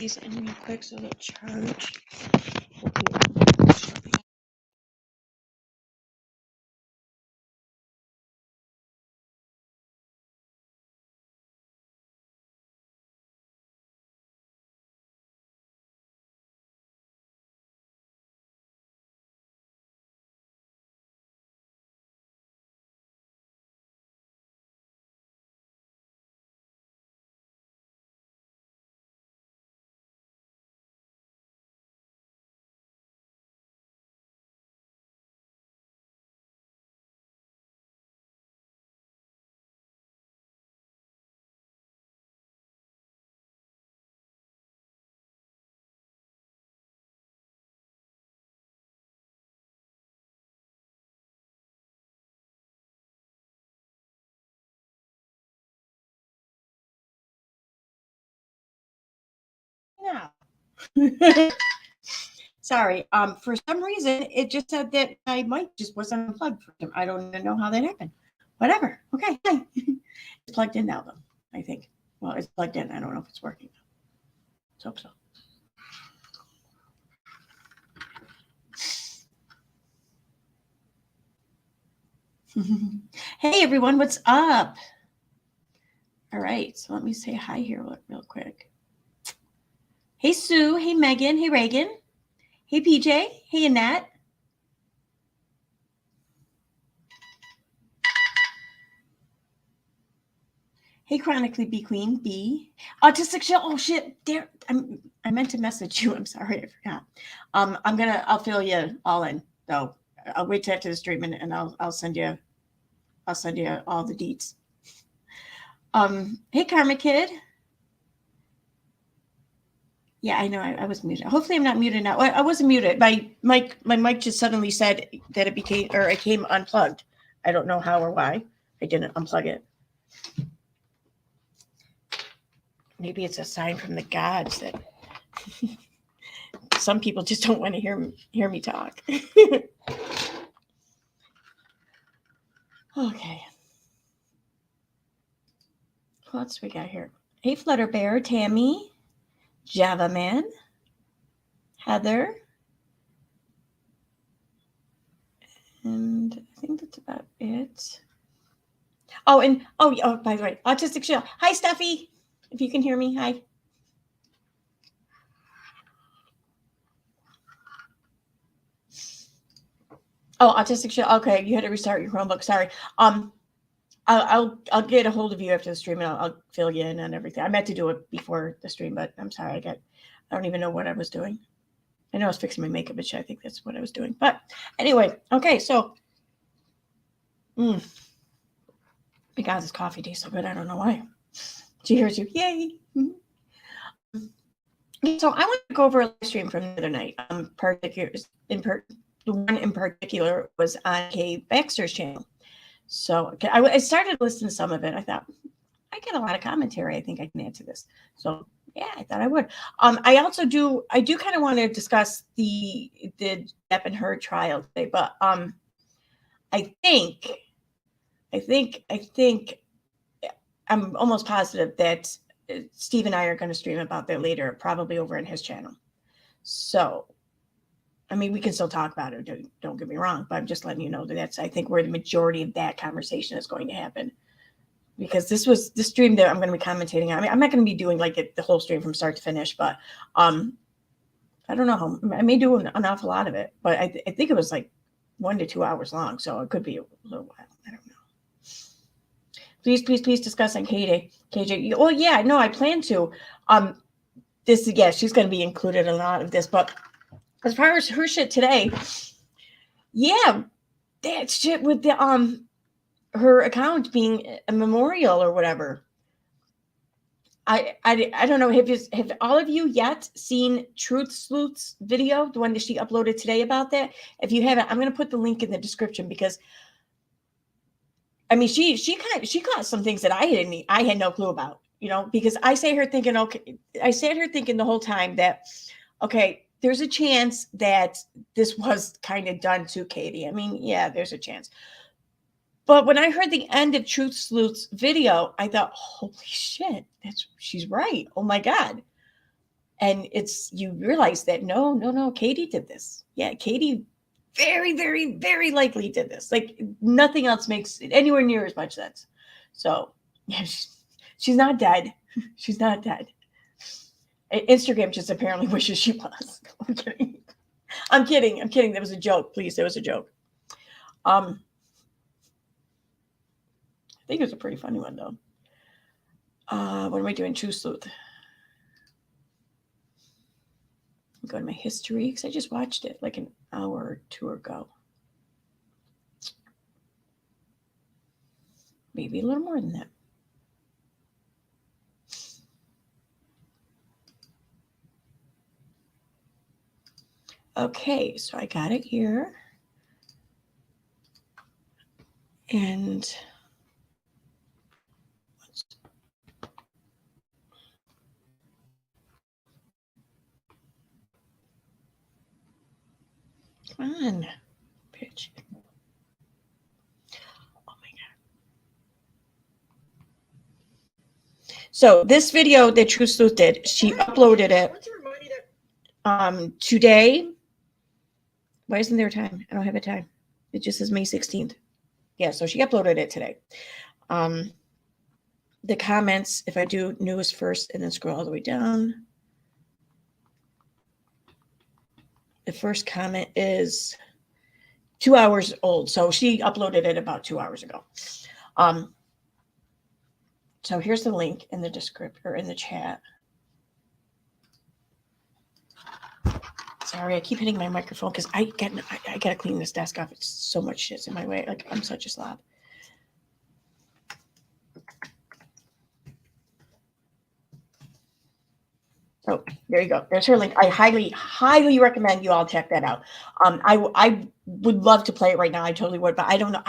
these in real quick so they'll charge. Now. Sorry. For some reason, it just said that my mic just wasn't unplugged. I don't even know how that happened. Whatever. Okay. It's plugged in now, though, I think. Well, it's plugged in. I don't know if it's working. Let's hope so. Hey, everyone. What's up? All right. So let me say hi here real quick. Hey, Sue. Hey, Megan. Hey, Reagan. Hey, PJ. Hey, Annette. Hey, Chronically B Queen B. Autistic Shell. Oh shit! There, I meant to message you. I'm sorry, I forgot. I'll fill you all in though. I'll wait till after the stream and I'll send you all the deets. Hey, Karma Kid. Yeah, I know I was muted. Hopefully, I'm not muted now. I wasn't muted. My mic just suddenly said that it came unplugged. I don't know how or why. I didn't unplug it. Maybe it's a sign from the gods that some people just don't want to hear me talk. Okay. What else we got here? Hey, Flutter Bear, Tammy, Java Man, Heather, and I think that's about it. Oh, by the way, Autistic Shell. Hi, Steffi. If you can hear me, hi. Oh, Autistic Shell. Okay, you had to restart your Chromebook. Sorry. I'll get a hold of you after the stream and I'll fill you in on everything. I meant to do it before the stream, but I'm sorry. I don't even know what I was doing. I know I was fixing my makeup, but I think that's what I was doing. But anyway, okay, so my God, this coffee tastes so good. I don't know why. She hears you. Yay. So I want to go over a live stream from the other night. The one in particular was on Kay Baxter's channel. So I started listening to some of it. I thought, I get a lot of commentary. I think I can add to this. So yeah, I thought I would. I do kind of want to discuss the Depp and Heard trial today, but I think I'm almost positive that Steve and I are going to stream about that later, probably over in his channel. So, I mean, we can still talk about it. Don't get me wrong, but I'm just letting you know that that's, I think, where the majority of that conversation is going to happen. Because this was the stream that I'm going to be commentating on. I mean, I'm not going to be doing like the whole stream from start to finish, but I don't know. I may do an awful lot of it, but I think it was like 1 to 2 hours long, so it could be a little while. I don't know. Please discuss on KJ. Well, yeah, no, I plan to. She's going to be included in a lot of this, but as far as her shit today, yeah, that shit with the her account being a memorial or whatever. I don't know. Have all of you yet seen Truth Sleuth's video, the one that she uploaded today about that? If you haven't, I'm going to put the link in the description because I mean she caught some things that I had no clue about, you know, because I sat here thinking the whole time that okay, there's a chance that this was kind of done to Katie. I mean, yeah, there's a chance. But when I heard the end of Truth Sleuth's video, I thought, holy shit, she's right. Oh my God. And you realize that no, Katie did this. Yeah, Katie very, very, very likely did this. Like nothing else makes it anywhere near as much sense. So yeah, she's not dead. She's not dead. Instagram just apparently wishes she was. I'm kidding. I'm kidding. That was a joke. Please, that was a joke. I think it was a pretty funny one though. What am I doing? True Sleuth. I'm going to my history because I just watched it like an hour or two ago. Maybe a little more than that. Okay, so I got it here. And come on, bitch. Oh my God. So this video that True Sleuth did, she uploaded it today. Why isn't there a time? I don't have a time. It just says May 16th. Yeah, so she uploaded it today. The comments, if I do newest first and then scroll all the way down, the first comment is 2 hours old. So she uploaded it about 2 hours ago. So here's the link in the description or in the chat. Sorry, I keep hitting my microphone because I gotta clean this desk off. It's so much shit's in my way. Like I'm such a slob. So there you go. There's her link. I highly recommend you all check that out. I would love to play it right now. I totally would, but I don't know.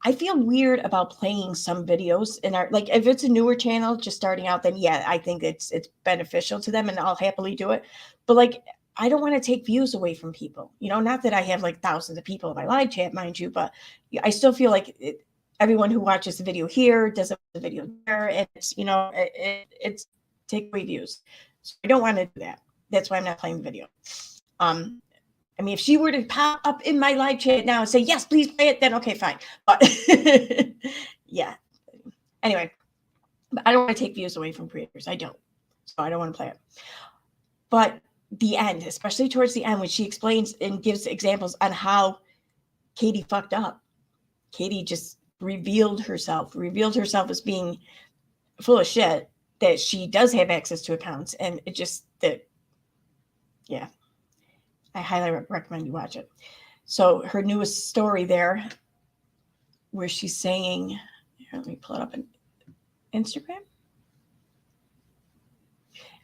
I feel weird about playing some videos in our, like if it's a newer channel just starting out, then yeah, I think it's beneficial to them and I'll happily do it. But like I don't want to take views away from people. You know, not that I have like thousands of people in my live chat, mind you, but I still feel like everyone who watches the video here does the video there, and it's, you know, it's take away views. So I don't want to do that. That's why I'm not playing the video. I mean, if she were to pop up in my live chat now and say, yes, please play it, then okay, fine. But yeah. Anyway, but I don't want to take views away from creators. I don't. So I don't want to play it. But the end, especially towards the end, when she explains and gives examples on how Katie fucked up. Katie just revealed herself as being full of shit, that she does have access to accounts. And it just, that, yeah. I highly recommend you watch it. So her newest story there, where she's saying, here, let me pull it up on Instagram.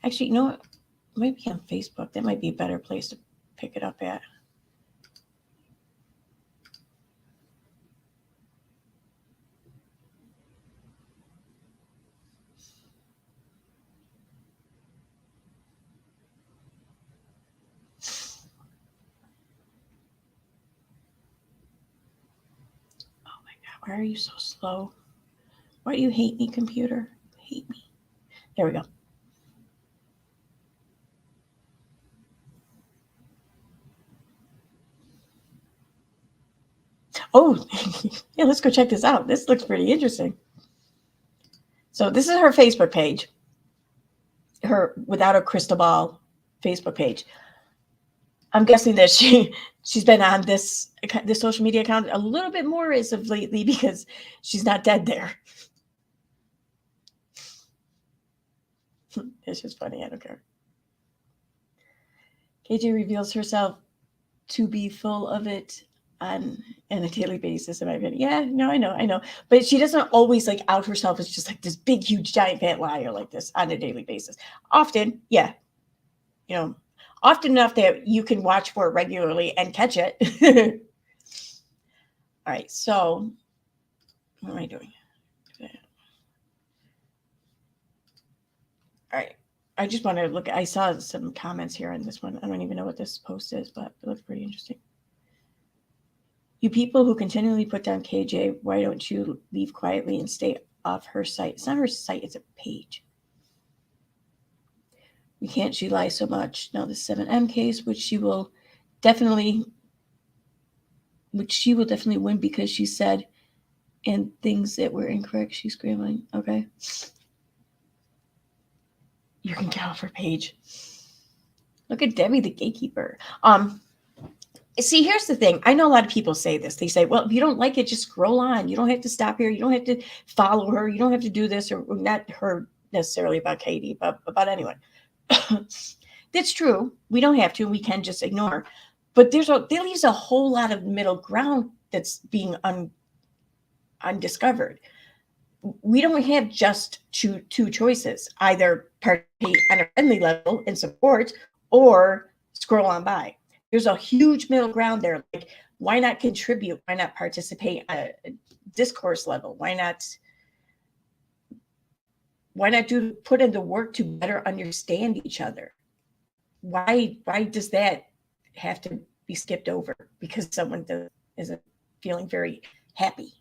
Actually, you know what? It might be on Facebook. That might be a better place to pick it up at. Why are you so slow? Why do you hate me, computer? Hate me. There we go. Oh, yeah, let's go check this out. This looks pretty interesting. So this is her Facebook page. Her Without a Crystal Ball Facebook page. I'm guessing that she's been on this social media account a little bit more as of lately because she's not dead there. It's just funny. I don't care. KJ reveals herself to be full of it on a daily basis, in my opinion. Yeah, no, I know. But she doesn't always like out herself as just like this big, huge, giant, fat liar like this on a daily basis. Often, yeah. You know, often enough that you can watch for it regularly and catch it. All right, so what am I doing? All right, I just want to look. I saw some comments here on this one. I don't even know what this post is, but it looks pretty interesting. You people who continually put down KJ, why don't you leave quietly and stay off her site? It's not her site, it's a page. We can't she lie so much. Now the 7M case, which she will definitely win because she said and things that were incorrect. She's scrambling. Okay. You can get off her page. Look at Debbie the gatekeeper. See, here's the thing. I know a lot of people say this. They say, well, if you don't like it, just scroll on. You don't have to stop here. You don't have to follow her. You don't have to do this, or not her necessarily about Katie, but about anyone. That's true. We don't have to. We can just ignore. But there leaves a whole lot of middle ground that's being undiscovered. We don't have just two choices. Either participate on a friendly level and support, or scroll on by. There's a huge middle ground there. Like, why not contribute? Why not participate at a discourse level? Why not put in the work to better understand each other? Why does that have to be skipped over because someone isn't feeling very happy?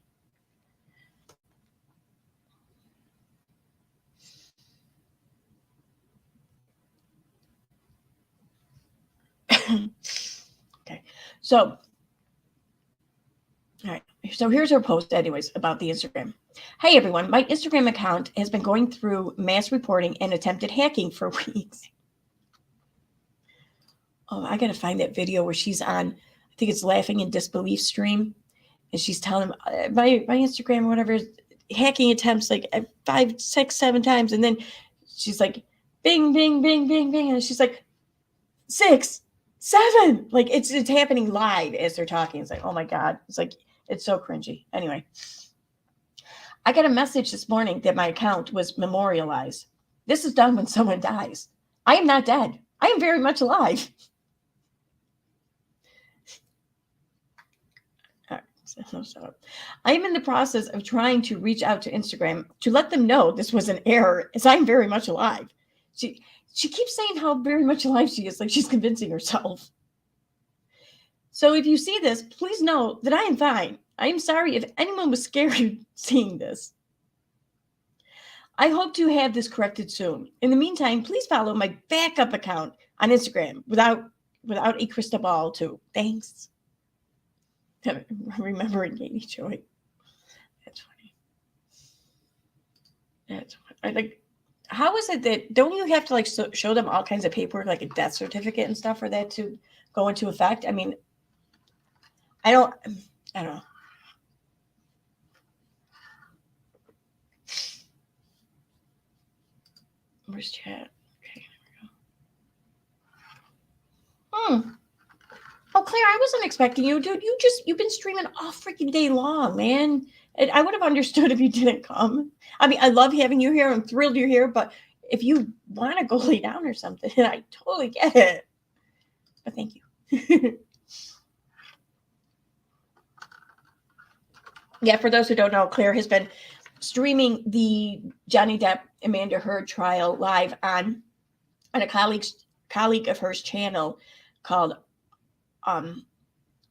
Okay, so all right. So here's her post, anyways, about the Instagram. Hey everyone, my Instagram account has been going through mass reporting and attempted hacking for weeks. Oh, I gotta find that video where she's on, I think it's Laughing in Disbelief stream, and she's telling my Instagram or whatever, hacking attempts like 5, 6, 7 times, and then she's like, bing, bing, bing, bing, bing, and she's like, 6, 7, like it's happening live as they're talking. It's like, oh my God, it's like, it's so cringy. Anyway, I got a message this morning that my account was memorialized. This is done when someone dies. I am not dead. I am very much alive. So I am in the process of trying to reach out to Instagram to let them know this was an error, as I'm very much alive. She keeps saying how very much alive she is, like she's convincing herself. So if you see this, please know that I am fine. I am sorry if anyone was scared seeing this. I hope to have this corrected soon. In the meantime, please follow my backup account on Instagram without a crystal ball too. Thanks. Remembering Katie Joy. That's funny. That's funny. Like, how is it that, don't you have to like show them all kinds of paperwork, like a death certificate and stuff for that to go into effect? I mean, I don't know. Where's chat? Okay, there we go. Oh, Claire, I wasn't expecting you, dude. You've been streaming all freaking day long, man. And I would have understood if you didn't come. I mean, I love having you here. I'm thrilled you're here, but if you want to go lay down or something, I totally get it. But thank you. Yeah, for those who don't know, Claire has been streaming the Johnny Depp Amanda Heard trial live on a colleague of hers channel called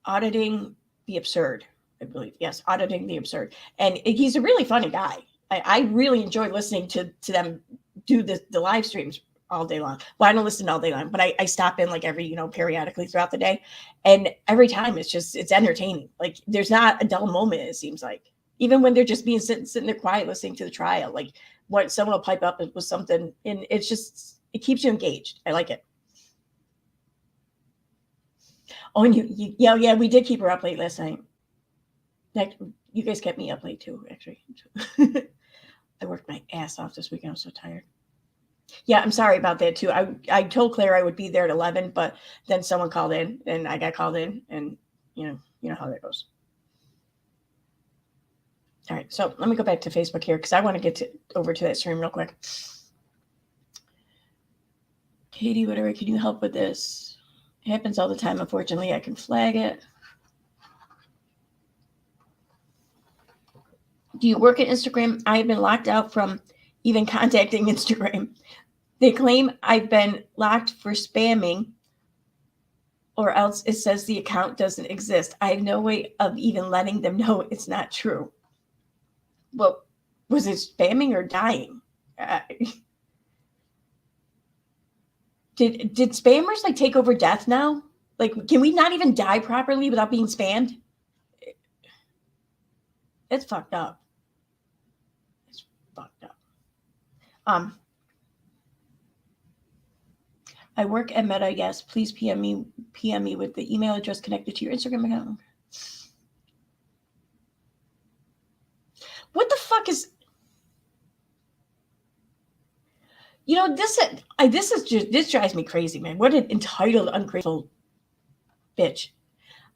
Auditing the Absurd, I believe. Yes, Auditing the Absurd. And he's a really funny guy. I really enjoy listening to them do the live streams all day long. Well, I don't listen all day long, but I stop in like every, periodically throughout the day. And every time it's entertaining. Like there's not a dull moment, it seems like. Even when they're just sitting there quiet listening to the trial, like what someone will pipe up with something, and it keeps you engaged. I like it. Oh, and yeah, we did keep her up late last night. Like, you guys kept me up late too, actually. I worked my ass off this weekend. I'm so tired. Yeah, I'm sorry about that too. I told Claire I would be there at 11, but then someone called in, and I got called in, and you know how that goes. All right, so let me go back to Facebook here because I want to get over to that stream real quick. Katie, whatever, can you help with this? It happens all the time. Unfortunately, I can flag it. Do you work at Instagram? I have been locked out from even contacting Instagram. They claim I've been locked for spamming, or else it says the account doesn't exist. I have no way of even letting them know it's not true. Well, was it spamming or dying? Did spammers like take over death now? Like, can we not even die properly without being spammed? It's fucked up. It's fucked up. I work at Meta. Yes, please PM me with the email address connected to your Instagram account. What the fuck is? You know, this drives me crazy, man. What an entitled, ungrateful bitch.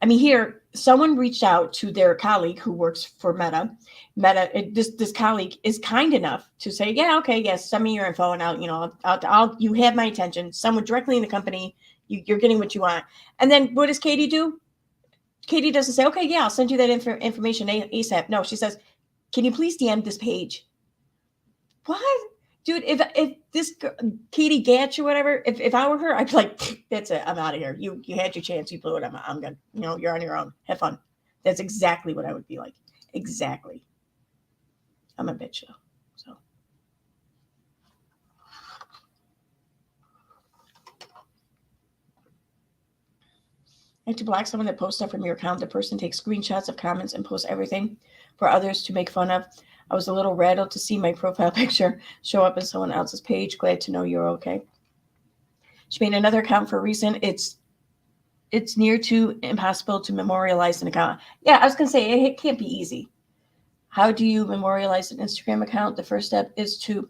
I mean, here, someone reached out to their colleague who works for Meta. This colleague is kind enough to say, yeah, okay, yes, send me your info and I'll you have my attention. Someone directly in the company, you're getting what you want. And then what does Katie do? Katie doesn't say, okay, yeah, I'll send you that information ASAP. No, she says, can you please DM this page? What? Dude, if this Katie Gatch or whatever, if I were her, I'd be like, that's it. I'm out of here. You had your chance. You blew it. I'm gonna, you're on your own. Have fun. That's exactly what I would be like. Exactly. I'm a bitch though. So. I have to block someone that posts stuff from your account. The person takes screenshots of comments and posts everything for others to make fun of. I was a little rattled to see my profile picture show up in someone else's page. Glad to know you're okay. She made another account for a reason. It's near to impossible to memorialize an account. Yeah, I was going to say, it can't be easy. How do you memorialize an Instagram account? The first step is to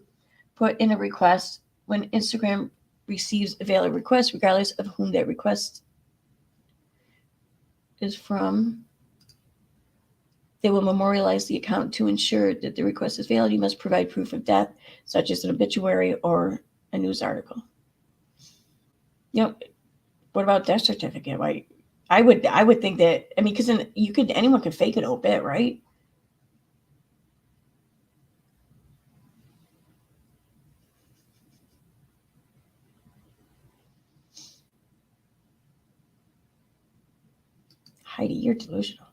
put in a request. When Instagram receives a valid request, regardless of whom that request is from, they will memorialize the account. To ensure that the request is valid, you must provide proof of death, such as an obituary or a news article. What about death certificate? Why? I would think that, I mean, because anyone can fake an obit, right? Heidi, you're delusional.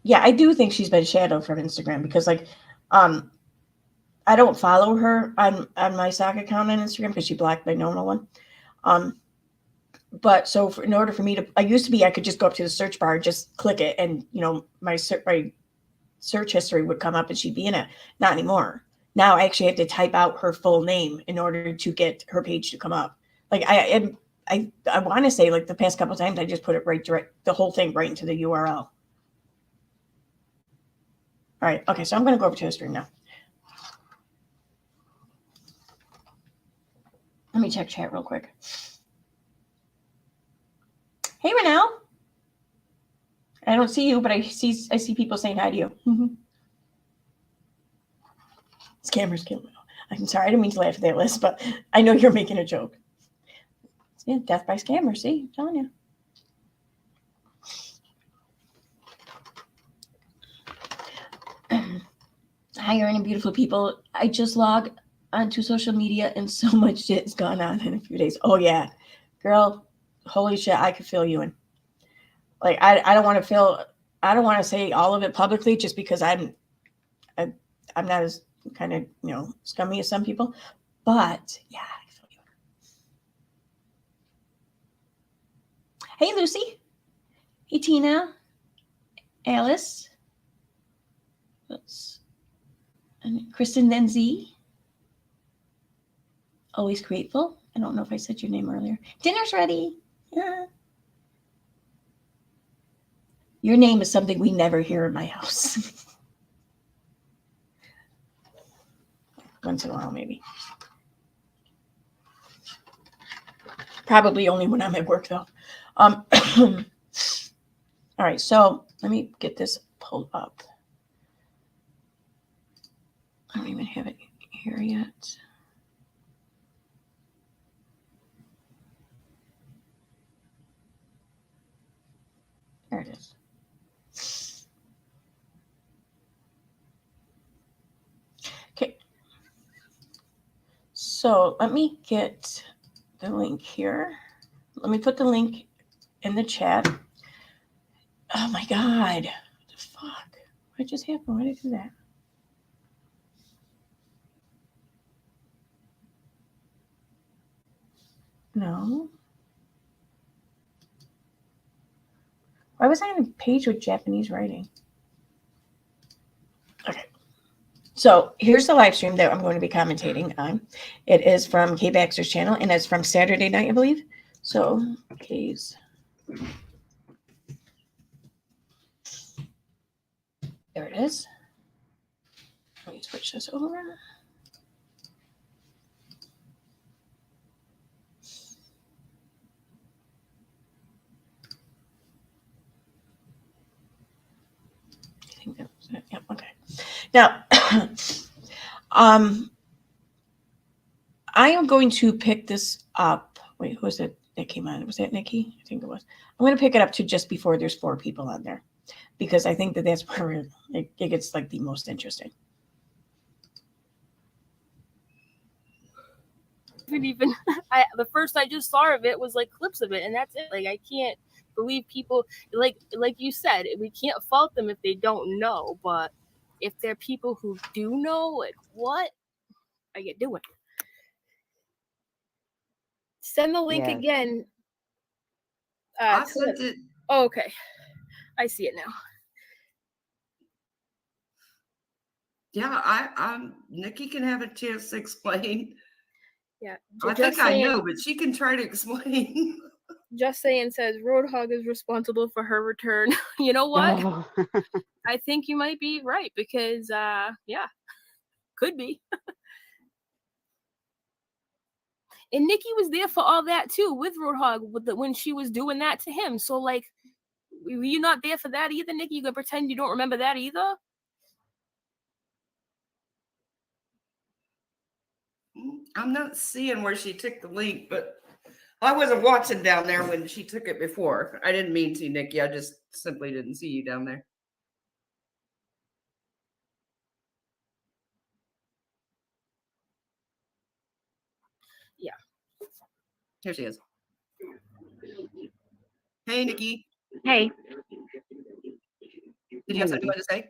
Yeah, I do think she's been shadowed from Instagram because, like, I don't follow her on my stock account on Instagram because she blocked my normal one. But so in order for me to, I could just go up to the search bar and just click it, and my search history would come up and she'd be in it. Not anymore. Now I actually have to type out her full name in order to get her page to come up. Like I want to say, like, the past couple of times I just put it the whole thing right into the URL. All right. Okay. So I'm going to go over to the stream now. Let me check chat real quick. Hey, Renelle. I don't see you, but I see people saying hi to you. Mm-hmm. Scammers kill me. I'm sorry, I didn't mean to laugh at that list, but I know you're making a joke. Yeah, death by scammer. See, I'm telling you. Hi, Erin, beautiful people. I just logged onto social media and so much shit has gone on in a few days. Oh yeah, girl, holy shit, I could fill you in. Like, I don't want to say all of it publicly just because I'm not as kind of scummy as some people, but yeah, I can fill you in. Hey, Lucy. Hey, Tina. Alice. And Kristen Nenzi. Always grateful. I don't know if I said your name earlier. Dinner's ready. Yeah. Your name is something we never hear in my house. Once in a while, maybe. Probably only when I'm at work, though. All right, so let me get this pulled up. I don't even have it here yet. There it is. Okay. So let me get the link here. Let me put the link in the chat. Oh my God. What the fuck? What just happened? Why did I do that? No. Why was I on a page with Japanese writing? Okay. So here's the live stream that I'm going to be commentating on. It is from Kay Baxter's channel, and it's from Saturday night, I believe. So, Kay's. There it is. Let me switch this over. I think that was it. Yep, okay. Now, I am going to pick this up. Wait, who was it that came on? Was that Nikki? I think it was. I'm going to pick it up to just before there's 4 people on there, because I think that that's where it gets like the most interesting. Even the first I just saw of it was like clips of it, and that's it. Like, I can't believe people, like you said, we can't fault them if they don't know, but if they're people who do know, like, what are you doing? Send the link again. I sent it. Oh, okay, I see it now. Yeah, I Nikki can have a chance to explain. Yeah, I think I know, but she can try to explain. Just saying says Roadhog is responsible for her return. You know what? Oh. I think you might be right, because yeah, could be. And Nikki was there for all that too with Roadhog when she was doing that to him. So, like, were you not there for that either, Nikki? You gonna pretend you don't remember that either? I'm not seeing where she took the link, but I wasn't watching down there when she took it before. I didn't mean to, Nikki. I just simply didn't see you down there. Yeah. Here she is. Hey, Nikki. Hey. Did you have something you wanted to say?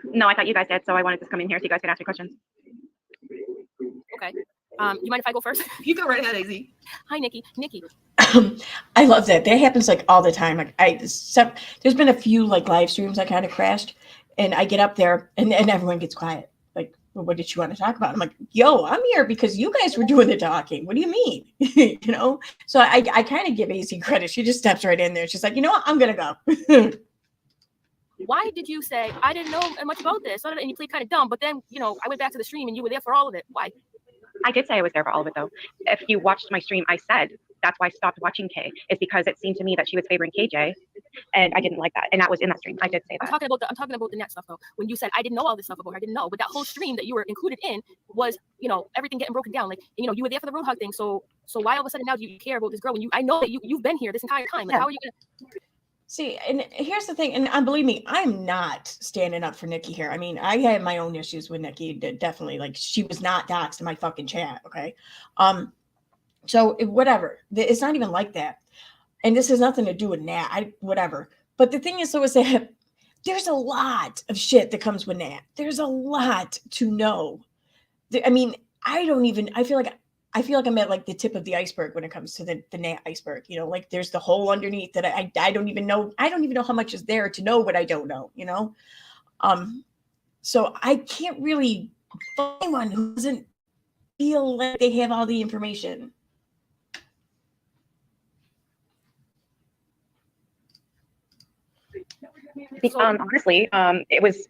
No, I thought you guys did, so I wanted to come in here so you guys could ask me questions. Okay. You mind if I go first? You go right ahead, AZ. Hi, Nikki. Nikki. I love that. That happens like all the time. Like there's been a few like live streams I kind of crashed, and I get up there and everyone gets quiet. Like, well, what did you want to talk about? I'm like, yo, I'm here because you guys were doing the talking. What do you mean? You know? So I kind of give AZ credit. She just steps right in there. She's like, you know what? I'm gonna go. Why did you say I didn't know much about this? And you played kind of dumb, but then, you know, I went back to the stream and you were there for all of it. Why? I did say I was there for all of it, though. If you watched my stream, I said that's why I stopped watching Kay, is because it seemed to me that she was favoring KJ, and I didn't like that. And that was in that stream. I did say that. I'm talking about the net stuff, though. When you said I didn't know all this stuff about her, I didn't know. But that whole stream that you were included in was, you know, everything getting broken down. Like, you know, you were there for the Roadhog thing. So why all of a sudden now do you care about this girl when I know that you've been here this entire time? Like, how are you gonna? See, and here's the thing, and believe me, I'm not standing up for Nikki here. I mean, I had my own issues with Nikki, definitely. Like, she was not doxxed in my fucking chat, okay? So whatever. It's not even like that. And this has nothing to do with Nat. Whatever. But the thing is, though, is that there's a lot of shit that comes with Nat. There's a lot to know. I mean, I feel like I'm at like the tip of the iceberg when it comes to the Nat iceberg. You know, like there's the hole underneath that I don't even know. I don't even know how much is there to know what I don't know. You know, so I can't really find anyone who doesn't feel like they have all the information. Honestly, it was.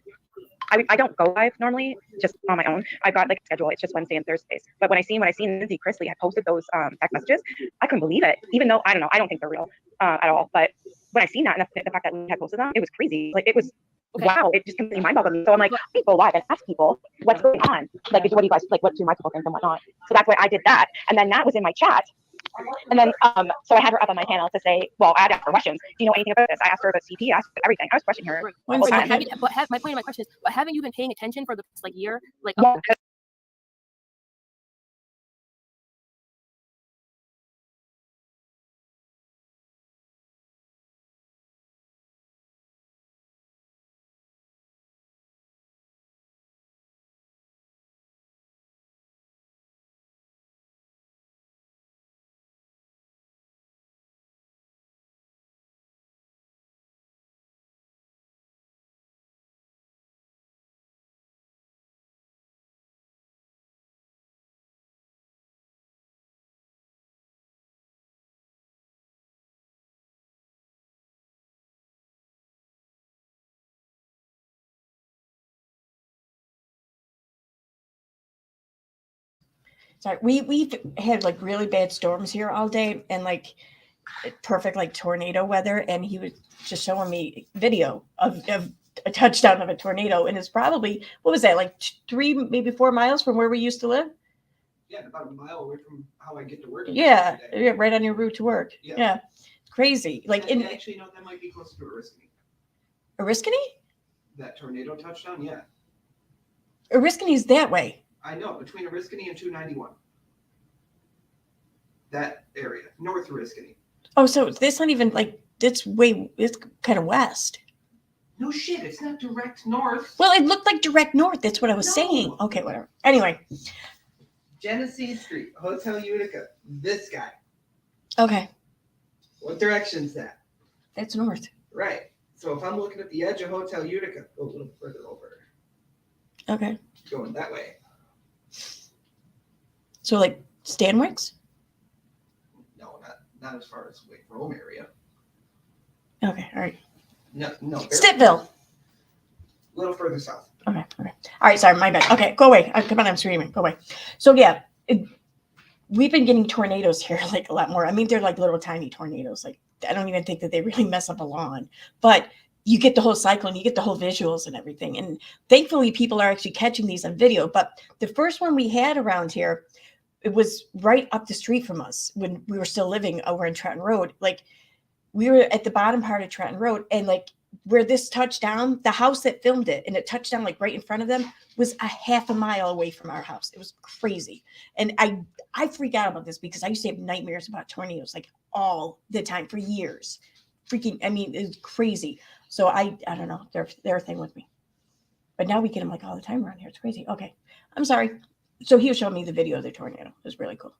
I don't go live normally, just on my own. I've got like a schedule. It's just Wednesday and Thursdays. But when I seen Lindsay Chrisley had posted those text messages, I couldn't believe it. Even though I don't know, I don't think they're real at all. But when I seen that and the fact that Lindsay had posted them, it was crazy. Like, it was wow. It just completely mind boggled me. So I'm like, I go live and ask people what's going on. Like, what do you guys like? What do my people think and whatnot? So that's why I did that. And then Nat was in my chat. And then, so I had her up on my panel to say, well, I asked her questions. Do you know anything about this? I asked her about CP, I asked her everything. I was questioning her. My point of my question is, but haven't you been paying attention for the past, like, year? Like, yeah, Sorry, we've had like really bad storms here all day and like perfect like tornado weather, and he was just showing me video of a touchdown of a tornado, and it's probably, what was that, like 3 maybe 4 miles from where we used to live? Yeah, about a mile away from how I get to work. Yeah, right on your route to work. Yeah. Yeah. Crazy. Like in actually, no, that might be closer to Oriskany. Oriskany? That tornado touchdown, yeah. Oriskany's that way. I know, between Oriskany and 291. That area, North Oriskany. Oh, so that's not even like, it's kind of west. No shit, it's not direct north. Well, it looked like direct north. That's what I was No. saying. Okay, whatever. Anyway. Genesee Street, Hotel Utica. This guy. Okay. What direction's that? That's north. Right. So if I'm looking at the edge of Hotel Utica, go a little further over. Okay. Going that way. So like Stanwicks? No, not as far as Wake Rome area. Okay, all right. No. Stittville. A little further south. Okay. All right, sorry, my bad. Okay, go away. Come on, I'm screaming. Go away. So yeah, we've been getting tornadoes here like a lot more. I mean, they're like little tiny tornadoes. Like I don't even think that they really mess up a lawn, but you get the whole cyclone, you get the whole visuals and everything. And thankfully people are actually catching these on video. But the first one we had around here, it was right up the street from us when we were still living over in Trenton Road. Like we were at the bottom part of Trenton Road, and like where this touched down, the house that filmed it and it touched down like right in front of them was a half a mile away from our house. It was crazy. And I freak out about this because I used to have nightmares about tornadoes like all the time for years. I mean, it's crazy. So I don't know. They're a thing with me. But now we get them like all the time around here. It's crazy. Okay. I'm sorry. So he was showing me the video of the tornado. It was really cool.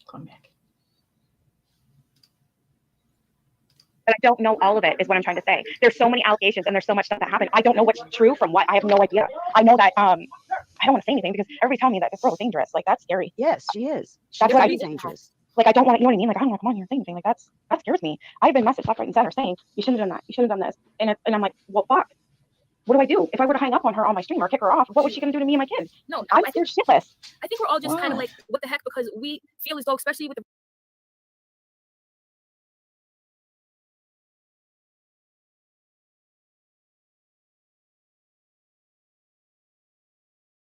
Going back. But I don't know all of it is what I'm trying to say. There's so many allegations and there's so much stuff that happened. I don't know what's true from what. I have no idea. I know that I don't want to say anything because everybody's telling me that this girl is dangerous. Like that's scary. Yes, she is. That's what I She's do. dangerous. Like I don't want to, you know what I mean? Like I don't want to come on here and say anything. Like that scares me. I've been messaged left, right, and center saying you shouldn't have done that. You shouldn't have done this. And I'm like, well, fuck. What do I do? If I were to hang up on her on my stream or kick her off, what was she going to do to me and my kids? No, I'm I think shitless. we're all just kind Wow. of like, what the heck? Because we feel as though, especially with the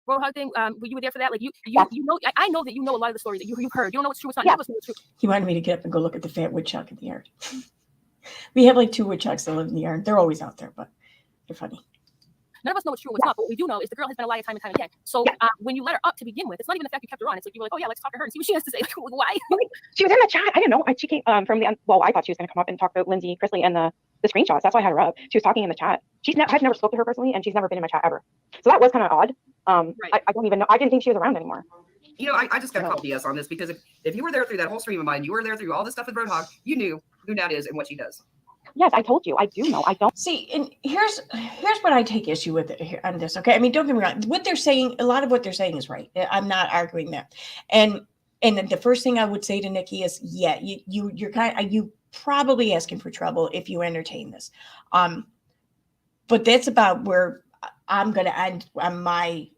Roadhog thing, were you were there for that? Like you Yes. know, I know that you know a lot of the stories that you've heard. You don't know what's true, what's not. Yeah. None of us know what's true. He wanted me to get up and go look at the fat woodchuck in the yard. We have like 2 woodchucks that live in the yard. They're always out there, but they're funny. None of us know what's true, what's not. But what we do know is the girl has been a liar time and time again. So when you let her up to begin with, it's not even the fact you kept her on. It's like you were like, oh yeah, let's talk to her and see what she has to say. Like, why? She was in the chat. I didn't know. She came from the. Well, I thought she was going to come up and talk to Lindsay, Chrisley, and the screenshots. That's why I had her up. She was talking in the chat. I've never spoken to her personally, and she's never been in my chat ever. So that was kind of odd. Right. I don't even know. I didn't think she was around anymore. You know, I just got to call BS on this because if you were there through that whole stream of mine, you were there through all this stuff with Roadhog, you knew who Nat is and what she does. Yes, I told you. I do know. I don't. See, and here's what I take issue with here on this. Okay, I mean, don't get me wrong. What they're saying, a lot of what they're saying is right. I'm not arguing that. And the first thing I would say to Nikki is, yeah, you probably asking for trouble if you entertain this. But that's about where I'm going to end on my,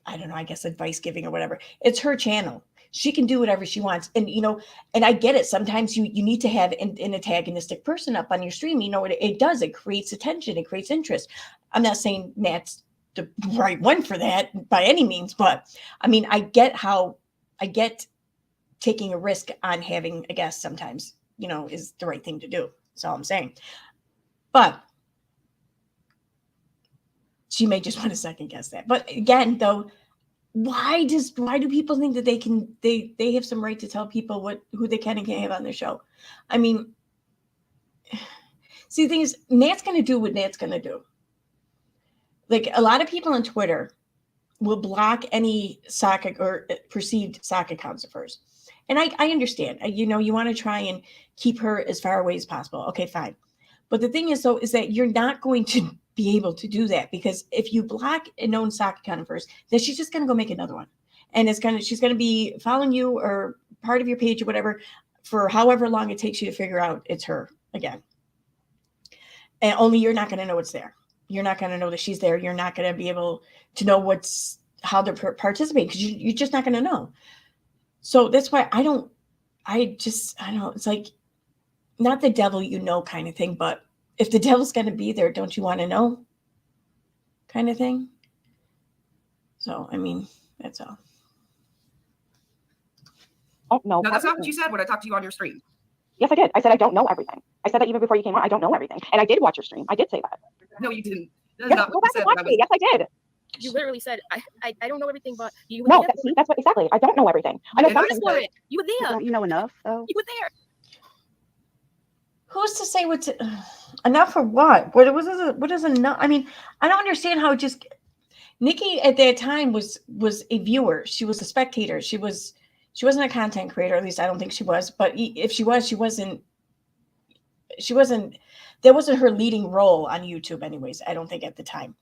I don't know, I guess advice giving or whatever. It's her channel. She can do whatever she wants. And, you know, and I get it. Sometimes you need to have an antagonistic person up on your stream. You know, it does. It creates attention. It creates interest. I'm not saying Nat's the right one for that by any means. But, I mean, I get taking a risk on having a guest sometimes, you know, is the right thing to do. That's all I'm saying. But she may just want to second guess that. But again, though, why do people think that they have some right to tell people who they can and can't have on their show? I mean, see, the thing is, Nat's going to do what Nat's going to do. Like a lot of people on Twitter will block any sock or perceived sock accounts of hers. And I understand, you know, you want to try and keep her as far away as possible. Okay, fine. But the thing is, though, is that you're not going to be able to do that because if you block a known sock account of hers, then she's just going to go make another one. And she's going to be following you or part of your page or whatever for however long it takes you to figure out it's her again. And only you're not going to know it's there. You're not going to know that she's there. You're not going to be able to know what's how they're participating, because you're just not going to know. So that's why I don't know. It's like, not the devil, kind of thing, but if the devil's going to be there, don't you want to know, kind of thing. So, I mean, that's all. Oh, no. No, that's not what you said when I talked to you on your stream. Yes, I did. I said I don't know everything. I said that even before you came on. I don't know everything. And I did watch your stream. I did say that. No, you didn't. That's Yes, not go what back you and said. watch me. Yes, I did. You literally said, I don't know everything, but you were No, there. that's what exactly. I don't know everything. I know And I something. For it. You were there. Don't you know enough, though? You were there. Who's to say what's enough for what? What is enough? I mean, I don't understand how just Nikki at that time was a viewer. She was a spectator. She wasn't a content creator. At least I don't think she was. But if she was, she wasn't. That wasn't her leading role on YouTube, anyways. I don't think at the time.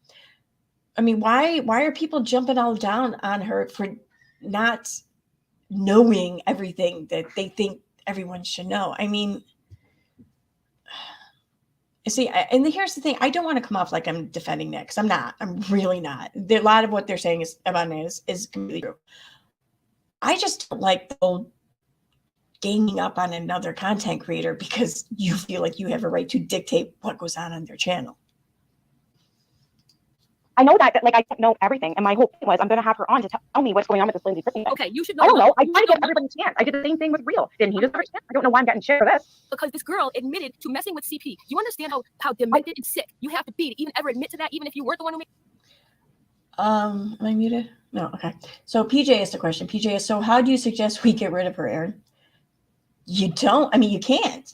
I mean, why are people jumping all down on her for not knowing everything that they think everyone should know? I mean, see, and here's the thing. I don't want to come off like I'm defending that, because I'm not. I'm really not. A lot of what they're saying about it is completely true. I just don't like the whole ganging up on another content creator because you feel like you have a right to dictate what goes on their channel. I know that, like, I don't know everything. And my whole point was I'm going to have her on to tell me what's going on with this Lindsay Christie thing. Okay, you should know. I don't know. I You try to should give everybody a chance. I did the same thing with Real. Didn't he deserve a chance? I don't know why I'm getting shit for this. because this girl admitted to messing with CP. You understand how demented and sick you have to be to even ever admit to that, even if you weren't the one who made. Am I muted? No. Okay. So PJ asked a question. PJ asked, so how do you suggest we get rid of her, Aaron? You don't. I mean, you can't.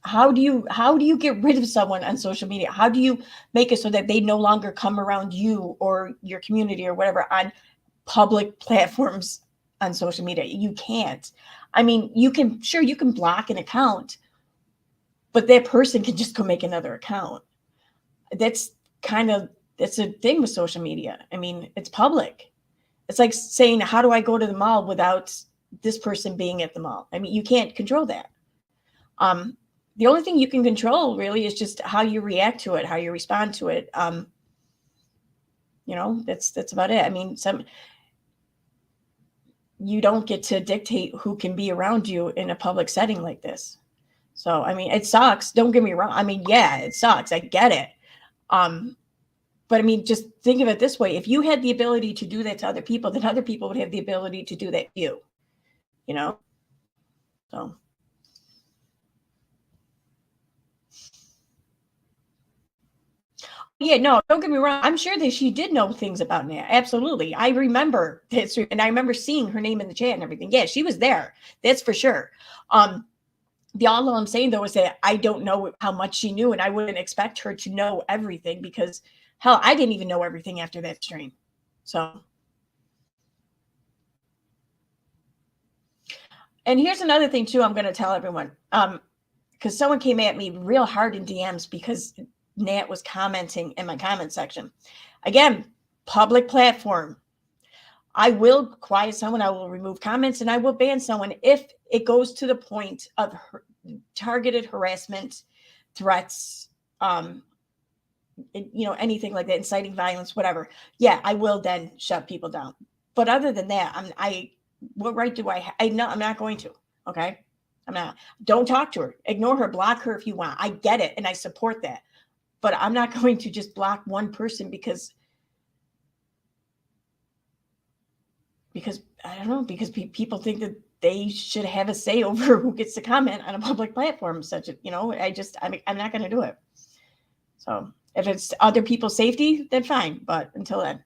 How do you get rid of someone on social media? How do you make it so that they no longer come around you or your community or whatever on public platforms on social media? You can't. I mean, you can block an account, but that person can just go make another account. That's a thing with social media. I mean, it's public. It's like saying, how do I go to the mall without this person being at the mall? I mean, you can't control that. The only thing you can control really is just how you react to it, how you respond to it. That's about it. I mean, you don't get to dictate who can be around you in a public setting like this. So, I mean, it sucks. Don't get me wrong. I mean, yeah, it sucks. I get it. But I mean, just think of it this way. If you had the ability to do that to other people, then other people would have the ability to do that to you, So. Yeah, no, don't get me wrong. I'm sure that she did know things about Nat. Absolutely. I remember this, and I remember seeing her name in the chat and everything. Yeah, she was there. That's for sure. All I'm saying, though, is that I don't know how much she knew, and I wouldn't expect her to know everything because, hell, I didn't even know everything after that stream. So. And here's another thing, too, I'm going to tell everyone. Because someone came at me real hard in DMs because Nat was commenting in my comment section. Again, public platform. I will quiet someone, I will remove comments, and I will ban someone if it goes to the point of targeted harassment, threats, anything like that, inciting violence, whatever. Yeah, I will then shut people down. But other than that, what right do I have? No, I'm not going to. Okay, I'm not. Don't talk to her. Ignore her. Block her if you want. I get it, and I support that. But I'm not going to just block one person because I don't know, because people think that they should have a say over who gets to comment on a public platform. I'm not going to do it. So if it's other people's safety, then fine. But until then.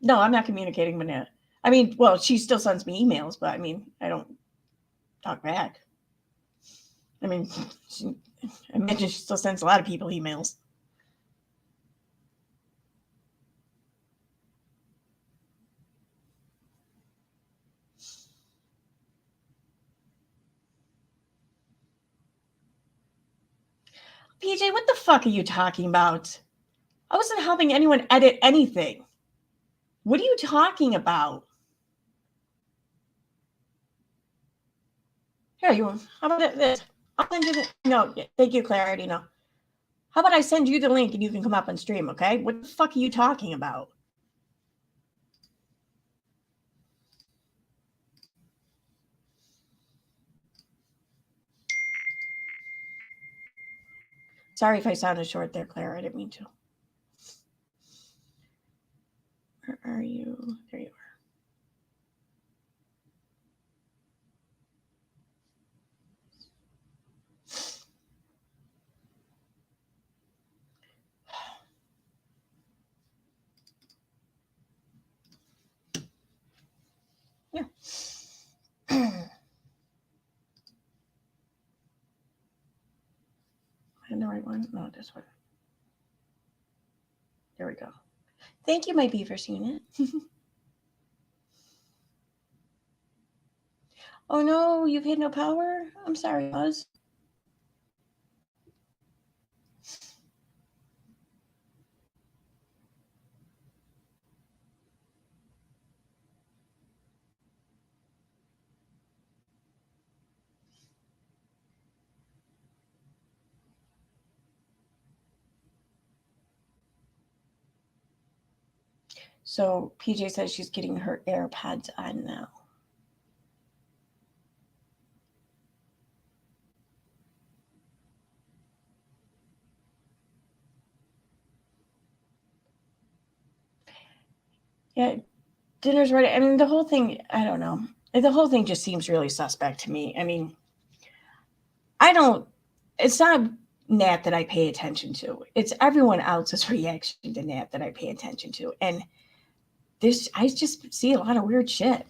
No, I'm not communicating with Nat. I mean, well, she still sends me emails, but I mean, I don't talk back. I mean, I imagine she still sends a lot of people emails. PJ, what the fuck are you talking about? I wasn't helping anyone edit anything. What are you talking about? Here, how about this? I'll send you the no. Thank you, Claire. I already know. How about I send you the link and you can come up and stream? Okay. What the fuck are you talking about? Sorry if I sounded short there, Claire. I didn't mean to. Where are you? There you are. Yeah. Am I the right one? No, this one. There we go. Thank you, my bee, for seeing it. Oh no, you've had no power? I'm sorry, Buzz. So PJ says she's getting her AirPods on now. Yeah, dinner's ready. I mean, the whole thing, I don't know. The whole thing just seems really suspect to me. I mean, it's not Nat that I pay attention to. It's everyone else's reaction to Nat that I pay attention to. And I just see a lot of weird shit.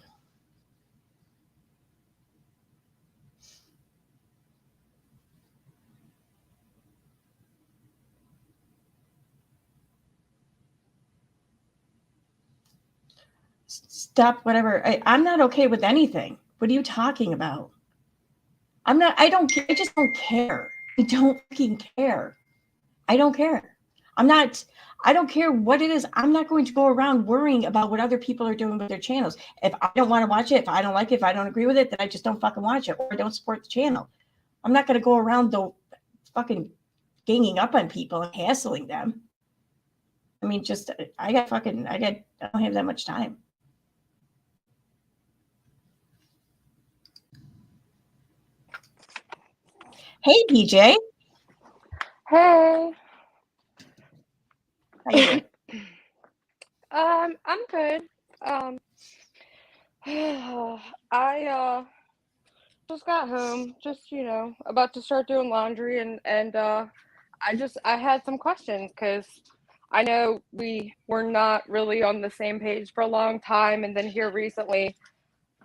Stop, whatever. I'm not okay with anything. What are you talking about? I don't care. I just don't care. I don't fucking care. I don't care. I don't care what it is. I'm not going to go around worrying about what other people are doing with their channels. If I don't want to watch it, if I don't like it, if I don't agree with it, then I just don't fucking watch it or I don't support the channel. I'm not going to go around though fucking ganging up on people and hassling them. I mean, I don't have that much time. Hey, BJ. Hey. How you doing? I'm good. I just got home, just about to start doing laundry, and I had some questions because I know we were not really on the same page for a long time, and then here recently,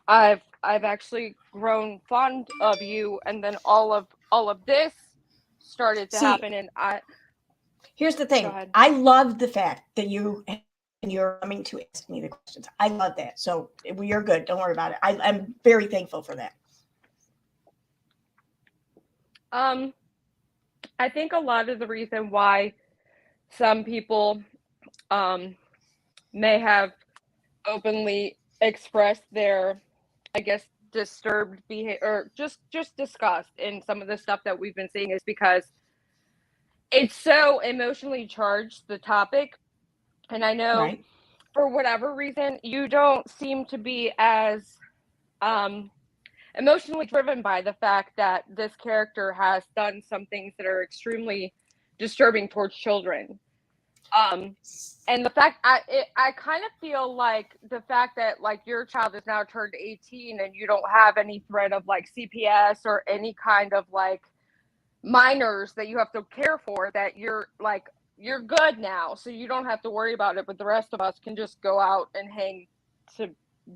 I've actually grown fond of you, and then all of this started to happen, and here's the thing. I love the fact that you're coming to ask me the questions. I love that. So you're good. Don't worry about it. I'm very thankful for that. I think a lot of the reason why some people may have openly expressed their, I guess, disturbed behavior or just disgust in some of the stuff that we've been seeing is because it's so emotionally charged, the topic. And I know for whatever reason, you don't seem to be as emotionally driven by the fact that this character has done some things that are extremely disturbing towards children. And the fact I kind of feel like the fact that like your child is now turned 18 and you don't have any threat of like CPS or any kind of like minors that you have to care for, that you're good now, so you don't have to worry about it, but the rest of us can just go out and hang to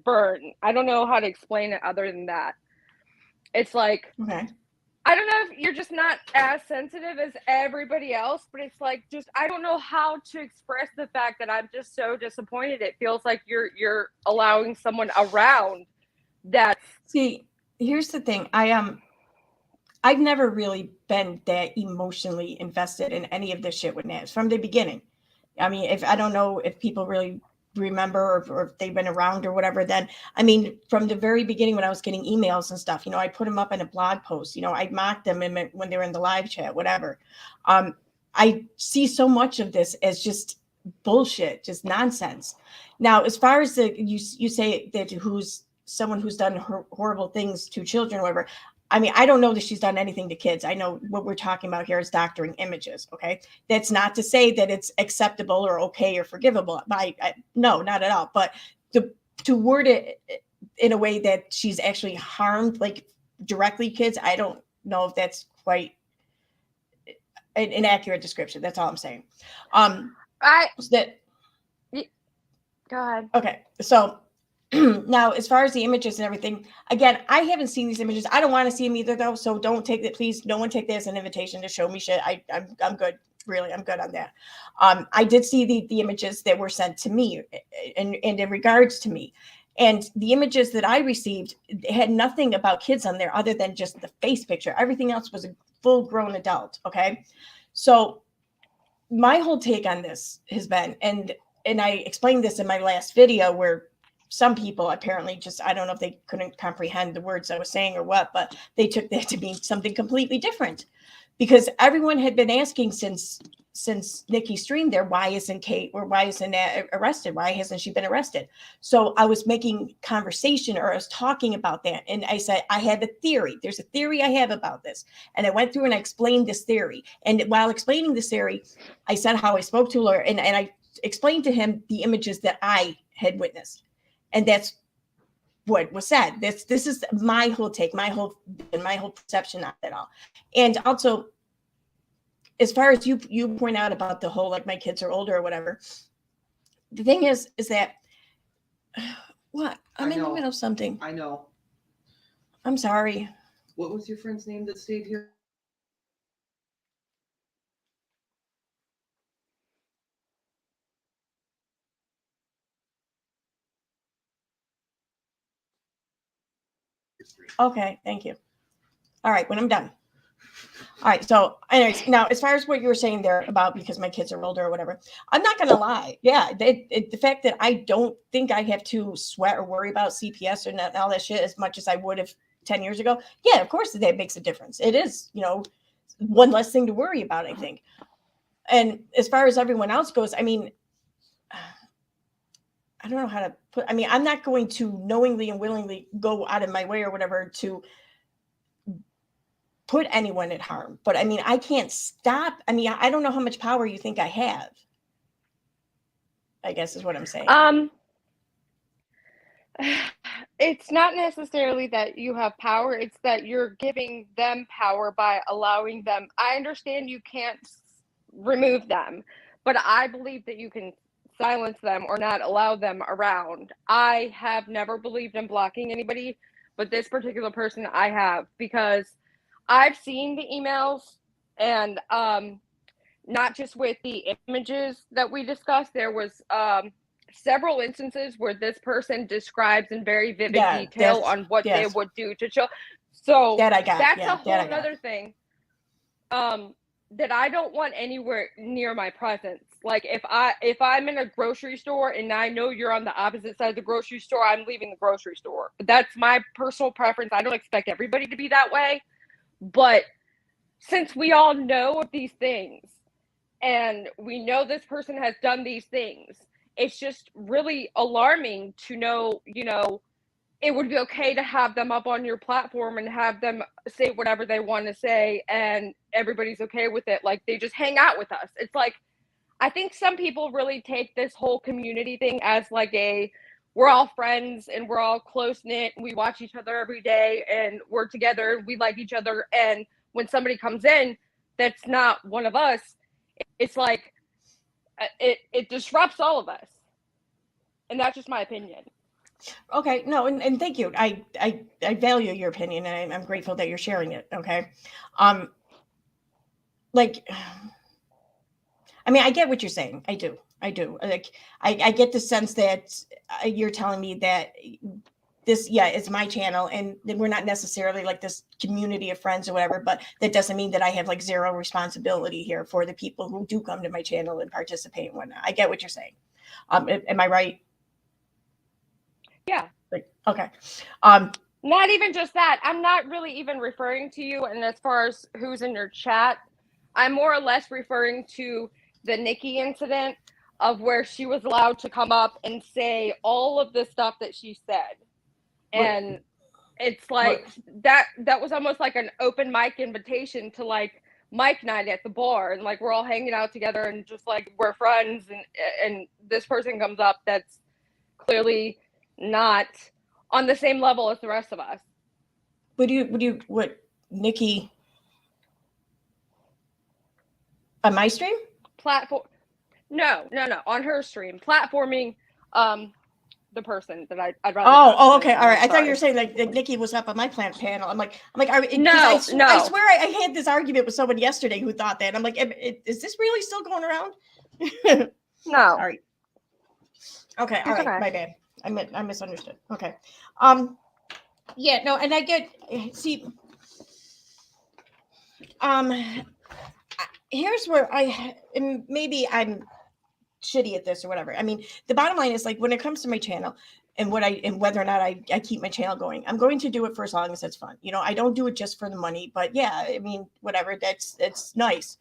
burn. I don't know how to explain it other than that. It's like, I don't know if you're just not as sensitive as everybody else, but it's like, just, I don't know how to express the fact that I'm just so disappointed. It feels like you're allowing someone around that. See, here's the thing. I've never really been that emotionally invested in any of this shit with Nats from the beginning. I mean, I don't know if people really remember or if they've been around or whatever, then I mean, from the very beginning when I was getting emails and stuff, I put them up in a blog post, I mocked them when they were in the live chat, whatever. I see so much of this as just bullshit, just nonsense. Now, as far as you say that who's someone who's done horrible things to children or whatever, I mean, I don't know that she's done anything to kids. I know what we're talking about here is doctoring images. Okay. That's not to say that it's acceptable or okay or forgivable. No, not at all. But to word it in a way that she's actually harmed, like directly kids, I don't know if that's quite an accurate description. That's all I'm saying. Go ahead. Okay. So now, as far as the images and everything, again, I haven't seen these images. I don't want to see them either, though. So don't take that. Please, no one take that as an invitation to show me shit. I'm good. Really, I'm good on that. I did see the images that were sent to me and in regards to me. And the images that I received had nothing about kids on there other than just the face picture. Everything else was a full-grown adult. Okay. So my whole take on this has been, and I explained this in my last video where some people apparently just, I don't know if they couldn't comprehend the words I was saying or what, but they took that to mean something completely different, because everyone had been asking since Nikki streamed there, why isn't Kate, or why isn't Nat arrested? Why hasn't she been arrested? So I was making conversation, or I was talking about that. And I said, I had a theory. There's a theory I have about this. And I went through and I explained this theory. And while explaining this theory, I said how I spoke to a lawyer, and I explained to him the images that I had witnessed. And that's what was said. This is my whole take, my whole perception of it all. And also, as far as you point out about the whole, like, my kids are older or whatever, the thing is that what? I'm in the middle of something. I know. I'm sorry. What was your friend's name that stayed here? Okay, thank you. All right, when I'm done. All right, so anyways, now as far as what you were saying there about because my kids are older or whatever, I'm not gonna lie. Yeah, the fact that I don't think I have to sweat or worry about CPS or not, all that shit as much as I would have 10 years ago. Yeah, of course that makes a difference. It is, one less thing to worry about, I think. And as far as everyone else goes, I mean, I don't know how to put, I mean, I'm not going to knowingly and willingly go out of my way or whatever to put anyone at harm. But I mean, I can't stop. I mean, I don't know how much power you think I have, I guess is what I'm saying. It's not necessarily that you have power, it's that you're giving them power by allowing them. I understand you can't remove them, but I believe that you can silence them or not allow them around. I have never believed in blocking anybody, but this particular person I have, because I've seen the emails, and not just with the images that we discussed, there was several instances where this person describes in very vivid detail on what they would do to children. So that's a whole other thing that I don't want anywhere near my presence. Like if I'm in a grocery store and I know you're on the opposite side of the grocery store, I'm leaving the grocery store. That's my personal preference. I don't expect everybody to be that way. But since we all know of these things and we know this person has done these things, it's just really alarming to know, it would be okay to have them up on your platform and have them say whatever they want to say and everybody's okay with it. Like, they just hang out with us. It's like, I think some people really take this whole community thing as like we're all friends and we're all close knit. We watch each other every day and we're together. We like each other. And when somebody comes in that's not one of us, it's like it disrupts all of us. And that's just my opinion. Okay, no, and thank you. I value your opinion, and I'm grateful that you're sharing it. Okay, like, I mean, I get what you're saying. I do. Like, I get the sense that you're telling me that this, it's my channel, and we're not necessarily like this community of friends or whatever. But that doesn't mean that I have like zero responsibility here for the people who do come to my channel and participate and whatnot. I get what you're saying. Am I right? Yeah. Like, okay. Not even just that. I'm not really even referring to you. And as far as who's in your chat, I'm more or less referring to the Nikki incident of where she was allowed to come up and say all of the stuff that she said. And it's like that was almost like an open mic invitation to like Mike night at the bar, and like we're all hanging out together and just like we're friends, and this person comes up that's clearly not on the same level as the rest of us. What Nikki on my stream? Platform? No, on her stream, platforming the person that I'd rather. Oh, okay, all right. I thought you were saying like Nikki was up on my plant panel. I'm like, no. I swear I had this argument with someone yesterday who thought that. I'm like, is this really still going around? No. Sorry. Okay, all right, okay. my bad. I misunderstood. Okay. Yeah, no, and I get here's where and maybe I'm shitty at this or whatever. I mean, the bottom line is like when it comes to my channel and whether or not I keep my channel going, I'm going to do it for as long as it's fun. You know, I don't do it just for the money, but yeah, I mean, whatever, it's nice.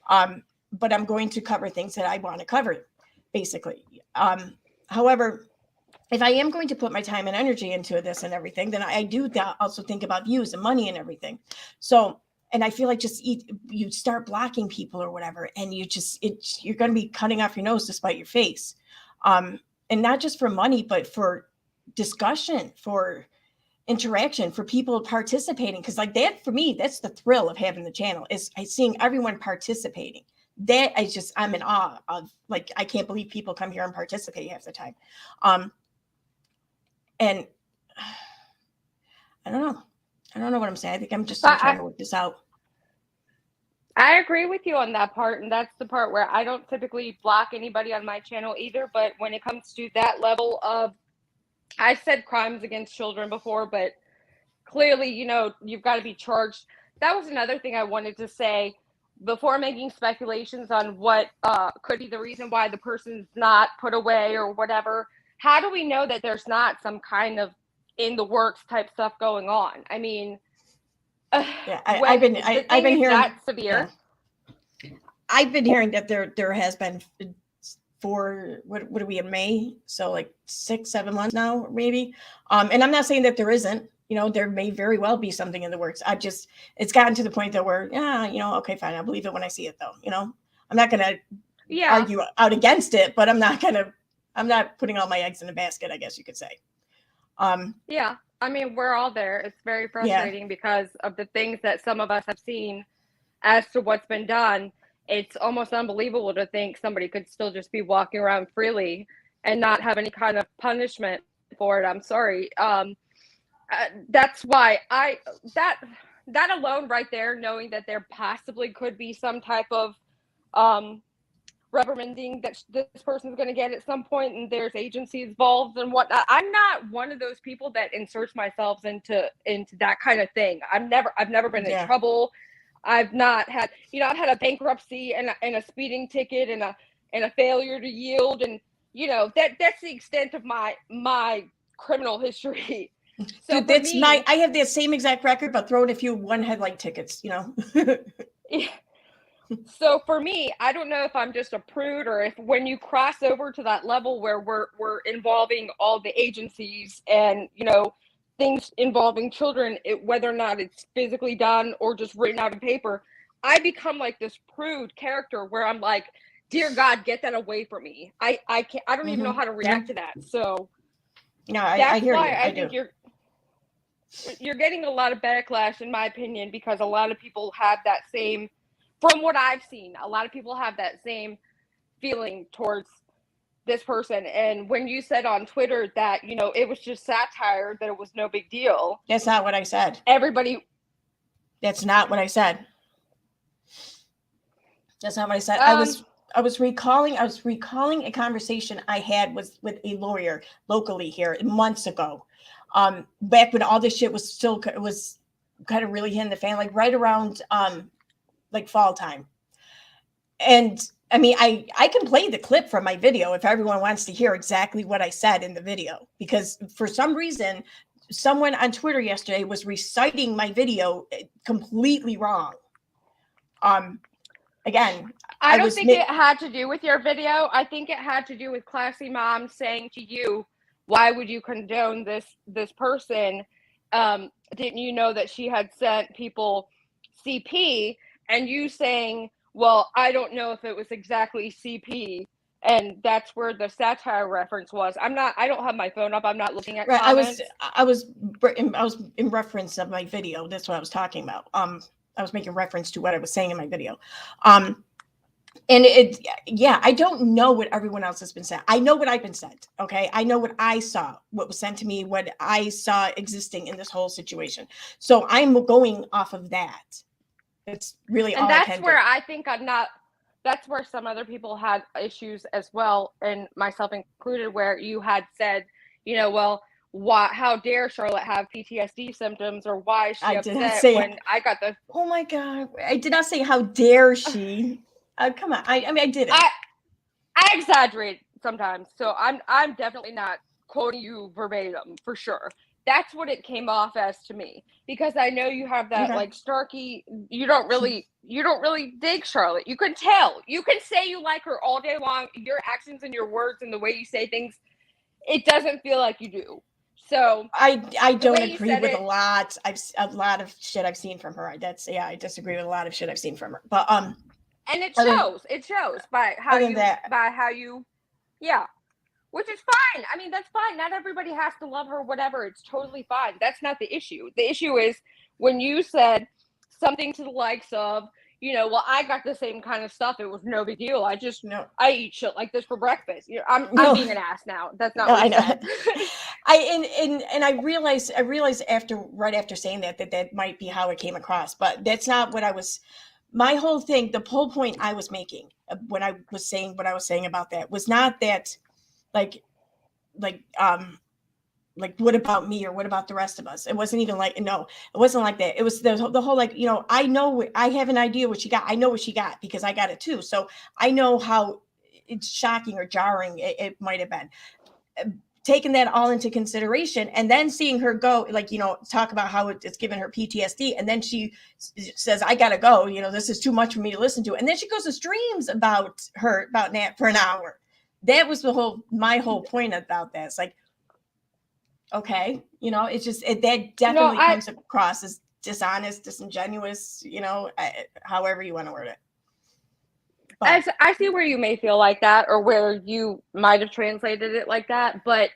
But I'm going to cover things that I want to cover, basically. However, if I am going to put my time and energy into this and everything, then I do also think about views and money and everything. So, and I feel like you start blocking people or whatever, and you're going to be cutting off your nose to spite your face. And not just for money, but for discussion, for interaction, for people participating. Cause like that, for me, that's the thrill of having the channel is seeing everyone participating. That I'm in awe of, like, I can't believe people come here and participate half the time. And I don't know what I'm saying. I think I'm just trying to work this out. I agree with you on that part. And that's the part where I don't typically block anybody on my channel either. But when it comes to that level of, I said crimes against children before, but clearly, you know, you've got to be charged. That was another thing I wanted to say before making speculations on what could be the reason why the person's not put away or whatever. How do we know that there's not some kind of in the works type stuff going on? I mean, yeah, I've been hearing that severe. Yeah. I've been hearing that there has been for what are we in May? So like 6-7 months now, maybe. And I'm not saying that there isn't. You know, there may very well be something in the works. It's gotten to the point that where, yeah, you know, okay, fine, I'll believe it when I see it, though. You know, I'm not gonna argue out against it, but I'm not putting all my eggs in a basket, I guess you could say. Yeah, I mean, we're all there. It's very frustrating because of the things that some of us have seen as to what's been done. It's almost unbelievable to think somebody could still just be walking around freely and not have any kind of punishment for it. I'm sorry. That's why that alone right there, knowing that there possibly could be some type of reprimanding that this person's going to get at some point, and there's agencies involved and whatnot. I'm not one of those people that inserts myself into that kind of thing. I've never been in trouble. I've not had, you know, I've had a bankruptcy and a speeding ticket and a failure to yield, and you know that's the extent of my criminal history. So dude, I have the same exact record, but throw in a few one headlight tickets, you know. Yeah. So for me, I don't know if I'm just a prude or if when you cross over to that level where we're involving all the agencies and, you know, things involving children, whether or not it's physically done or just written out in paper, I become like this prude character where I'm like, dear God, get that away from me. I can't, I don't even know how to react to that. So no, I hear you. I think you're getting a lot of backlash, in my opinion, because a lot of people have that same, from what I've seen, a lot of people have that same feeling towards this person. And when you said on Twitter that, you know, it was just satire, that it was no big deal. That's not what I said. That's not what I said. That's not what I said. I was recalling a conversation I had with a lawyer locally here months ago. Back when all this shit was kind of really hitting the fan, like right around like fall time. And I mean, I can play the clip from my video if everyone wants to hear exactly what I said in the video, because for some reason, someone on Twitter yesterday was reciting my video completely wrong. Again, I don't think it had to do with your video. I think it had to do with Classy Mom saying to you, why would you condone this person? Didn't you know that she had sent people CP? And you saying, well, I don't know if it was exactly CP. And that's where the satire reference was. I don't have my phone up. I'm not looking at comments. I was in reference of my video. That's what I was talking about. I was making reference to what I was saying in my video. And I don't know what everyone else has been said. I know what I've been said. Okay. I know what I saw, what was sent to me, what I saw existing in this whole situation. So I'm going off of that. It's really all I can do. And that's where I think that's where some other people had issues as well, and myself included, where you had said, well, how dare Charlotte have PTSD symptoms, or why is she upset when I got the... Oh my God. I did not say how dare she. Come on. I mean, I did it. I exaggerate sometimes, so I'm definitely not quoting you verbatim for sure. That's what it came off as to me, because I know you have that like Starkey. You don't really dig Charlotte. You can tell. You can say you like her all day long. Your actions and your words and the way you say things, it doesn't feel like you do. So I don't agree with a lot of shit I've seen from her. I disagree with a lot of shit I've seen from her. But and it shows. It shows by how you which is fine. I mean, that's fine. Not everybody has to love her, whatever. It's totally fine. That's not the issue. The issue is when you said something to the likes of, well, I got the same kind of stuff. It was no big deal. I eat shit like this for breakfast. I'm being an ass now. That's not what I said. I realized right after saying that might be how it came across, but that's not what I was. My whole thing, the whole point I was making when I was saying what I was saying about that was not that like what about me, or what about the rest of us? It wasn't even like, no, it wasn't like that. It was the whole like, I know, I have an idea what she got. I know what she got because I got it too. So I know how it's shocking or jarring it might have been. Taking that all into consideration, and then seeing her go, talk about how it's given her PTSD, and then she says, I gotta go, this is too much for me to listen to, and then she goes to streams about Nat for an hour. That was my whole point about that. It's like, okay, it's just that definitely comes across as dishonest, disingenuous, however you want to word it. But I see where you may feel like that, or where you might have translated it like that. But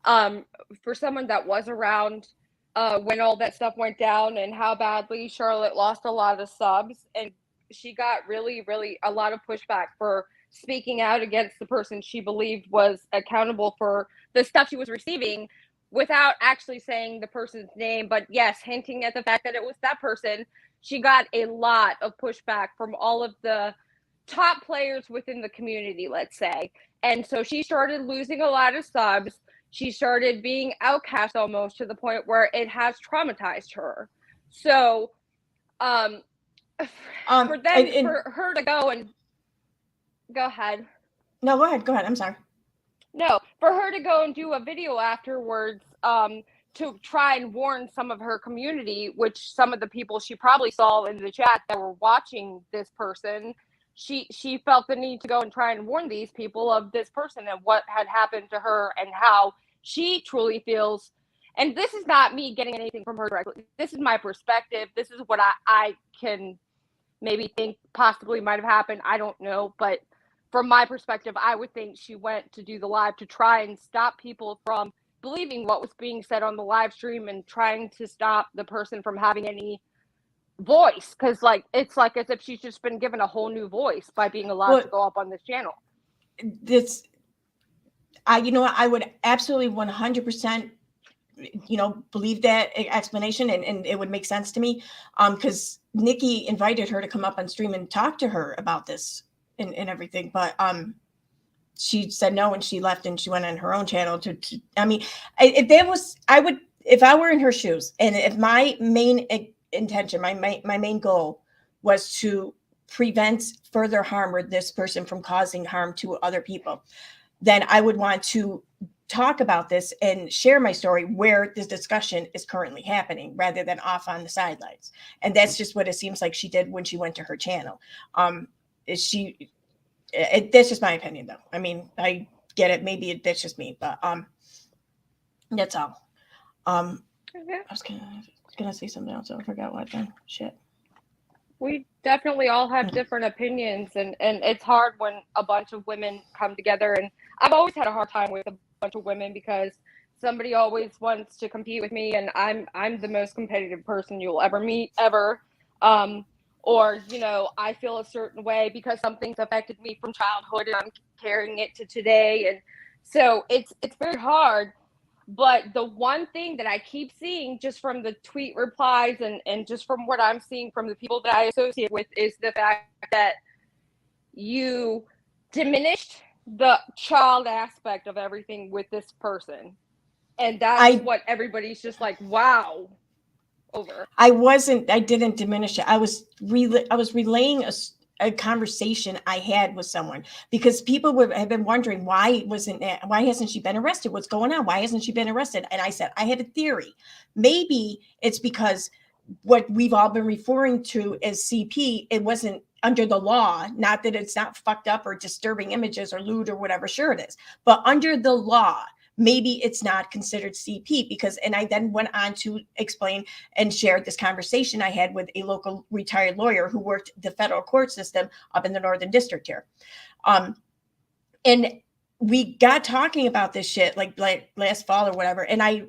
for someone that was around when all that stuff went down, and how badly Charlotte lost a lot of subs, and she got really, really a lot of pushback for speaking out against the person she believed was accountable for the stuff she was receiving, without actually saying the person's name, but yes, hinting at the fact that it was that person. She got a lot of pushback from all of the top players within the community, let's say. And so she started losing a lot of subs. She started being outcast almost, to the point where it has traumatized her. So for her to go and go ahead. No, go ahead. I'm sorry. No, for her to go and do a video afterwards to try and warn some of her community, which some of the people she probably saw in the chat that were watching this person, she felt the need to go and try and warn these people of this person and what had happened to her, and how she truly feels. And this is not me getting anything from her directly. This is my perspective. This is what I can maybe think possibly might have happened. I don't know. But from my perspective, I would think she went to do the live to try and stop people from believing what was being said on the live stream, and trying to stop the person from having any voice. Because it's like as if she's just been given a whole new voice by being allowed to go up on this channel. I would absolutely 100% believe that explanation, and it would make sense to me, because Nikki invited her to come up on stream and talk to her about this and everything, but she said no, and she left, and she went on her own channel if I were in her shoes, and if my main intention, my main goal was to prevent further harm or this person from causing harm to other people, then I would want to talk about this and share my story where this discussion is currently happening rather than off on the sidelines. And that's just what it seems like she did when she went to her channel. That's just my opinion, though. I mean, I get it. Maybe that's just me, but that's all. I was gonna say something else. I forgot what then. Shit. We definitely all have different opinions, and it's hard when a bunch of women come together. And I've always had a hard time with a bunch of women because somebody always wants to compete with me, and I'm the most competitive person you'll ever meet ever. Or, you know, I feel a certain way because something's affected me from childhood and I'm carrying it to today. And so it's very hard. But the one thing that I keep seeing just from the tweet replies and just from what I'm seeing from the people that I associate with is the fact that you diminished the child aspect of everything with this person. And that's what everybody's just like, wow, over. I didn't diminish it. I was relaying a conversation I had with someone because people have been wondering why hasn't she been arrested? What's going on? Why hasn't she been arrested? And I said, I had a theory. Maybe it's because what we've all been referring to as CP, it wasn't under the law, not that it's not fucked up or disturbing images or lewd or whatever, sure it is, but under the law, maybe it's not considered CP and I then went on to explain and shared this conversation I had with a local retired lawyer who worked the federal court system up in the Northern District here. And we got talking about this shit like last fall or whatever. And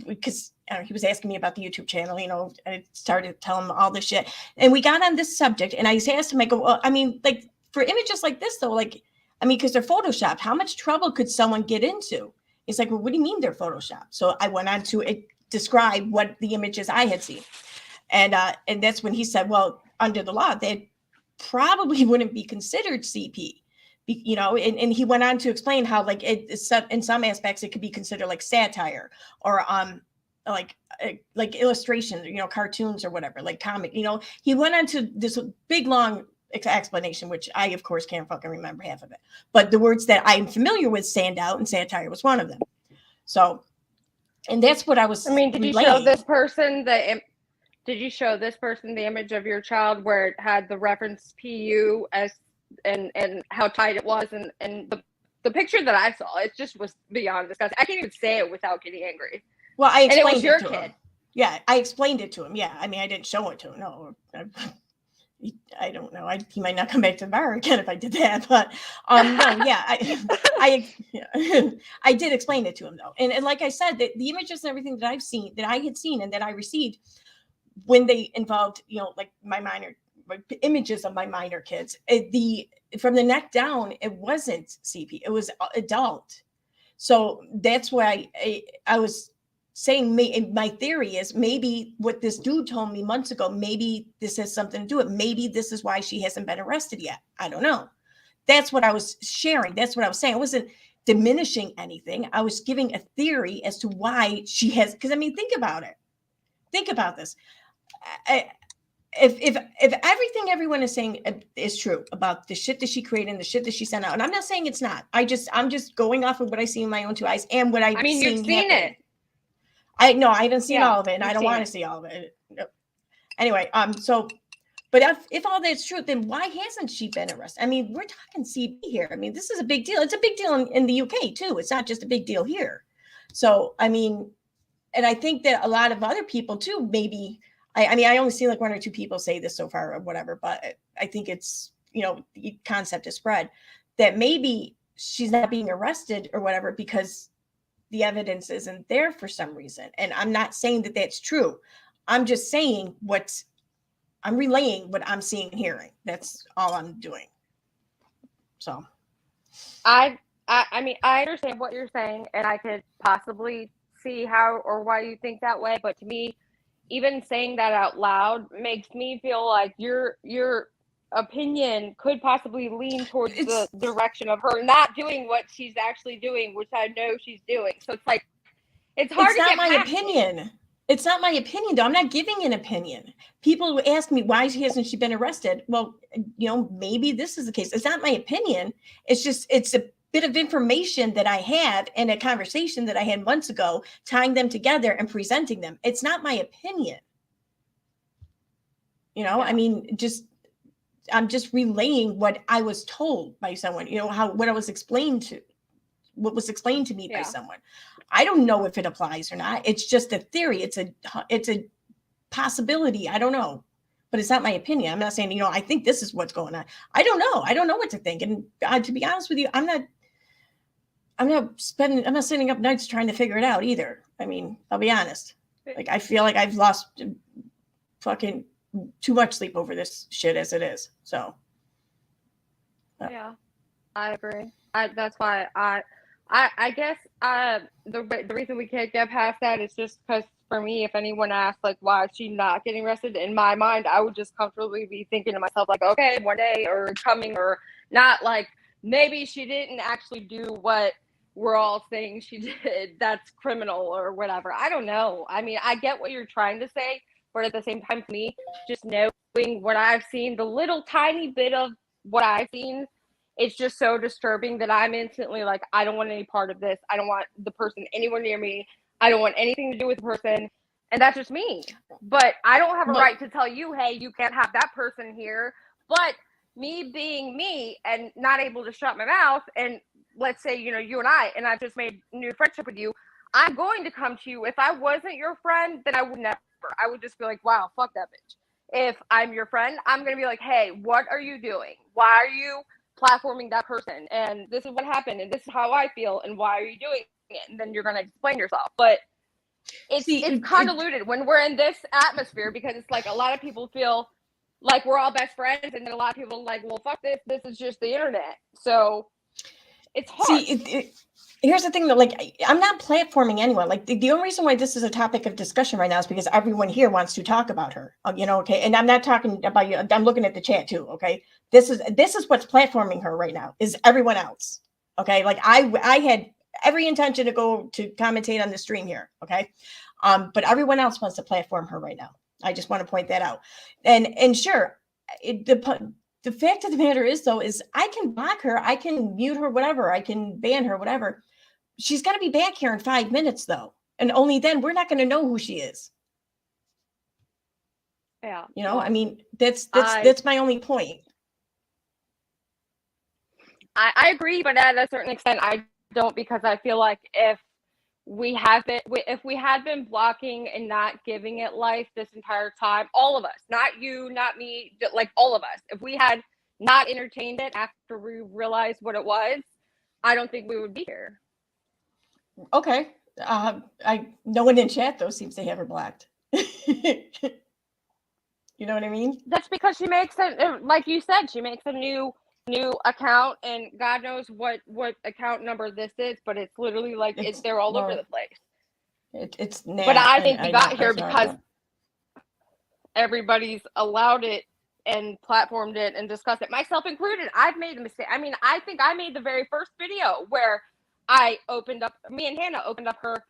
because he was asking me about the YouTube channel, you know, I started telling him all this shit and we got on this subject and I asked him, I go, well, I mean, like for images like this though, because they're Photoshopped, how much trouble could someone get into? It's like, well, what do you mean they're Photoshopped? So I went on to describe what the images I had seen. And that's when he said, well, under the law, they probably wouldn't be considered CP, you know, and he went on to explain how like in some aspects, it could be considered like satire or like illustration, you know, cartoons or whatever, like comic, you know, he went on to this big, long explanation, which I, of course, can't fucking remember half of it. But the words that I'm familiar with stand out, and satire was one of them. So, and that's what I was. I mean, did you show this person the image of your child where it had the reference PU and how tight it was, and the picture that I saw, it just was beyond disgusting. I can't even say it without getting angry. Well, I explained it was your to kid. Him. Yeah, I explained it to him. Yeah, I mean, I didn't show it to him. No. I don't know. He might not come back to the bar again if I did that, but no, yeah, I did explain it to him though, and like I said, the images and everything that I had seen, and that I received when they involved, you know, like images of my minor kids, from the neck down, it wasn't CP, it was adult. So that's why I was saying my theory is maybe what this dude told me months ago, maybe this has something to do with it. Maybe this is why she hasn't been arrested yet. I don't know. That's what I was sharing. That's what I was saying. I wasn't diminishing anything. I was giving a theory as to why she has, because I mean, think about it. Think about this. If everything everyone is saying is true about the shit that she created and the shit that she sent out, and I'm not saying it's not. I'm just going off of what I see in my own two eyes and what I've seen. You've seen it. I haven't seen all of it, and I don't want to see all of it. No. Anyway, so, but if all that's true, then why hasn't she been arrested? I mean, we're talking CP here. I mean, this is a big deal. It's a big deal in the UK too. It's not just a big deal here. So, I mean, and I think that a lot of other people too, maybe, I mean, I only see like one or two people say this so far or whatever, but I think it's, you know, the concept is spread that maybe she's not being arrested or whatever because the evidence isn't there for some reason. And I'm not saying that that's true. I'm just saying I'm relaying what I'm seeing and hearing. That's all I'm doing. So I mean, I understand what you're saying, and I could possibly see how or why you think that way. But to me, even saying that out loud makes me feel like your opinion could possibly lean towards the direction of her not doing what she's actually doing, which I know she's doing. So it's like, it's hard to get past. It's not my opinion. It's not my opinion, though. I'm not giving an opinion. People ask me, why hasn't she been arrested? Well, maybe this is the case. It's not my opinion. It's a bit of information that I have in a conversation that I had months ago, tying them together and presenting them. It's not my opinion. I mean, I'm just relaying what I was told by someone, what was explained to me by someone. I don't know if it applies or not. It's just a theory. It's a possibility. I don't know, but it's not my opinion. I'm not saying, I think this is what's going on. I don't know. I don't know what to think. And to be honest with you, I'm not sitting up nights trying to figure it out either. I mean, I'll be honest. Like, I feel like I've lost fucking too much sleep over this shit as it is. So. Yeah, I agree. That's why I guess the reason we can't get past that is just because for me, if anyone asks like why is she not getting arrested, in my mind I would just comfortably be thinking to myself like, okay, one day or coming, or not, like maybe she didn't actually do what we're all saying she did. That's criminal or whatever. I don't know. I mean, I get what you're trying to say, but at the same time, for me, just knowing what I've seen, the little tiny bit of what I've seen, it's just so disturbing that I'm instantly like, I don't want any part of this. I don't want the person anywhere near me. I don't want anything to do with the person. And that's just me. But I don't have a right to tell you, hey, you can't have that person here. But me being me and not able to shut my mouth, and let's say, you and I've just made new friendship with you, I'm going to come to you. If I wasn't your friend, then I would never. I would just be like, wow, fuck that bitch. If I'm your friend, I'm going to be like, hey, what are you doing? Why are you platforming that person? And this is what happened, and this is how I feel, and why are you doing it? And then you're going to explain yourself. But it's convoluted when we're in this atmosphere, because it's like a lot of people feel like we're all best friends, and then a lot of people are like, well, fuck this. This is just the internet. So it's hard. Here's the thing though, like, I'm not platforming anyone. Like, the only reason why this is a topic of discussion right now is because everyone here wants to talk about her, okay? And I'm not talking about you. I'm looking at the chat too, okay? This is what's platforming her right now, is everyone else, okay? Like, I had every intention to go to commentate on the stream here, okay? But everyone else wants to platform her right now. I just want to point that out. And sure, the fact of the matter is, though, is I can block her, I can mute her, whatever, I can ban her, whatever. She's got to be back here in 5 minutes, though. And only then we're not going to know who she is. Yeah. I mean, that's my only point. I agree, but at a certain extent, I don't, because I feel like if we had been blocking and not giving it life this entire time, all of us, not you, not me, like all of us, if we had not entertained it after we realized what it was, I don't think we would be here. Okay. No one in chat though seems to have her blocked. You know what I mean? That's because she makes it, like you said, she makes a new account, and God knows what account number this is, but it's literally like they're all over the place. It's but I think we got here because everybody's allowed it and platformed it and discussed it, myself included. I've made a mistake. I mean, I think I made the very first video where me and Hannah opened up her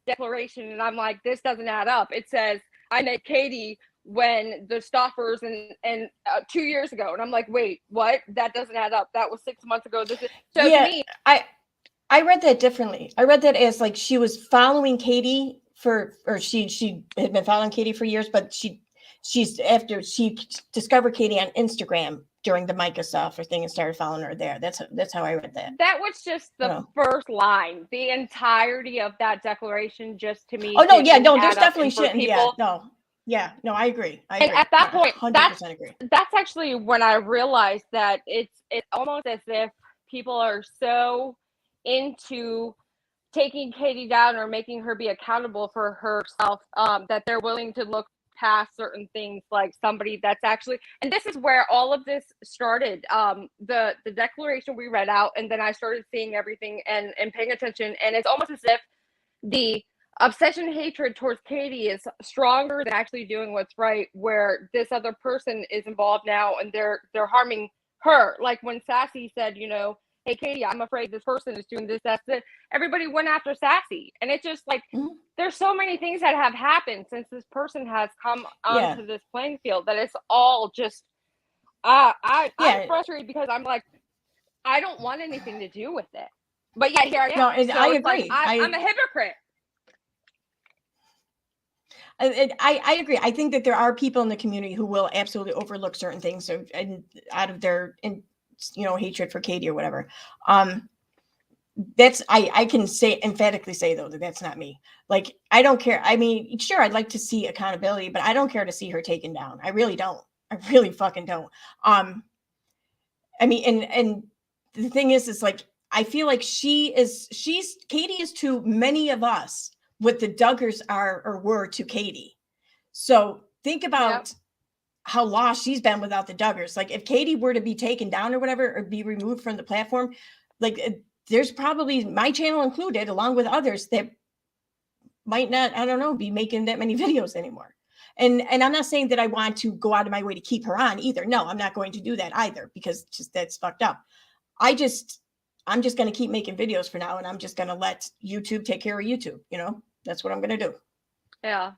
declaration, and I'm like, this doesn't add up. It says I met Katie when the Stoffers and 2 years ago, and I'm like, wait, what? That doesn't add up. That was 6 months ago. To me, I read that differently. I read that as like she was following Katie she had been following Katie for years, but she discovered Katie on Instagram during the Micah stuff or thing and started following her there. That's how I read that. That was just the first line. The entirety of that declaration, just to me. Oh no, yeah, no, there's definitely shit. Yeah, no, I agree. And at that point, 100% agree. That's actually when I realized that it's almost as if people are so into taking Katie down or making her be accountable for herself, that they're willing to look past certain things, like somebody that's actually, and this is where all of this started. The declaration we read out, and then I started seeing everything and paying attention, and it's almost as if the obsession and hatred towards Katie is stronger than actually doing what's right, where this other person is involved now and they're harming her. Like when Sassy said, hey, Katie, I'm afraid this person is doing this, that's it. Everybody went after Sassy. And it's just like, there's so many things that have happened since this person has come onto this playing field that it's all just, I'm frustrated because I'm like, I don't want anything to do with it. But yet here I am. No, so I it's agree. Like, I'm a hypocrite. I agree. I think that there are people in the community who will absolutely overlook certain things and out of their, hatred for Katie or whatever. That's I can emphatically say though that that's not me. Like, I don't care. I mean, sure, I'd like to see accountability, but I don't care to see her taken down. I really don't. I really fucking don't. I mean, and the thing is like, I feel like Katie is to many of us what the Duggars are or were to Katie. So think about how lost she's been without the Duggars. Like, if Katie were to be taken down or whatever, or be removed from the platform, like, there's probably, my channel included, along with others, that might not, I don't know, be making that many videos anymore. And I'm not saying that I want to go out of my way to keep her on either. No, I'm not going to do that either, because that's fucked up. I'm just going to keep making videos for now, and I'm just going to let YouTube take care of YouTube. That's what I'm going to do. Yeah.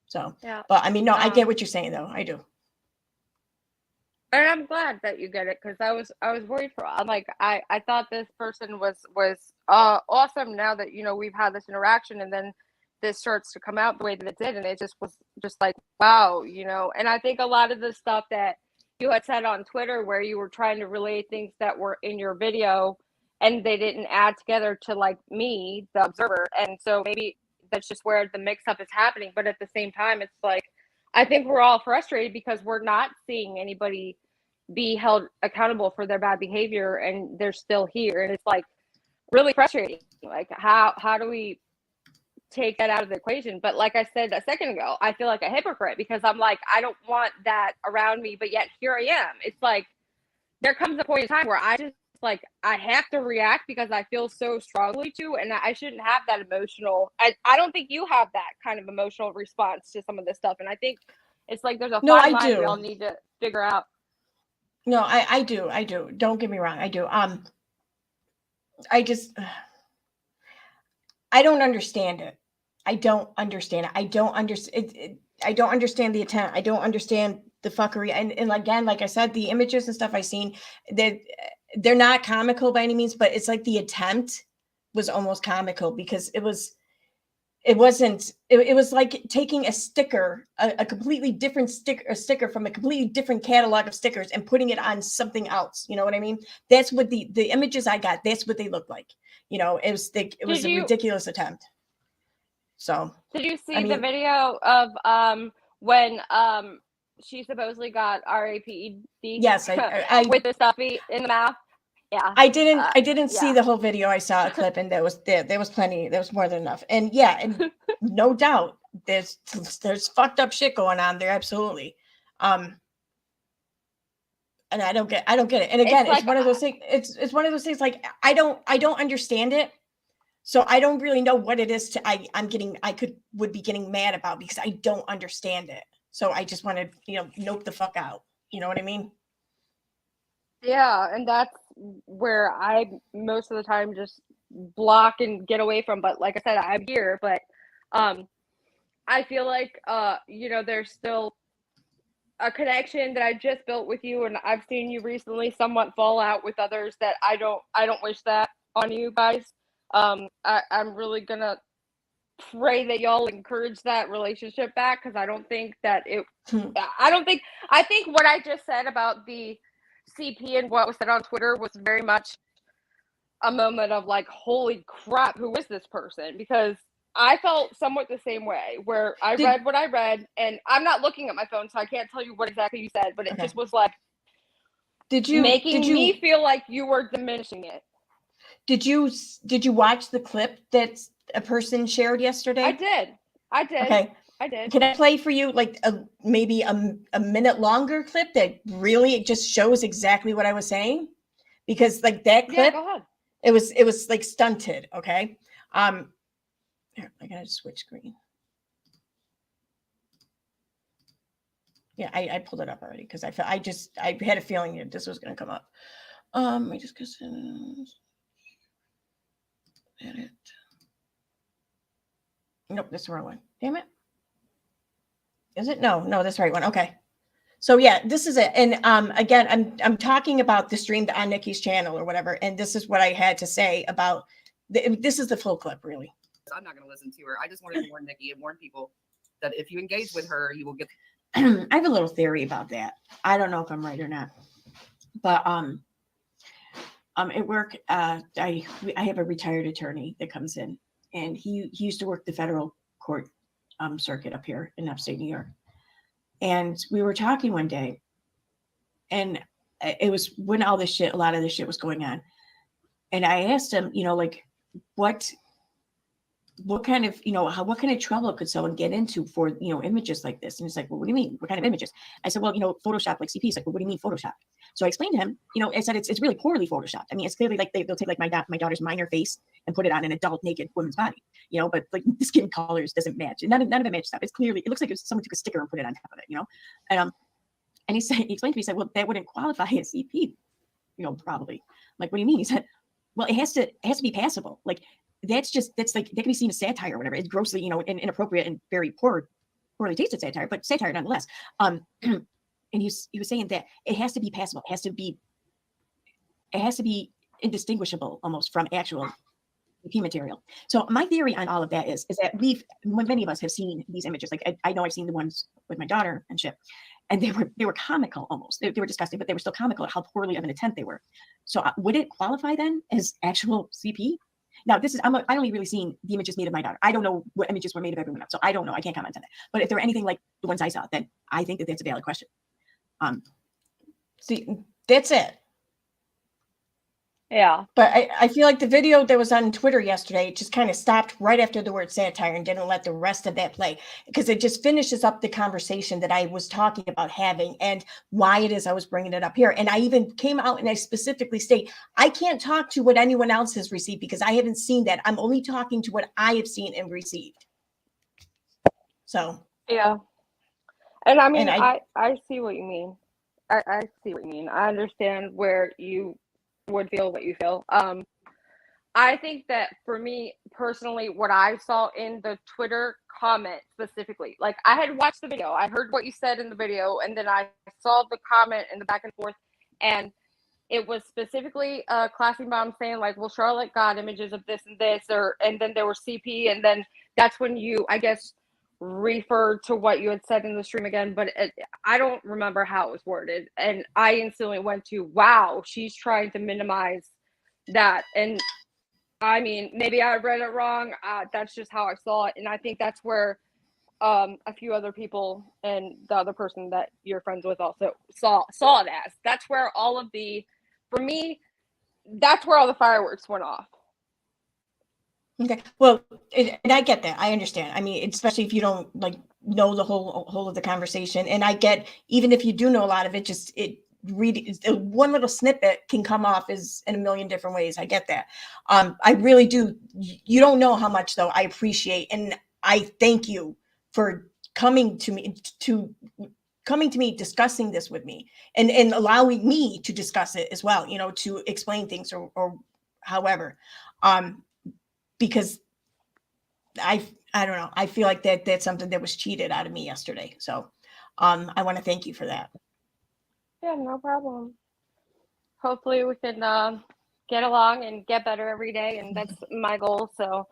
So, yeah. But I mean, no, I get what you're saying though. I do. And I'm glad that you get it, because I was worried for. I'm like, I thought this person was awesome. Now that we've had this interaction, and then this starts to come out the way that it did, and it just was just like, wow, And I think a lot of the stuff that you had said on Twitter, where you were trying to relay things that were in your video, and they didn't add together to, like, me, the observer, and so maybe that's just where the mix-up is happening. But at the same time, it's like, I think we're all frustrated because we're not seeing anybody be held accountable for their bad behavior, and they're still here, and it's like really frustrating. Like, how do we take that out of the equation? But like I said a second ago, I feel like a hypocrite, because I'm like, I don't want that around me, but yet here I am. It's like there comes a point in time where I just, like, I have to react because I feel so strongly to, and I shouldn't have that emotional. I don't think you have that kind of emotional response to some of this stuff, and I think it's like there's a fine line we all need to figure out. No, I do. Don't get me wrong. I do. I don't understand it. I don't understand it. I don't understand. I don't understand the intent. I don't understand the fuckery. And again, like I said, the images and stuff I've seen, they're not comical by any means, but it's like the attempt was almost comical, because it was like taking a sticker, a completely different sticker from a completely different catalog of stickers, and putting it on something else. You know what I mean? That's what the images I got, that's what they look like. It was a ridiculous attempt. So did you see the video of when she supposedly got RAPD? Yes, I with the stuffy in the mouth. Yeah. I didn't see the whole video. I saw a clip, and there was plenty. There was more than enough. And yeah, and no doubt there's fucked up shit going on there. Absolutely. And I don't get it. And again, it's one of those things. It's one of those things, like, I don't understand it. So I don't really know what it is I would be getting mad about, because I don't understand it. So I just want to, nope the fuck out. You know what I mean? Yeah, and that's where I most of the time just block and get away from. But like I said, I'm here. But I feel like there's still a connection that I just built with you, and I've seen you recently somewhat fall out with others that I don't wish that on you guys. I'm really gonna pray that y'all encourage that relationship back, because I don't think that I think what I just said about the CP and what was said on Twitter was very much a moment of like, holy crap, who is this person? Because I felt somewhat the same way, where I read what I read, and I'm not looking at my phone, so I can't tell you what exactly you said, but it just was like, making me feel like you were diminishing it. Did you watch the clip that a person shared yesterday? I did. Okay. I did. Can I play for you like maybe a minute longer clip that really just shows exactly what I was saying? Because like that clip, go ahead. it was like stunted. Okay. Here, I gotta switch screen. Yeah, I pulled it up already because I had a feeling that this was gonna come up. I just edit. Nope, that's the wrong one. Damn it. Is it? No, that's the right one. Okay. So yeah, this is it. And again, I'm talking about the stream on Nikki's channel or whatever, and this is what I had to say about this is the full clip, really. I'm not going to listen to her. I just wanted to warn Nikki and warn people that if you engage with her, you will get. I have a little theory about that. I don't know if I'm right or not, but at work, I have a retired attorney that comes in, and he used to work the federal court circuit up here in upstate New York. And we were talking one day, and it was when a lot of this shit was going on. And I asked him, like, what kind of, what kind of trouble could someone get into for, images like this? And he's like, well, what do you mean? What kind of images? I said, well, Photoshop, like CP. He's like, well, what do you mean Photoshop? So I explained to him, I said, it's really poorly Photoshopped. I mean, it's clearly like they'll take like my daughter's minor face and put it on an adult naked woman's body, but like the skin colors doesn't match. And none of it matches up. It looks like someone took a sticker and put it on top of it, and he explained to me, he said, well, that wouldn't qualify as CP, probably. I'm like, what do you mean? He said, well, it has to be passable. Like, that's like, that can be seen as satire or whatever. It's grossly, inappropriate and very poorly tasted satire, but satire nonetheless. And he was saying that it has to be passable. It has to be indistinguishable almost from actual CP material. So my theory on all of that is that many of us have seen these images. Like I know I've seen the ones with my daughter and shit, and they were comical almost. They were disgusting, but they were still comical at how poorly of an attempt they were. So would it qualify then as actual CP? Now, I only really seen the images made of my daughter. I don't know what images were made of everyone else. So I don't know. I can't comment on that. But if they're anything like the ones I saw, then I think that that's a valid question. See, that's it. Yeah. But I feel like the video that was on Twitter yesterday just kind of stopped right after the word satire and didn't let the rest of that play, because it just finishes up the conversation that I was talking about having and why it is I was bringing it up here. And I even came out and I specifically state, I can't talk to what anyone else has received because I haven't seen that. I'm only talking to what I have seen and received. So. Yeah. And I mean, and I see what you mean. I see what you mean. I understand where you would feel what you feel. I think that for me personally, what I saw in the Twitter comment specifically, like I had watched the video, I heard what you said in the video, and then I saw the comment and the back and forth, and it was specifically Classy Mom saying like, well, Charlotte got images of this and this, and then there were CP, and then that's when you, I guess, referred to what you had said in the stream again, but I don't remember how it was worded, and I instantly went to, wow, she's trying to minimize that. And I mean, maybe I read it wrong. That's just how I saw it, and I think that's where a few other people and the other person that you're friends with also saw it as. That's where all of for me, that's where all the fireworks went off. Okay. Well, and I get that. I understand. I mean, especially if you don't like know the whole of the conversation. And I get, even if you do know a lot of it, one little snippet can come off as in a million different ways. I get that. I really do. You don't know how much though I appreciate, and I thank you for coming to me, discussing this with me, and allowing me to discuss it as well. To explain things or however. Because I don't know. I feel like that's something that was cheated out of me yesterday. So I want to thank you for that. Yeah, no problem. Hopefully we can get along and get better every day, and that's my goal. So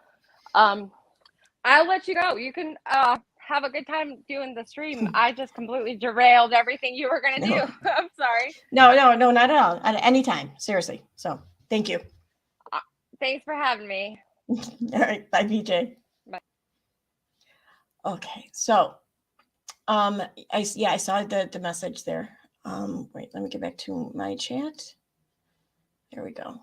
I'll let you go. You can have a good time doing the stream. I just completely derailed everything you were going to do. I'm sorry. No, not at all. At any time. Seriously. So thank you. Thanks for having me. All right. Bye, BJ. Bye. Okay. So I saw the message there. Wait, let me get back to my chat. There we go.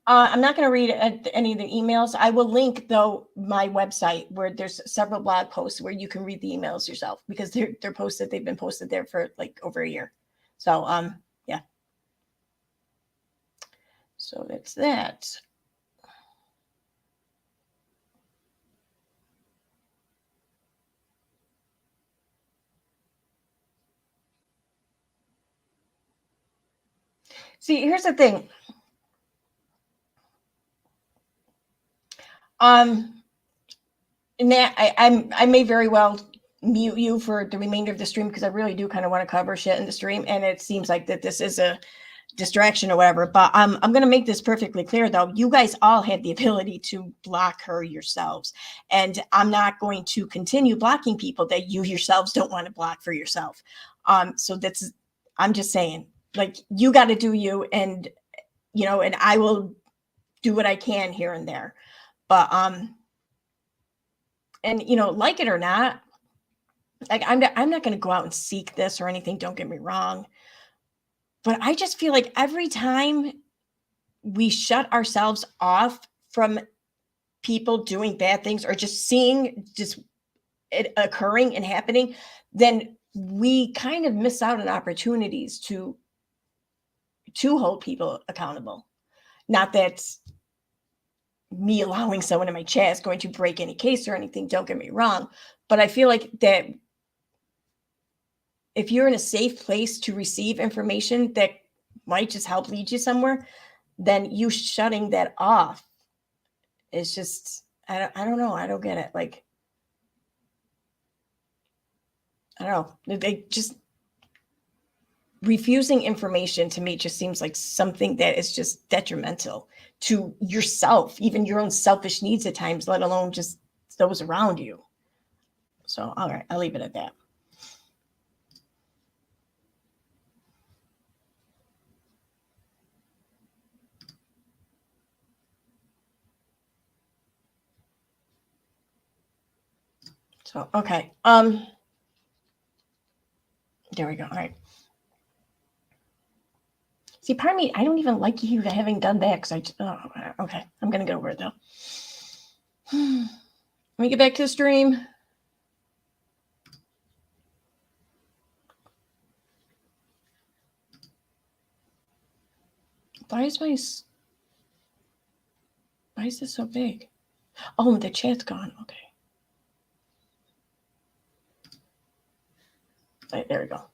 I'm not going to read any of the emails. I will link, though, my website where there's several blog posts where you can read the emails yourself, because they're posted. They've been posted there for like over a year. So yeah. So that's that. See, here's the thing. Nat, I may very well mute you for the remainder of the stream because I really do kind of want to cover shit in the stream, and it seems like that this is a distraction or whatever. But I'm going to make this perfectly clear, though. You guys all have the ability to block her yourselves, and I'm not going to continue blocking people that you yourselves don't want to block for yourself. So that's, I'm just saying, like, you got to do you, and you know, and I will do what I can here and there. But and you know, like it or not, like I'm not going to go out and seek this or anything. Don't get me wrong. But I just feel like every time we shut ourselves off from people doing bad things or just seeing just it occurring and happening, then we kind of miss out on opportunities to hold people accountable. Not that me allowing someone in my chat is going to break any case or anything. Don't get me wrong. But I feel like that if you're in a safe place to receive information that might just help lead you somewhere, then you shutting that off is just, I don't know. I don't get it. Like, I don't know. They just, refusing information to me just seems like something that is just detrimental to yourself, even your own selfish needs at times, let alone just those around you. So, all right, I'll leave it at that. So, okay. There we go. All right. See, part of me, I don't even like you having done that because okay, I'm going to get over it though. Let me get back to the stream. Why is this so big? Oh, the chat's gone. Okay. All right, there we go.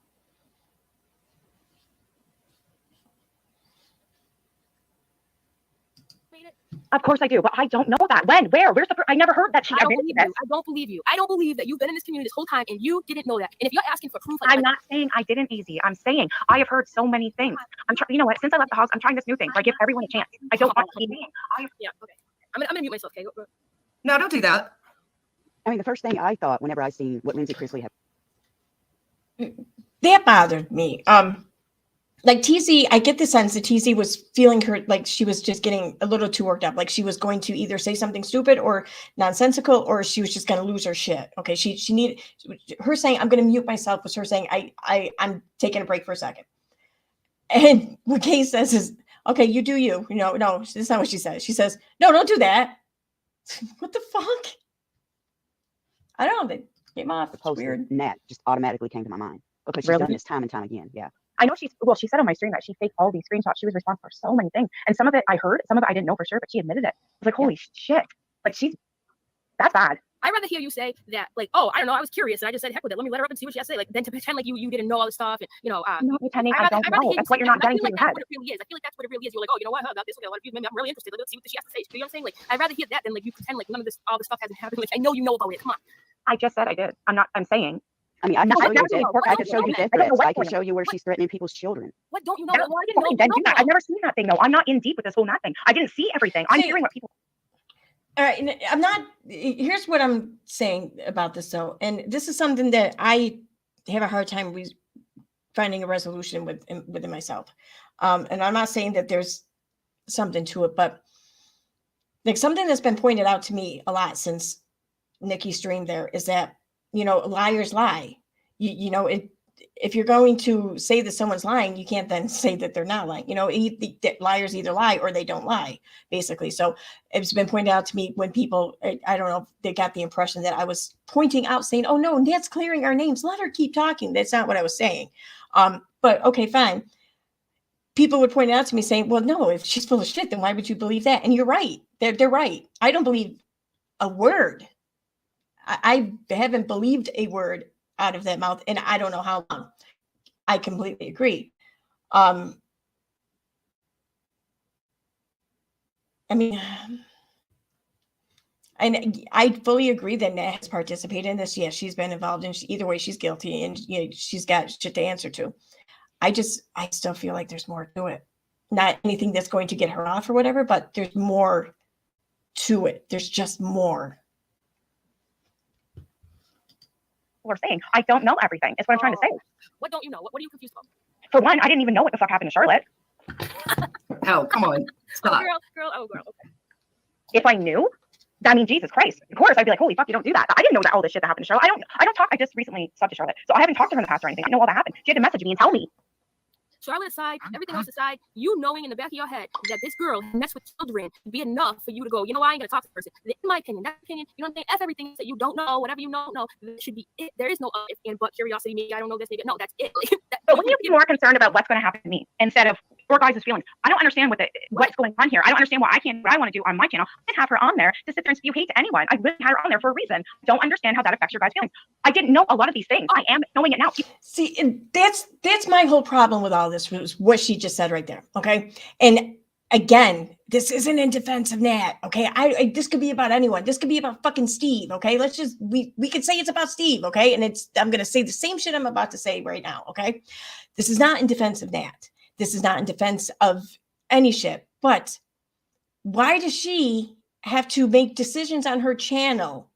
Of course I do, but I don't know that. When? Where? Where's the? I never heard that she. I don't believe you. I don't believe you. I don't believe that you've been in this community this whole time and you didn't know that. And if you're asking for proof, I'm not saying I didn't, Easy. I'm saying I have heard so many things. I'm trying. You know what? Since I left the house, I'm trying this new thing. So I give everyone a chance. I don't want to keep. Yeah. Okay. I'm gonna mute myself. Okay. Go. No, don't do that. I mean, the first thing I thought whenever I seen what Lindsay Chrisley had. That bothered me. Like TZ, I get the sense that TZ was feeling her, like she was just getting a little too worked up. Like she was going to either say something stupid or nonsensical, or she was just going to lose her shit. Okay. She needed, her saying, I'm going to mute myself, was her saying, I'm taking a break for a second. And what Kay says is, okay, you do you. You know, no, that's not what she says. She says, no, don't do that. What the fuck? I don't know. They came off. The It's post weird. and that just automatically came to my mind because she's Really? done this time and time again. Yeah. I know she said on my stream that she faked all these screenshots. She was responsible for so many things. And some of it I heard, some of it I didn't know for sure, but she admitted it. I was like, holy shit. Like that's bad. I'd rather hear you say that, like, oh, I don't know, I was curious and I just said, heck with it. Let me let her up and see what she has to say. Like, than to pretend like you didn't know all this stuff and you know. I'm not pretending I I'd don't rather know. hear That's you what say you're not that, 'cause getting to I feel your like head. that's what it really is. I feel like that's what it really is. You're like, oh, you know what? I heard about this. Okay, a lot of views. Maybe I'm really interested. Let's see what she has to say. You know what I'm saying? Like, I'd rather hear that than like you pretend like none of this, all this stuff hasn't happened. Like, I know you know about it. Come on. I just said I did. I'm saying. I mean, I can No, show I you never death. know. I can show you death I don't know threats. I what's can going show you where she's threatening people's children. What don't you know? That's Well, I didn't know. then You do that. know. I've never seen that thing though. I'm not in deep with this whole Nat thing. I didn't see everything. I'm See, hearing what people. All right, and I'm not. Here's what I'm saying about this, though, and this is something that I have a hard time finding a resolution within myself. And I'm not saying that there's something to it, but like something that's been pointed out to me a lot since Nikki's stream there is that, you know, liars lie. You know, if you're going to say that someone's lying, you can't then say that they're not lying. You know, liars either lie or they don't lie, basically. So it's been pointed out to me when people, I don't know, they got the impression that I was pointing out saying, oh no, Nat's clearing our names. Let her keep talking. That's not what I was saying. But okay, fine. People would point it out to me saying, well, no, if she's full of shit, then why would you believe that? And you're right. They're right. I don't believe a word. I haven't believed a word out of that mouth, and I don't know how long. I completely agree. I mean, and I fully agree that Nat has participated in this. Yes, she's been involved in either way. She's guilty, and she's got shit to answer to. I still feel like there's more to it. Not anything that's going to get her off or whatever, but there's more to it. There's just more. We're saying I don't know everything. Is what I'm trying to say. What don't you know? What are you confused about? For one, I didn't even know what the fuck happened to Charlotte. Oh, come on. Stop. Girl. Okay. If I knew, I mean, Jesus Christ. Of course, I'd be like, holy fuck, you don't do that. I didn't know that all this shit that happened to Charlotte. I don't talk. I just recently subbed to Charlotte, so I haven't talked to her in the past or anything. I know all that happened. She had to message me and tell me. Charlotte aside, everything else aside, you knowing in the back of your head that this girl messed with children would be enough for you to go, you know what, I ain't gonna talk to the person. In my opinion, that opinion, you know what I'm saying? F everything that you don't know, whatever you don't know, that should be it. There is no if and but curiosity, maybe I don't know this, maybe no, that's it. But wouldn't you be more concerned about what's going to happen to me instead of your guys' feelings? I don't understand what's going on here. I don't understand why I can't do what I want to do on my channel. I didn't have her on there to sit there and spew hate to anyone. I really had her on there for a reason. I don't understand how that affects your guys' feelings. I didn't know a lot of these things. I am knowing it now. See, and that's my whole problem with all this was what she just said right there. Okay. And again, this isn't in defense of Nat. Okay. I this could be about anyone. This could be about fucking Steve. Okay. Let's just, we could say it's about Steve. Okay. And I'm going to say the same shit I'm about to say right now. Okay. This is not in defense of Nat. This is not in defense of any shit. But why does she have to make decisions on her channel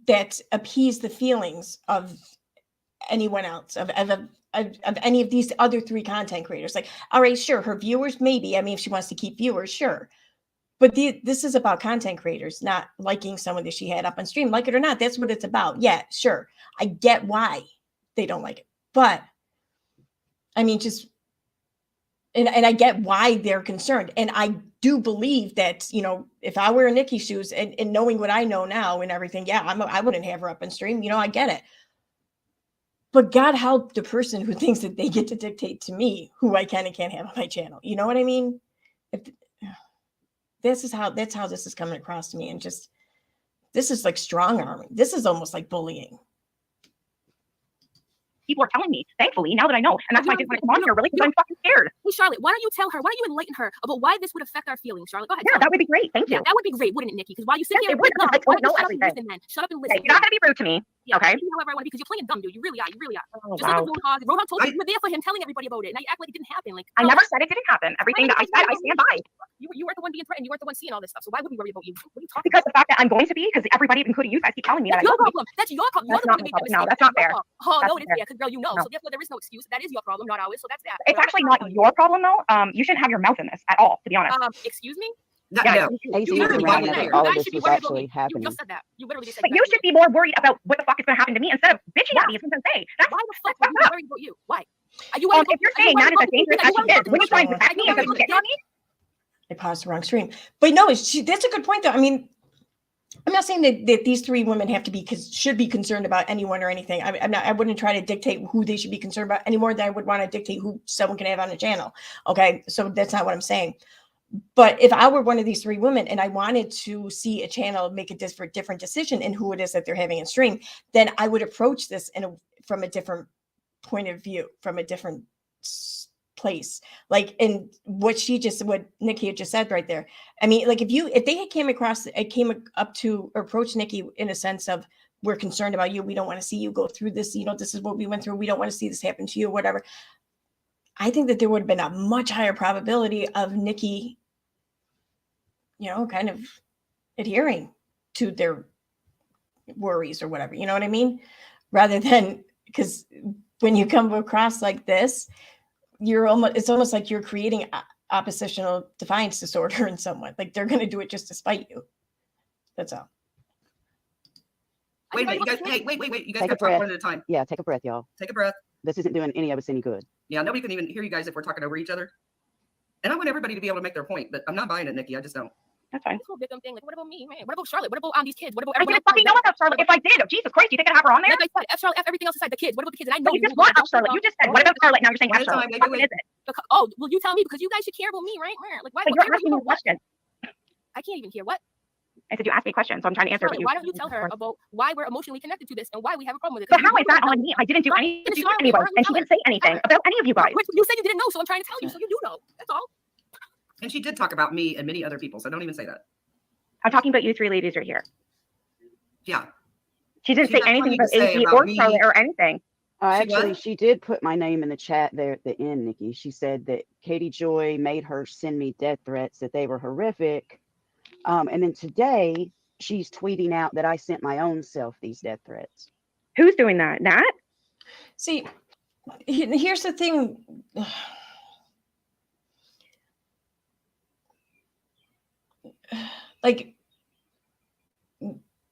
that appease the feelings of anyone else, of any of these other three content creators? Like, all right, sure, her viewers, maybe. I mean, if she wants to keep viewers, sure. But this is about content creators, not liking someone that she had up on stream. Like it or not, that's what it's about. Yeah, sure. I get why they don't like it. But I mean, just, and I get why they're concerned. And I do believe that, you know, if I were in Nikki's shoes and knowing what I know now and everything, yeah, I wouldn't have her up on stream. You know, I get it. But God help the person who thinks that they get to dictate to me who I can and can't have on my channel. You know what I mean? That's how this is coming across to me. And just, this is like strong arming. This is almost like bullying. People are telling me, thankfully, now that I know. And that's why I didn't want to come on here, really, because I'm fucking scared. Hey, Charlotte, why don't you tell her, why don't you enlighten her about why this would affect our feelings, Charlotte? Go ahead. Yeah, that would be great. Thank you. Yeah, that would be great, wouldn't it, Nikki? Because while you sit Yes, here, it would. I don't know everything. Shut up and listen. Okay, you're not going to be rude to me. Yeah, okay. However I want to, because you're playing dumb, dude. You really are. Oh, Just wow. like the Roadhog told you, you were there for him, telling everybody about it. Now you act like it didn't happen. Like, I never said it didn't happen. Everything that I said, I stand by. You weren't the one being threatened. You weren't the one seeing all this stuff. So why would we worry about you? What are you talking because the fact that I'm going to be, because everybody, including you guys, keep telling me that That's I your problem. That's your problem. That's not my problem. No, that's not fair. Oh, That's no, it is fair. fair. Because, girl, you know. No. So therefore, there is no excuse. That is your problem, not ours. So that's that. It's actually not your problem, though. You shouldn't have your mouth in this at all, to be honest. Excuse me? Yeah, Casey You was literally around said when that. all You of guys this should be was worried about actually me. happening. You just said that. You literally said But you should be more worried about what the fuck is going to happen to me instead of bitching at me. Is what I'm saying. That's why the fuck would you be worried about you? Why? Are you if you're saying that is as dangerous as she is, wouldn't you try and protect me instead of getting on me? I paused the wrong stream. But no, that's a good point, though. I mean, I'm not saying that these three women have to be, should be concerned about anyone or anything. I wouldn't try to dictate who they should be concerned about any more than I would want to dictate who someone can have on a channel. Okay, so that's not what I'm saying. But if I were one of these three women and I wanted to see a channel make a different decision in who it is that they're having in stream, then I would approach this from a different point of view, from a different place. Like, and what Nikki had just said right there. I mean, like if they had came up to approach Nikki in a sense of, we're concerned about you, we don't want to see you go through this, you know, this is what we went through, we don't want to see this happen to you, whatever. I think that there would have been a much higher probability of Nikki, you know, kind of adhering to their worries or whatever, you know what I mean? Rather than, because when you come across like this, it's almost like you're creating oppositional defiance disorder in someone. Like they're going to do it just to spite you. That's all. Wait, you guys. Hey, wait. You guys Take got a to talk breath. one at a time. Yeah, take a breath, y'all. Take a breath. This isn't doing any of us any good. Yeah, nobody can even hear you guys if we're talking over each other. And I want everybody to be able to make their point, but I'm not buying it, Nikki. I just don't. That's fine. This whole victim thing. Like, what about me, man? What about Charlotte? What about these kids? What about I didn't fucking know about Charlotte. If I did, Jesus Christ, you think I'd have her on there? Like I said, F Charlotte, F everything else aside. The kids. What about the kids? And I know You just want F Charlotte. You just said, what about Charlotte? Now you're saying F Charlotte. What is it? Oh, well, you tell me, because you guys should care about me, right? Like, why? But you're asking me a question. I can't even hear what. I said you asked me a question, so I'm trying to answer. Charlotte, why don't you tell her about why we're emotionally connected to this and why we have a problem with it? But how is that on me? I didn't do anything to anybody, and she didn't say anything about any of you guys. You said you didn't know, so I'm trying to tell you, so you do know. That's all. And she did talk about me and many other people, so don't even say that. I'm talking about you three ladies right here. Yeah. She didn't She say had anything plenty to about say AC about or me. Charlotte or anything. Actually, what? she did put my name in the chat there at the end, Nikki. She said that Katie Joy made her send me death threats, that they were horrific. And then today, she's tweeting out that I sent my own self these death threats. Who's doing that? Nat? See, here's the thing. Like,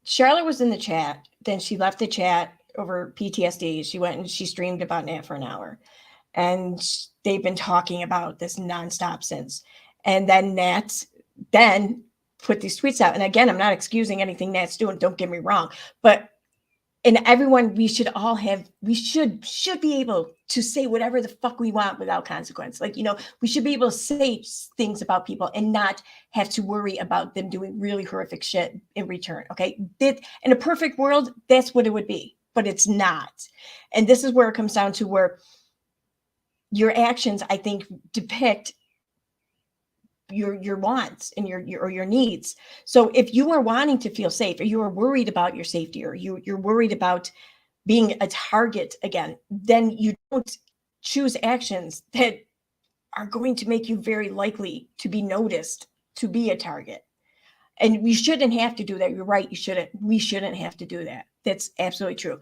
Charlotte was in the chat, then she left the chat over PTSD. She went and she streamed about Nat for an hour. And they've been talking about this nonstop since. And then Nat then put these tweets out. And again, I'm not excusing anything Nat's doing, don't get me wrong. But and everyone, we should be able to say whatever the fuck we want without consequence. Like, we should be able to say things about people and not have to worry about them doing really horrific shit in return. Okay. In a perfect world, that's what it would be, but it's not. And this is where it comes down to where your actions, I think, depict your wants and your needs. So if you are wanting to feel safe, or you are worried about your safety, or you're worried about being a target again, then you don't choose actions that are going to make you very likely to be noticed, to be a target. And we shouldn't have to do that. You're right. We shouldn't have to do that. That's absolutely true.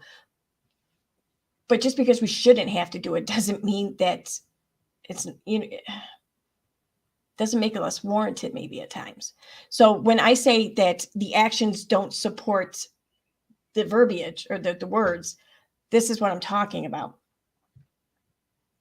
But just because we shouldn't have to do it doesn't mean that it's, doesn't make it less warranted maybe at times. So when I say that the actions don't support the verbiage or the words, this is what I'm talking about.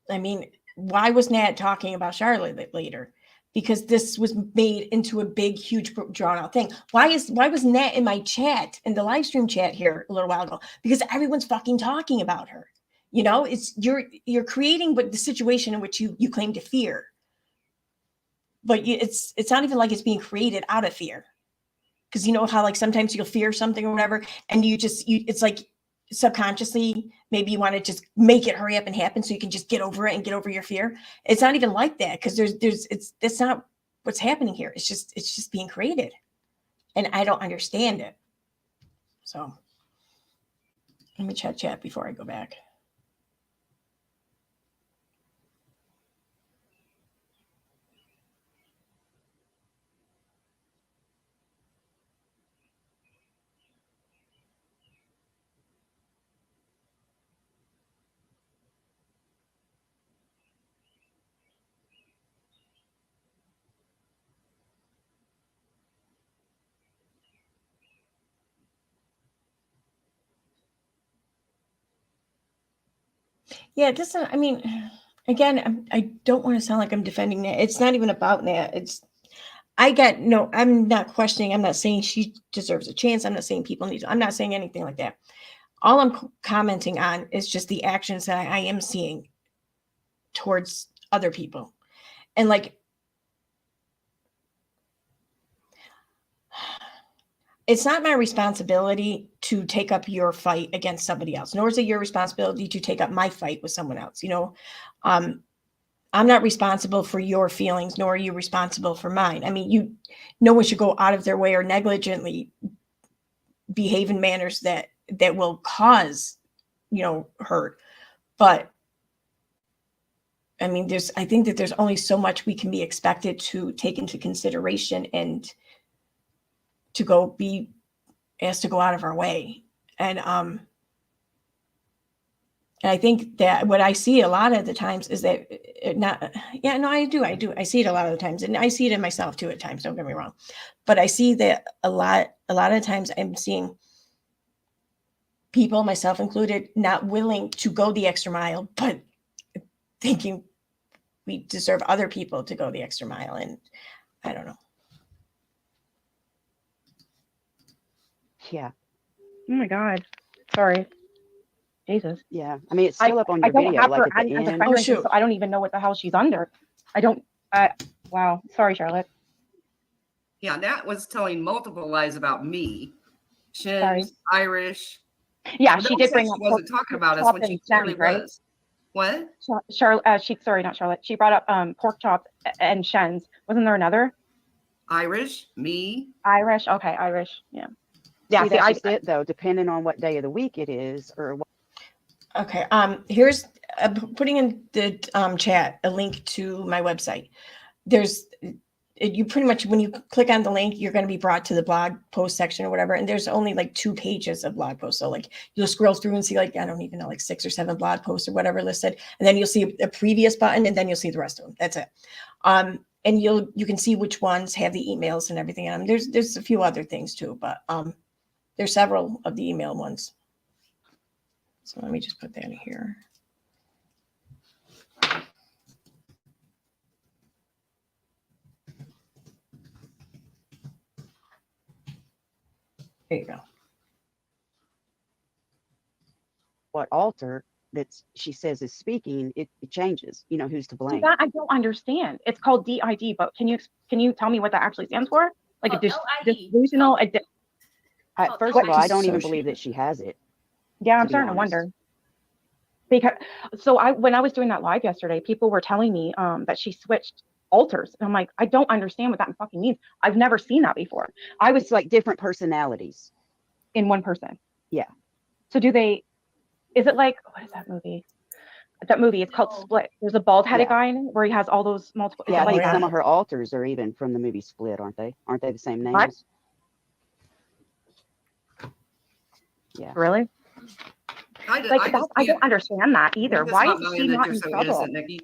I mean, why was Nat talking about Charlotte later? Because this was made into a big, huge, drawn out thing. Why was Nat in my chat, in the live stream chat here a little while ago? Because everyone's fucking talking about her. It's you're creating the situation in which you claim to fear. But it's not even like it's being created out of fear. Because you know how like sometimes you'll fear something or whatever, and it's like subconsciously maybe you want to just make it hurry up and happen so you can just get over it and get over your fear. It's not even like that, because that's not what's happening here. It's just being created, and I don't understand it. So let me chat before I go back. Yeah, it doesn't. I mean, again, I don't want to sound like I'm defending Nat. It's not even about Nat. I'm not questioning. I'm not saying she deserves a chance. I'm not saying people need to. I'm not saying anything like that. All I'm commenting on is just the actions that I am seeing towards other people. And like, it's not my responsibility to take up your fight against somebody else, nor is it your responsibility to take up my fight with someone else. I'm not responsible for your feelings, nor are you responsible for mine. I mean, no one should go out of their way or negligently behave in manners that will cause, hurt. But I mean, I think that there's only so much we can be expected to take into consideration and to go be asked to go out of our way. And I think that what I see a lot of the times is that I do. I see it a lot of the times, and I see it in myself too at times. Don't get me wrong, but I see that a lot of times I'm seeing people, myself included, not willing to go the extra mile, but thinking we deserve other people to go the extra mile. And I don't know. Yeah. Oh my God. Sorry. Jesus. Yeah. I mean, it's still up on your I don't video, have like her at the as a end. friend request, so I don't even know what the hell she's under. Wow. Sorry, Charlotte. Yeah, Nat was telling multiple lies about me. Sorry. Shins, Irish. Yeah, Well, she no did said bring she up wasn't talking about us when she clearly right? was. What? Charlotte, sorry, not Charlotte. She brought up pork chops and shens. Wasn't there another? Irish? Me? Irish. Okay, Irish. Yeah. Yeah. See, See, that's just it though, depending on what day of the week it is or what. Okay. Here's putting in the chat a link to my website. There's you pretty much, when you click on the link, you're going to be brought to the blog post section or whatever. And there's only like 2 pages of blog posts. So like you'll scroll through and see like, I don't even know, like 6 or 7 blog posts or whatever listed. And then you'll see a previous button and then you'll see the rest of them. That's it. And you can see which ones have the emails and everything on them. There's a few other things too, but there's several of the email ones. So let me just put that in here. There you go. What alter that's she says is speaking, it changes. You know who's to blame. that I don't understand. It's called DID, but can you tell me what that actually stands for? Like delusional. First of all, I don't even believe that she has it. Yeah, I'm be starting to honest. wonder. Because when I was doing that live yesterday, people were telling me that she switched alters. And I'm like, I don't understand what that fucking means. I've never seen that before. It's like different personalities In one person. Yeah. So is it like, what is that movie? That movie, it's called Split. There's a bald-headed guy in it where he has all those multiple. Yeah, I like think that? some of her alters are even from the movie Split, aren't they? Aren't they the same names? What? Yeah. Really? I don't understand that either. Why is she not in trouble? Innocent, Nikki.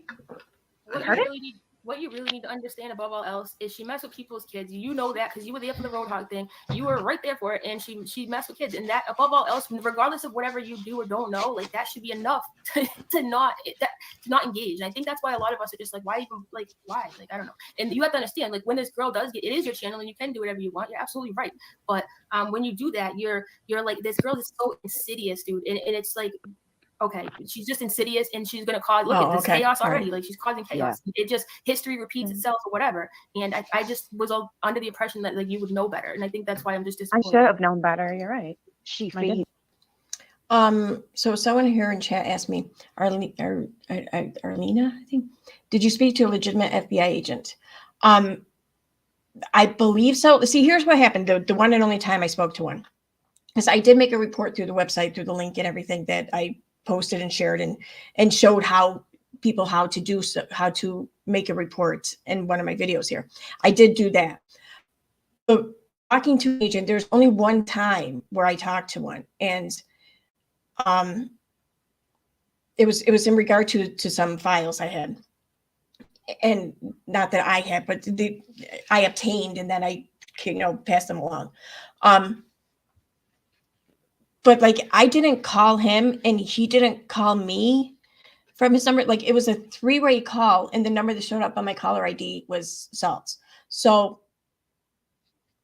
What you really need to understand above all else is she messed with people's kids. You know that because you were there for the Roadhog thing. You were right there for it, and she messed with kids. And that, above all else, regardless of whatever you do or don't know, like that should be enough to not engage. And I think that's why a lot of us are just like, why even, like, why? Like, I don't know. And you have to understand, like, when this girl does it is your channel, and you can do whatever you want. You're absolutely right. But when you do that, you're like, this girl is so insidious, dude. And it's like, okay, she's just insidious, and she's gonna cause at this chaos already. Right. Like, she's causing chaos. Yeah. It just, history repeats itself or whatever. And I just was all under the impression that like you would know better, and I think that's why I'm just disappointed. I should have known better. You're right. She feeds. So someone here in chat asked me, Arlena, I think, did you speak to a legitimate FBI agent? I believe so. See, here's what happened. The one and only time I spoke to one, is I did make a report through the website, through the link and everything that I posted and shared and showed how to make a report in one of my videos here. I did do that. But talking to an agent, there's only one time where I talked to one, and it was in regard to some files I had, and not that I had, but I obtained, and then I passed them along. But like, I didn't call him and he didn't call me from his number. Like, it was a 3-way call, and the number that showed up on my caller ID was Salt's. So,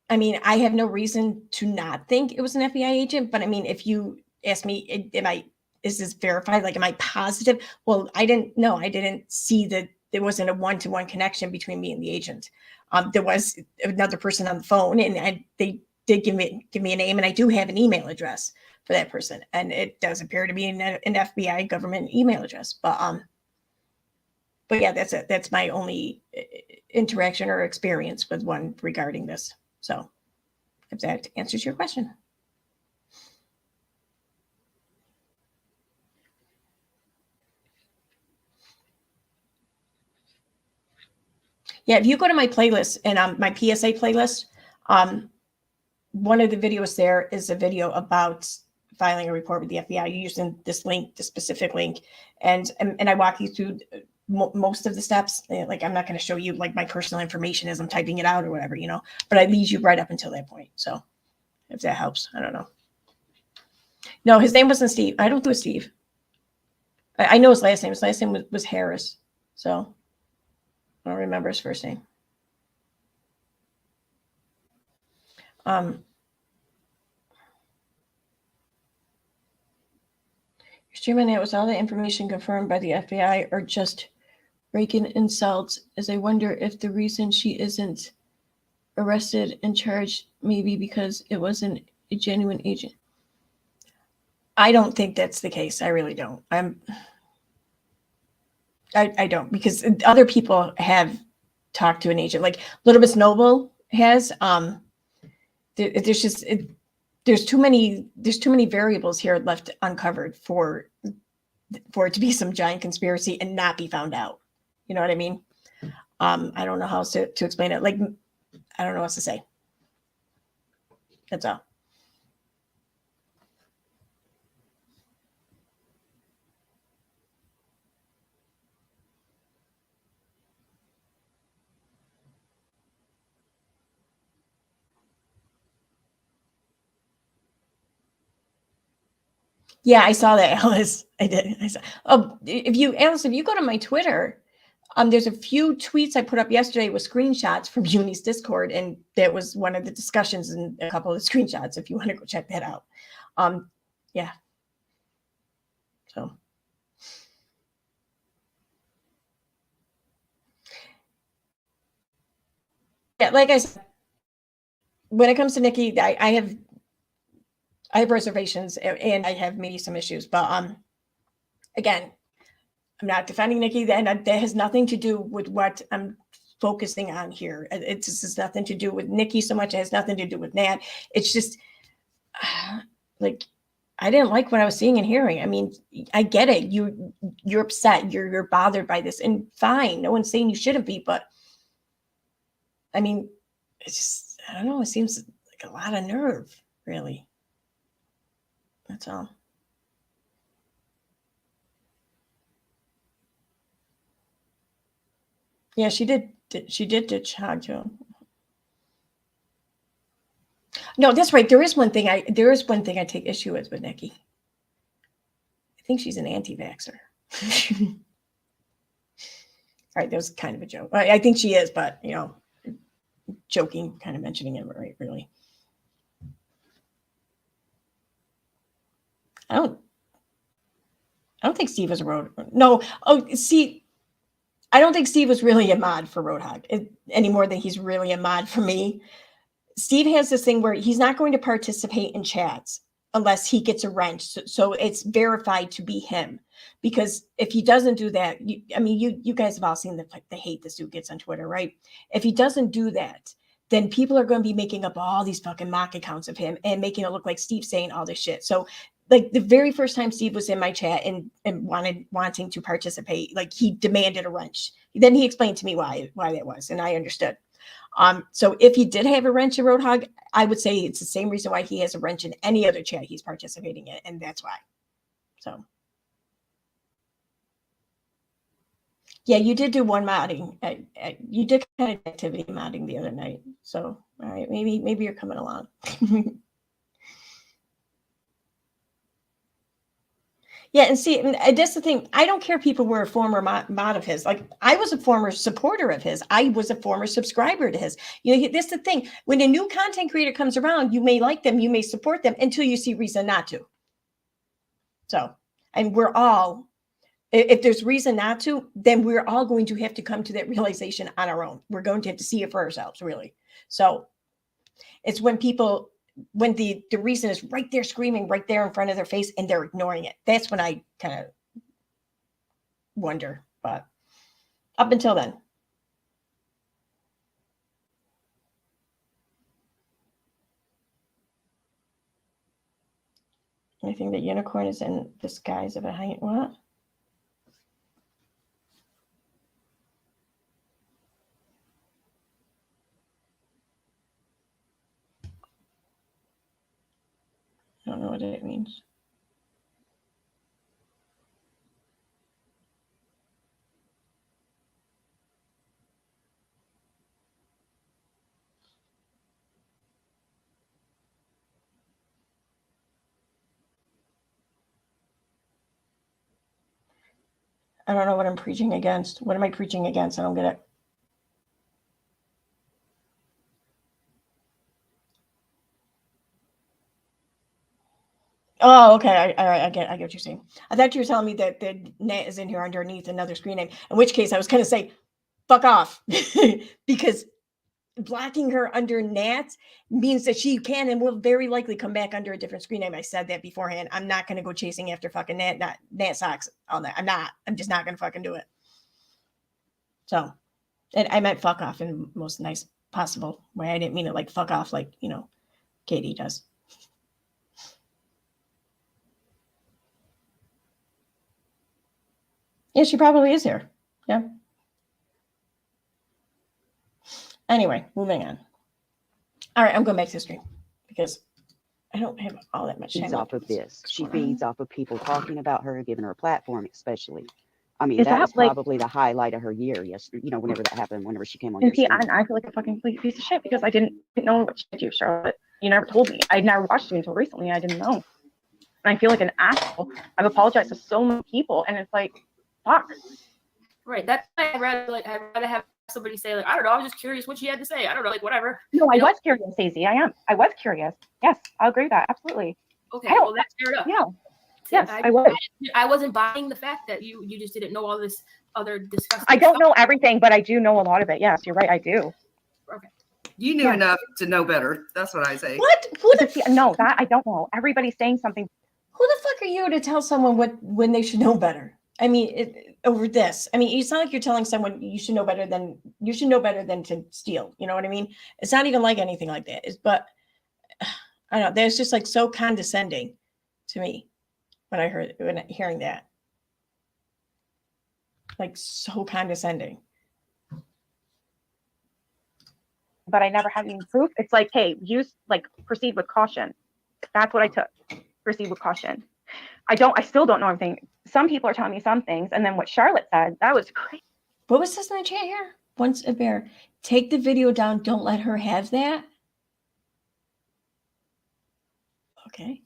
I mean, I have no reason to not think it was an FBI agent. But I mean, if you ask me, is this verified? Like, am I positive? Well, I didn't see that there wasn't a one-to-one connection between me and the agent. There was another person on the phone, and they did give me a name, and I do have an email address for that person, and it does appear to be an FBI government email address. But yeah, that's it. That's my only interaction or experience with one regarding this. So if that answers your question. Yeah, if you go to my playlist and my PSA playlist, one of the videos there is a video about filing a report with the FBI using this link, this specific link, and I walk you through most of the steps. Like, I'm not going to show you like my personal information as I'm typing it out or whatever, but I lead you right up until that point. So if that helps, I don't know. No, his name wasn't Steve. I don't do a Steve. I know his last name. His last name was Harris. So I don't remember his first name. You're streaming it. Was all the information confirmed by the FBI or just raking insults? As I wonder if the reason she isn't arrested and charged maybe because it wasn't a genuine agent. I don't think that's the case. I really don't. I don't, because other people have talked to an agent, like Little Miss Noble has. There's just there's too many variables here left uncovered for it to be some giant conspiracy and not be found out. You know what I mean? I don't know how else to explain it. Like, I don't know what else to say. That's all. Yeah, I saw that, Alice. I did. I saw. Oh, Alice, if you go to my Twitter, there's a few tweets I put up yesterday with screenshots from Uni's Discord, and that was one of the discussions and a couple of the screenshots. If you want to go check that out, yeah. So, yeah, like I said, when it comes to Nikki, I have reservations, and I have maybe some issues, but again, I'm not defending Nikki, and that has nothing to do with what I'm focusing on here. It just has nothing to do with Nikki so much. It has nothing to do with Nat. It's just like, I didn't like what I was seeing and hearing. I mean, I get it. You're upset. You're bothered by this, and fine. No one's saying you shouldn't be, but I mean, it's just, I don't know. It seems like a lot of nerve, really. That's all. Yeah, she did ditch Hog Joe. No, that's right. There is one thing I take issue with Nikki. I think she's an anti-vaxxer. All right, that was kind of a joke. I think she is, but joking, kind of mentioning it, right? Really. I don't think Steve was a road. No. Oh, see, I don't think Steve was really a mod for Roadhog any more than he's really a mod for me. Steve has this thing where he's not going to participate in chats unless he gets a wrench. So it's verified to be him. Because if he doesn't do that, you guys have all seen the hate this dude gets on Twitter, right? If he doesn't do that, then people are going to be making up all these fucking mock accounts of him and making it look like Steve's saying all this shit. So like the very first time Steve was in my chat and wanting to participate, like he demanded a wrench. Then he explained to me why that was, and I understood. So if he did have a wrench in Roadhog, I would say it's the same reason why he has a wrench in any other chat he's participating in, and that's why. So yeah, you did do one modding. You did kind of activity modding the other night. So all right, maybe you're coming along. Yeah, and see, that's the thing. I don't care if people were a former mod of his. Like, I was a former supporter of his. I was a former subscriber to his. That's the thing. When a new content creator comes around, you may like them, you may support them until you see reason not to. So, and we're all, if there's reason not to, then we're all going to have to come to that realization on our own. We're going to have to see it for ourselves, really. So, it's when the reason is right there screaming right there in front of their face and they're ignoring it. That's when I kind of wonder, but up until then. I think the unicorn is in disguise of a high, what? I don't know what it means. I don't know what I'm preaching against. What am I preaching against? I don't get it. Oh, okay. All right. I get what you're saying. I thought you were telling me that the Nat is in here underneath another screen name, in which case I was going to say, fuck off, because blocking her under Nat means that she can and will very likely come back under a different screen name. I said that beforehand. I'm not going to go chasing after fucking Nat socks all night. I'm just not going to fucking do it. So, and I meant fuck off in the most nice possible way. I didn't mean it like fuck off, like, Katie does. Yeah, she probably is here. Yeah. Anyway, moving on. All right, I'm going back to the stream because I don't have all that much Feeds time. off of this. She going on? feeds off of people talking about her, giving her a platform, especially. I mean, Is that that, was like- probably the highlight of her year. Yes, whenever that happened, whenever she came on. And your see, stream. I feel like a fucking piece of shit because I didn't know what she did, Charlotte. You never told me. I never watched you until recently. I didn't know. And I feel like an asshole. I've apologized to so many people, and it's like, fuck. Right. That's why I'd rather have somebody say, like, I don't know, I was just curious what she had to say. I don't know, like, whatever. No, I was curious, Daisy. I was curious. Yes, I'll agree with that. Absolutely. Okay, I don't- well, that's fair enough. Yeah. Yes, I was. I wasn't buying the fact that you just didn't know all this other disgusting I don't stuff. know everything, but I do know a lot of it. Yes, you're right. I do. You knew Yeah. enough to know better. That's what I say. What? Who the, But see, no, that I don't know. Everybody's saying something. who the fuck are you to tell someone when they should know better? I mean, over this. I mean, it's not like you're telling someone you should know better than to steal. You know what I mean? It's not even like anything like that. But I don't know. That's just like so condescending to me when hearing that. Like so condescending. But I never had any proof. It's like, hey, proceed with caution. That's what I took. Proceed with caution. I still don't know everything. Some people are telling me some things, and then what Charlotte said, that was crazy. What was this in the chat here? Once a bear. Take the video down. Don't let her have that. Okay.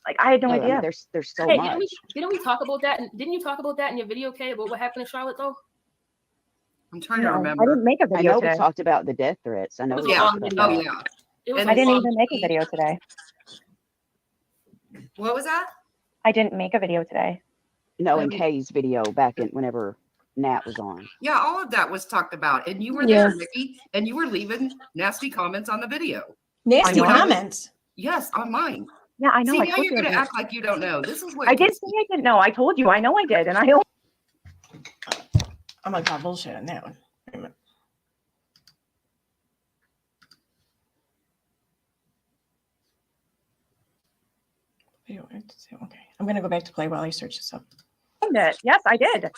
Like, I had no I mean, idea. there's so Hey, much. didn't we talk about that? Didn't you talk about that in your video, Kay, about what happened to Charlotte, though? I'm trying No, to I remember. didn't make a I video know today. we talked about the death threats. I know It was we a Yeah. talked long about Oh, that. yeah. It was I a didn't long even make a video. video today. What was that? I didn't make a video today. No, in Kay's video back in whenever Nat was on. Yeah, all of that was talked about. And you were Yeah. there, Nikki, and you were leaving nasty comments on the video. Nasty I know. comments. Yes, on mine. Yeah, I know. See, I now told you're you I going to did. act like you don't know. This is what I did say I didn't know. I told you. I know I did, and I don't. I'm gonna call bullshit on that one. Wait a minute. Okay, I'm gonna go back to play while I search this up. owned it. Yes, I did.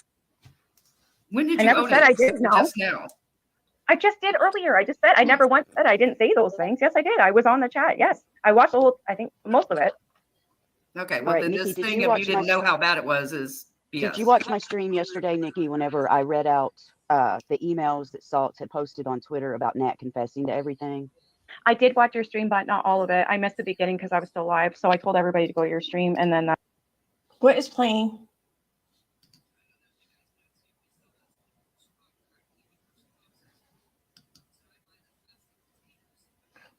When did I you never own said it? I didn't know. Just now. I just did earlier. I just said I never once said I didn't say those things. Yes, I did. I was on the chat. Yes, I watched the whole. I think most of it. Okay, well, All right, then Nikki, this did thing you of watch you didn't my- know how bad it was is BS. Did you watch my stream yesterday, Nikki, whenever I read out the emails that Salts had posted on Twitter about Nat confessing to everything? I did watch your stream, but not all of it. I missed the beginning because I was still live. So I told everybody to go to your stream, and then What is playing?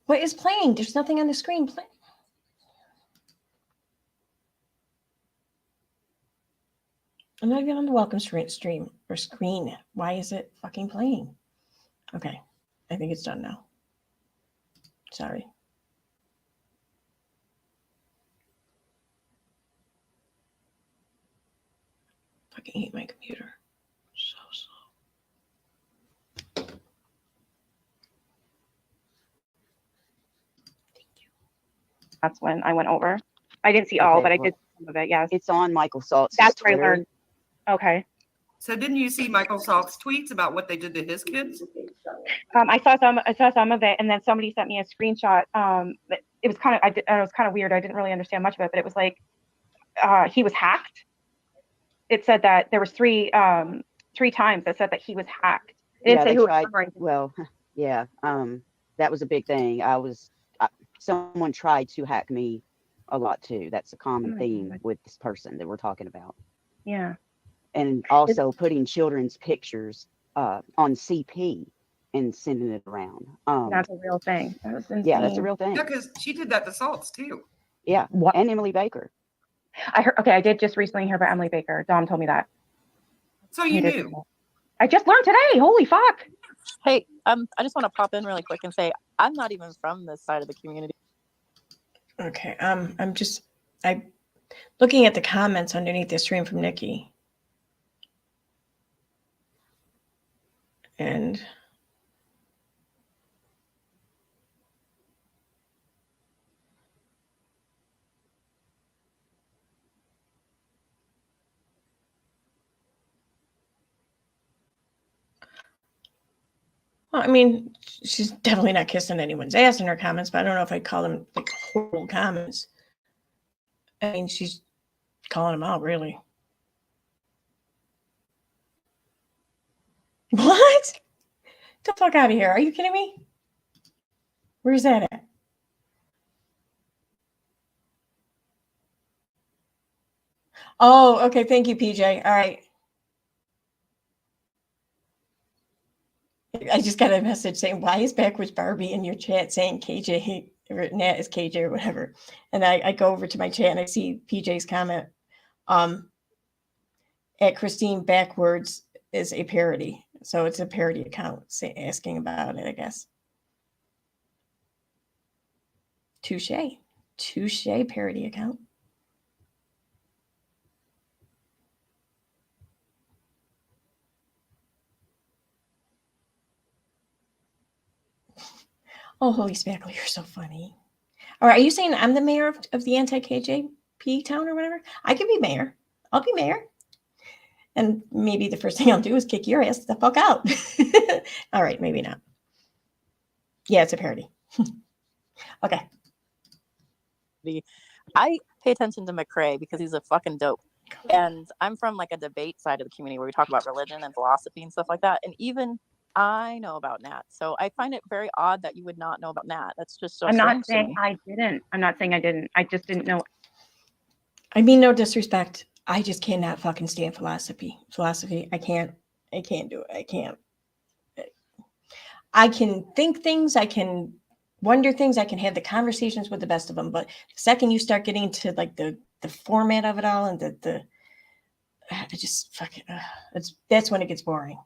What is playing? There's nothing on the screen. I'm not even on the welcome stream or screen. Why is it fucking playing? Okay, I think it's done now. Sorry. Fucking hate my computer. So slow. that's when I went over. I didn't see all, Okay, but I well, did some of it. Yes, It's on Michael Salts' that's where I Twitter. learned. Okay. So didn't you see Michael Salk's tweets about what they did to his kids? I saw some of it, and then somebody sent me a screenshot. It was kind of, it was kind of weird. I didn't really understand much of it, but it was like he was hacked. It said that there was three times that said that he was hacked. It didn't Yeah, say they who it tried. was from or anything. Well, yeah, that was a big thing. Someone tried to hack me a lot too. That's a common my theme God. with this person that we're talking about. Yeah. And also putting children's pictures on CP and sending it around. That's a real thing. That was insane. Yeah, that's a real thing. Yeah, because she did that to Salts too. Yeah, What? and Emily Baker. I heard. Okay, I did just recently hear about Emily Baker. Dom told me that. So He you did. knew. I just learned today. Holy fuck. Hey, I just want to pop in really quick and say I'm not even from this side of the community. Okay. I'm looking at the comments underneath the stream from Nikki. And well, I mean, she's definitely not kissing anyone's ass in her comments, but I don't know if I'd call them like horrible comments. I mean, she's calling them out, really. What? Get the fuck out of here. Are you kidding me? Where's that at? Oh, okay. Thank you, PJ. All right. I just got a message saying, why is Backwards Barbie in your chat saying KJ or Nat is KJ or whatever? And I go over to my chat and I see PJ's comment at Christine Backwards is a parody. So it's a parody account asking about it, I guess. Touche. Touche parody account. Oh, holy spackle, you're so funny. All right, are you saying I'm the mayor of the anti-KJP town or whatever? I can be mayor. I'll be mayor. And maybe the first thing I'll do is kick your ass the fuck out. All right, maybe not. Yeah, it's a parody. Okay. I pay attention to McCrae because he's a fucking dope. And I'm from like a debate side of the community where we talk about religion and philosophy and stuff like that. And even I know about Nat. So I find it very odd that you would not know about Nat. That's just so I'm not strange to saying me. I didn't. I'm not saying I didn't. I just didn't know. I mean, no disrespect. I just cannot fucking stand philosophy. I can't do it. I can't. I can think things. I can wonder things. I can have the conversations with the best of them. But the second you start getting to like the format of it all and I just fucking, that's when it gets boring.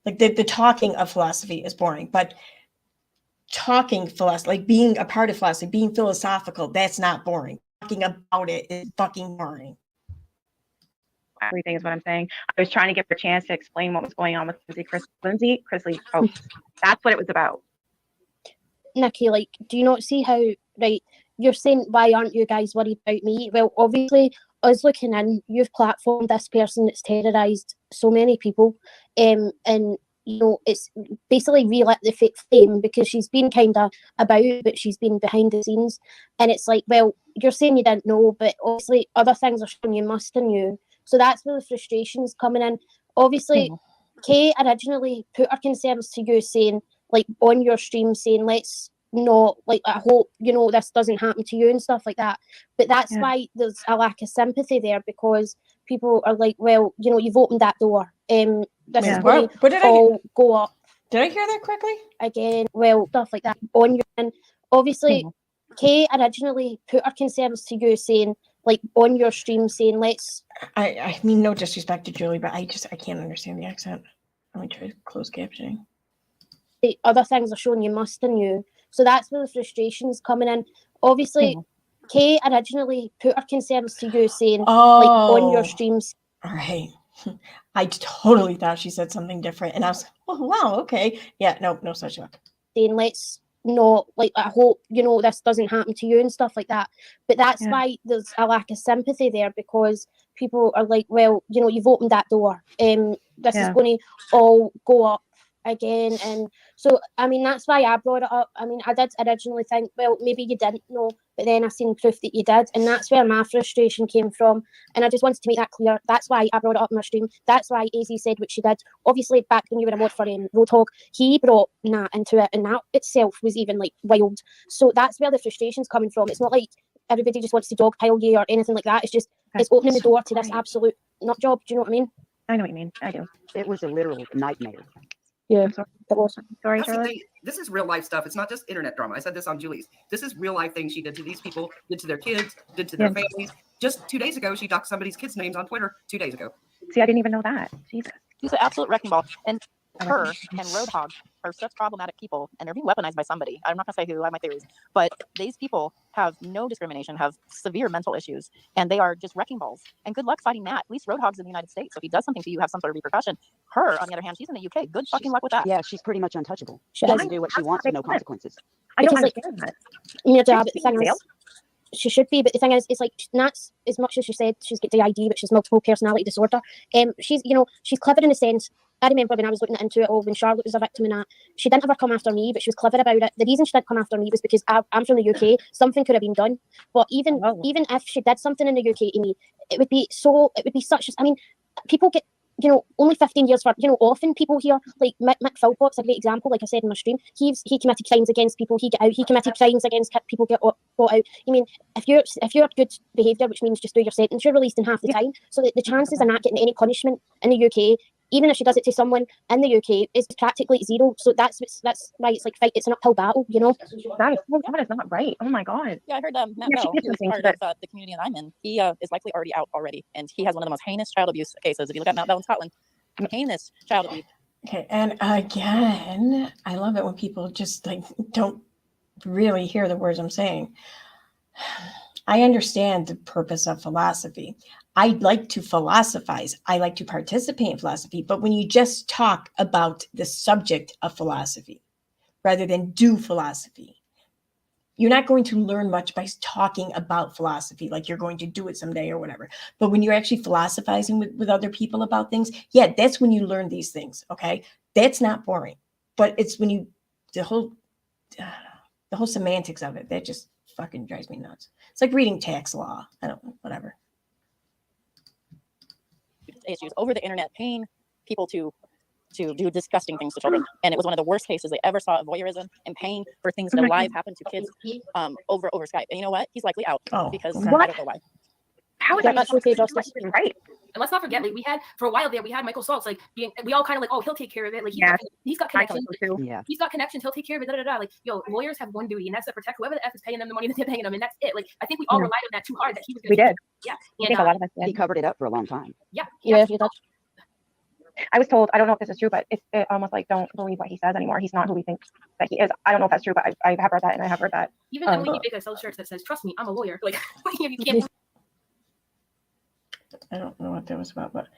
Like the talking of philosophy is boring, but talking philosophy, like being a part of philosophy, being philosophical, that's not boring. Talking about it is fucking boring. Everything is what I'm saying. I was trying to give her a chance to explain what was going on with Lindsay Chrisley. Oh, that's what it was about. Nikki, like, do you not see how, right, you're saying, why aren't you guys worried about me? Well, obviously, us looking in, you've platformed this person that's terrorised so many people, and, you know, it's basically relit the flame because she's been kind of about, but she's been behind the scenes, and it's like, well, you're saying you didn't know, but obviously other things are showing you must have knew, so that's where the frustration's coming in. Obviously, Kay originally put her concerns to you saying, like, on your stream saying, let's not, like, I hope, you know, this doesn't happen to you and stuff like that. But that's why there's a lack of sympathy there, because people are like, well, you know, you've opened that door. This is going to all go up. Did I hear that correctly? Again, well, stuff like that. On your, and obviously, Kay originally put her concerns to you saying, like, on your stream saying, let's... I mean, no disrespect to Julie, but I can't understand the accent. Let me try closed captioning. The other things are showing you must have knew. So that's where the frustration's coming in. Obviously, Kay originally put her concerns to you saying, like, on your streams. All right. I totally thought she said something different. And I was, oh, wow, okay. Yeah, no such luck. Saying, let's not, like, I hope, you know, this doesn't happen to you and stuff like that. But that's why there's a lack of sympathy there, because people are like, well, you know, you've opened that door. This is going to all go up again. And so, I mean, that's why I brought it up. I mean, I did originally think, well, maybe you didn't know, but then I seen proof that you did, and that's where my frustration came from. And I just wanted to make that clear. That's why I brought it up in my stream. That's why AZ said what she did. Obviously, back when you were a mod for Roadhog, he brought Nat into it, and that itself was even, like, wild. So that's where the frustration's coming from. It's not like everybody just wants to dogpile you or anything like that. It's just, it's opening the door to this absolute nut job. Do you know what I mean? I know what you mean. I do. It was a literal nightmare. Yeah, it was. Sorry, That's the Charlotte. thing. This is real life stuff. It's not just internet drama. I said this on Julie's. This is real life things she did to these people, did to their kids, did to their families. Just 2 days ago, she doxed somebody's kids' names on Twitter. 2 days ago. See, I didn't even know that. Jesus. He's an absolute wrecking ball. And her and Roadhog are such problematic people, and they're being weaponized by somebody. I'm not gonna say who. I have my theories, but these people have no discrimination, have severe mental issues, and they are just wrecking balls. And good luck fighting that. At least Roadhog's in the United States, so if he does something to you, have some sort of repercussion. Her, on the other hand, she's in the UK. Good fucking luck with that. Yeah, she's pretty much untouchable. She She has can do what she wants with no consequences. I don't Because, like, understand that. in your job, She's the thing being is, she should be, but the thing is, it's like Nat's, as much as she said she's got DID, but she's multiple personality disorder. She's, you know, she's clever in the sense. I remember when I was looking into it all, when Charlotte was a victim in that, she didn't ever come after me, but she was clever about it. The reason she didn't come after me was because I'm from the UK. Something could have been done, but even if she did something in the UK to me, it would be such. I mean, people get, you know, only 15 years for, you know, often people here, like Mick Philpott's a great example, like I said in my stream, he committed crimes against people, he committed crimes against people, get brought out. I mean, if you're good behaviour, which means just do your sentence, you're released in half the time, so the chances of not getting any punishment in the UK, even if she does it to someone in the UK, is practically zero. So that's why it's like it's an uphill battle, you know. That is not right. Oh my god. Yeah, I heard Matt Yeah, she Bell, did who is something part to of the community that I'm in. He is likely already out already, and he has one of the most heinous child abuse cases. If you look at Matt Bell in Scotland, heinous child abuse. Okay, and again, I love it when people just like don't really hear the words I'm saying. I understand the purpose of philosophy. I like to philosophize. I like to participate in philosophy. But when you just talk about the subject of philosophy rather than do philosophy, you're not going to learn much by talking about philosophy, like you're going to do it someday or whatever. But when you're actually philosophizing with other people about things, yeah, that's when you learn these things. Okay, that's not boring. But it's when you the whole semantics of it that just fucking drives me nuts. It's like reading tax law. I don't know, whatever. Issues over the internet, paying people to do disgusting things to children, and it was one of the worst cases they ever saw of voyeurism and paying for things that live happen to kids over Skype. And you know what? He's likely out because okay. I don't know why. How is Yeah, that that's okay, Justice. right? And let's not forget, like, we had for a while there, we had Michael Saltz, like, we all kind of like, oh, he'll take care of it. Like, he's got I thought connections. so too. Yeah. He's got connections. He'll take care of it. Da, da, da. Like, yo, lawyers have one duty, and that's to protect whoever the F is paying them the money that they're paying them, and that's it. Like, I think we all relied on that too hard that he was going to. We did. Yeah. I think a lot of us He did. covered it up for a long time. Yeah. Yeah, he did. I was told, I don't know if this is true, but it's almost like don't believe what he says anymore. He's not who we think that he is. I don't know if that's true, but I have read that and I have heard that. Even Emily Baker sells shirts that says, "Trust me, I'm a lawyer." Like, you can't. I don't know what that was about, but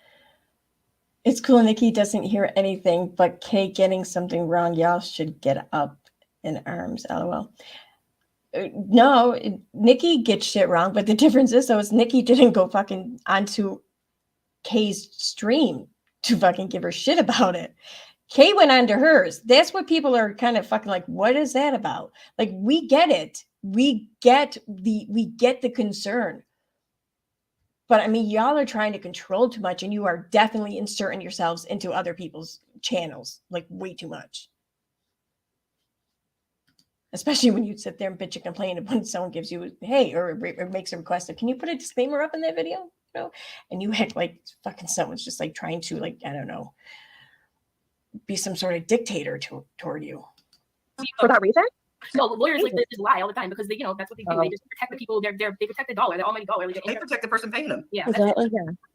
it's cool. Nikki doesn't hear anything, but Kay getting something wrong. Y'all should get up in arms. LOL. No, Nikki gets shit wrong, but the difference is, though, is Nikki didn't go fucking onto Kay's stream to fucking give her shit about it. Kay went on to hers. That's what people are kind of fucking like, what is that about? Like, we get it. We get the concern. But I mean, y'all are trying to control too much, and you are definitely inserting yourselves into other people's channels, like way too much. Especially when you sit there and bitch and complain when someone gives you, hey, or makes a request of, can you put a disclaimer up in that video? You know? And you act like fucking someone's just like trying to, like, I don't know, be some sort of dictator toward you. For that reason? No, lawyers like just lie all the time because they, that's what they do. They just protect the people. They protect the dollar, the almighty dollar. Like, They protect the person paying them. Yeah, Exactly.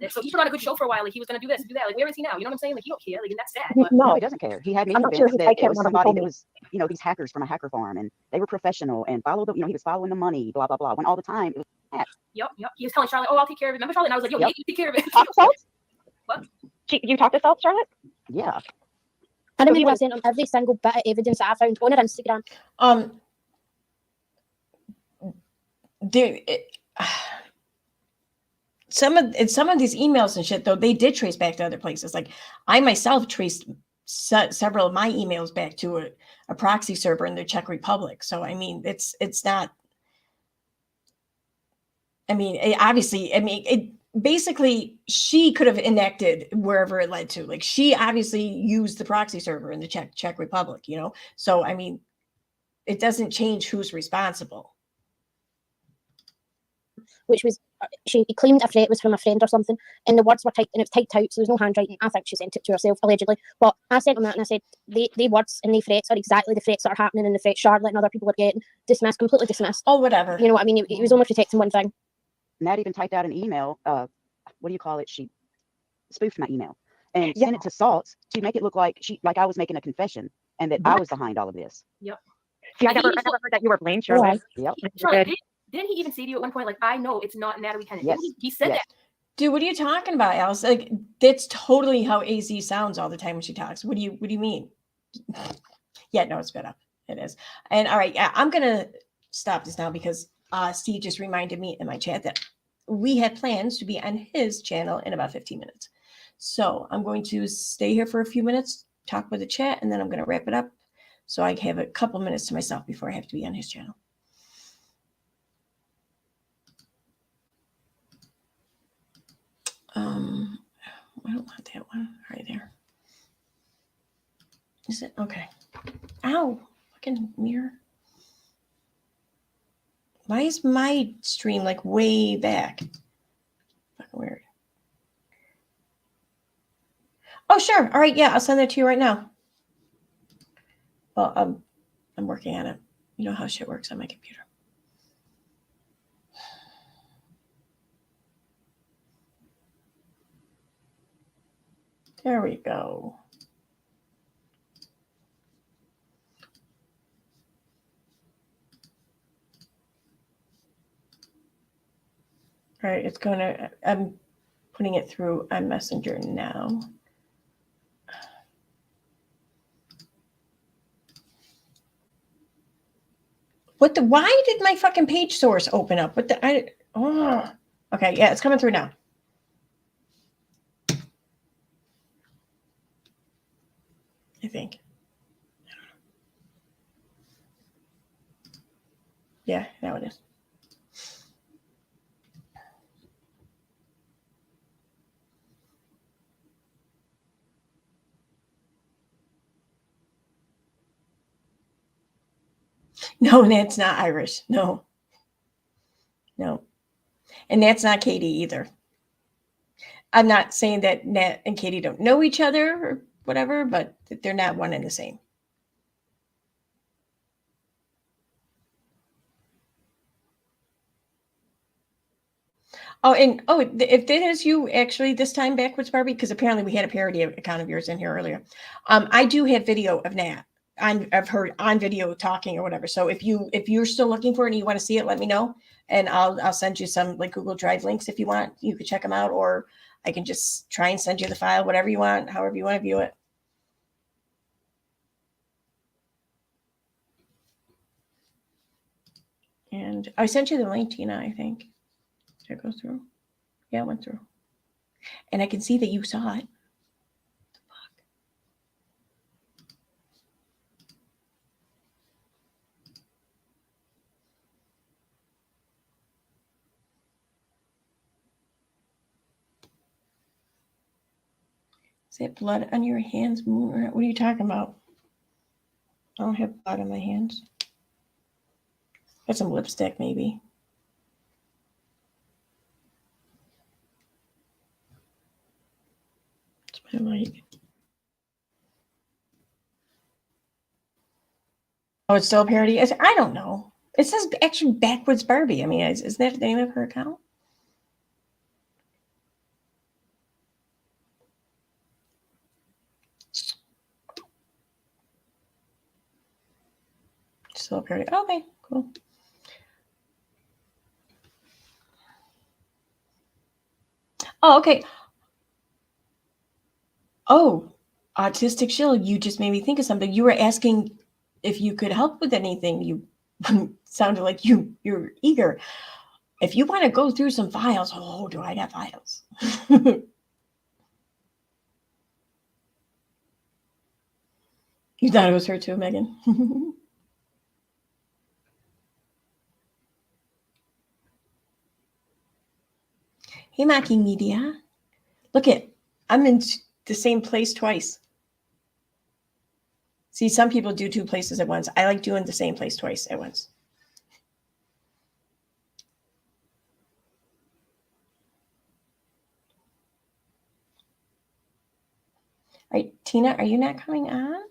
So he put on a good show for a while. Like, he was going to do this, do that. Like, where is he now? You know what I'm saying? Like, he don't care. Like, and that's sad. But No, he doesn't care. He had me I'm not convinced sure that I it was somebody told that me. was, these hackers from a hacker farm, and they were professional and followed the, he was following the money, blah, blah, blah. When all the time it was that. Yep. He was telling Charlotte, "Oh, I'll take care of it." Remember, Charlotte? And I was like, "Yo, you take care of it." Talk to Salt? What? You talked to Salt, Charlotte? Yeah. I remember I sent him every single bit of evidence that I found on her Instagram. Some of these emails and shit, though, they did trace back to other places. Like, I myself traced several of my emails back to a proxy server in the Czech Republic. So I mean, it's not. I mean, basically, she could have enacted wherever it led to. Like, she obviously used the proxy server in the Czech Republic, So, I mean, it doesn't change who's responsible. Which was, she claimed a threat was from a friend or something, and the words were typed, and it was typed out, so there was no handwriting. I think she sent it to herself, allegedly. But I sent them that, and I said, they words and they threats are exactly the threats that are happening, and the threats Charlotte and other people are getting dismissed, completely dismissed. Oh, whatever. You know what I mean? He was only protecting one thing. Nat even typed out an email. What do you call it? She spoofed my email and send it to Salts to make it look like I was making a confession and that I was behind all of this. See, I never heard that you were blamed, Shirley. Yep. Charlotte, didn't he even say to you at one point, like, I know it's not Natalie Tennant? Yes. He said Yes. that. Dude, what are you talking about, Alice? Like, that's totally how AZ sounds all the time when she talks. What do you mean? Yeah, no, it's better. It is. And all right, yeah, I'm gonna stop this now because Steve just reminded me in my chat that we had plans to be on his channel in about 15 minutes. So I'm going to stay here for a few minutes, talk with the chat, and then I'm gonna wrap it up so I have a couple minutes to myself before I have to be on his channel. I don't want that one right there. Is it? Okay. Ow, fucking mirror. Why is my stream like way back? Fucking weird. Oh, sure. All right. Yeah, I'll send that to you right now. Well, I'm working on it. You know how shit works on my computer. There we go. All right, it's going to, I'm putting it through on Messenger now. What the, why did my fucking page source open up? What the, okay, yeah, it's coming through now. I think. Yeah, now it is. No, that's not Irish. No. No. And that's not Katie either. I'm not saying that Nat and Katie don't know each other or whatever, but they're not one and the same. Oh, and if that is you actually this time, Backwards Barbie, because apparently we had a parody account of yours in here earlier. I do have video of Nat. I've heard on video talking or whatever. So if you're still looking for it and you want to see it, let me know, and I'll send you some like Google Drive links if you want. You could check them out, or I can just try and send you the file, whatever you want, however you want to view it. And I sent you the link, Tina, I think. Did it go through? Yeah, it went through. And I can see that you saw it. Is it blood on your hands? What are you talking about? I don't have blood on my hands. Got some lipstick, maybe. It's my light. Oh, it's still a parody? I don't know. It says actually Backwards Barbie. I mean, is that the name of her account? Still a parody. Okay, cool. Oh, okay. Oh, Autistic Shill, you just made me think of something. You were asking if you could help with anything. You sounded like you're eager. If you want to go through some files, oh, do I got files? You thought it was her too, Megan? Hey, Mackie Media. Look I'm in the same place twice. See, some people do two places at once. I like doing the same place twice at once. All right, Tina, are you not coming on?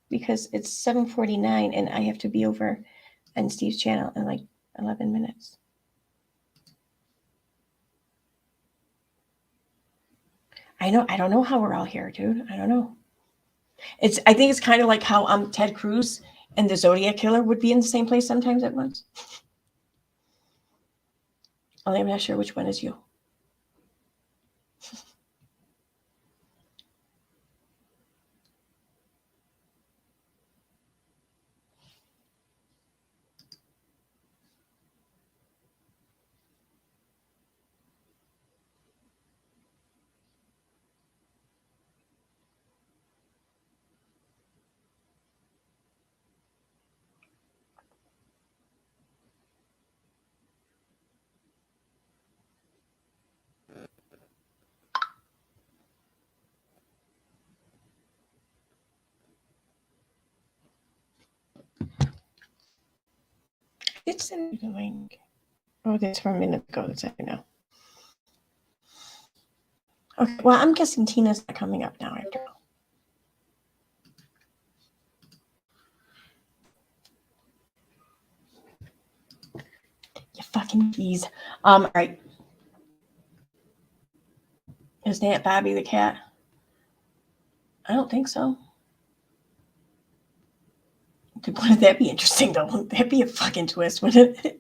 Because it's 7:49 and I have to be over on Steve's channel in like 11 minutes. I don't know how we're all here, dude. I don't know. I think it's kind of like how Ted Cruz and the Zodiac Killer would be in the same place sometimes at once. Only I'm not sure which one is you. It's in the link. Oh, that's from a minute ago. That's it now. Okay, well, I'm guessing Tina's not coming up now after all. You fucking keys. All right. Is that Bobby the cat? I don't think so. Wouldn't that be interesting, though? Wouldn't that be a fucking twist, wouldn't it?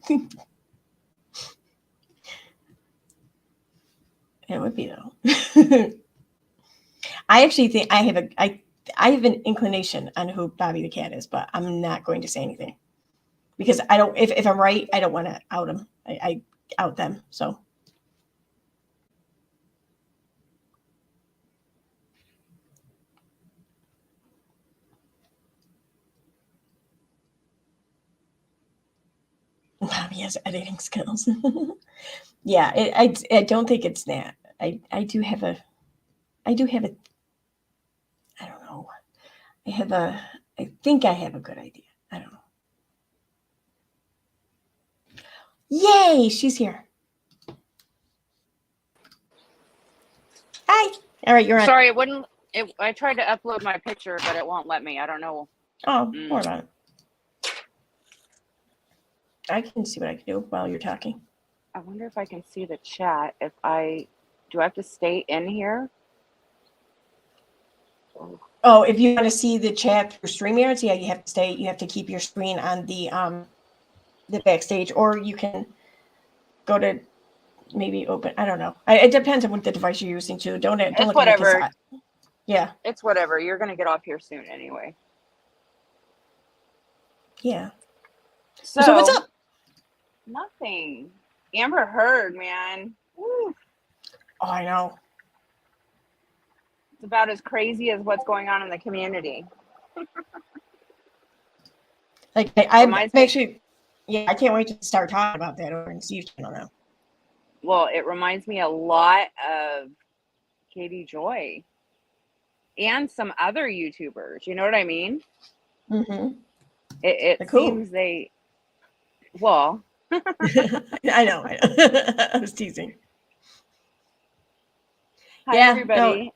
It would be, though. I actually think I have an inclination on who Bobby the cat is, but I'm not going to say anything. Because I don't, if I'm right, I don't want to out them. I out them, so. Bobby has editing skills. Yeah, I don't think it's that. I do have a, I don't know. I think I have a good idea. I don't know. Yay, she's here. Hi. All right, you're on. Sorry, it wouldn't. I tried to upload my picture, but it won't let me. I don't know. Oh, hold on. I can see what I can do while you're talking. I wonder if I can see the chat. Do I have to stay in here? Oh, if you want to see the chat through StreamYard, yeah, you have to stay. You have to keep your screen on the backstage, or you can go to maybe open. I don't know. It depends on what the device you're using too. Don't It's look whatever. At this. Yeah. It's whatever. You're gonna get off here soon anyway. Yeah. So what's up? Nothing. Amber Heard, man. Woo. Oh, I know. It's about as crazy as what's going on in the community. Like I'm actually, yeah, I can't wait to start talking about that over in Steve's channel now. Well, it reminds me a lot of Katie Joy and some other YouTubers. You know what I mean? Mm-hmm. It cool. seems they. Well. I know. I was teasing. Hi, yeah, everybody.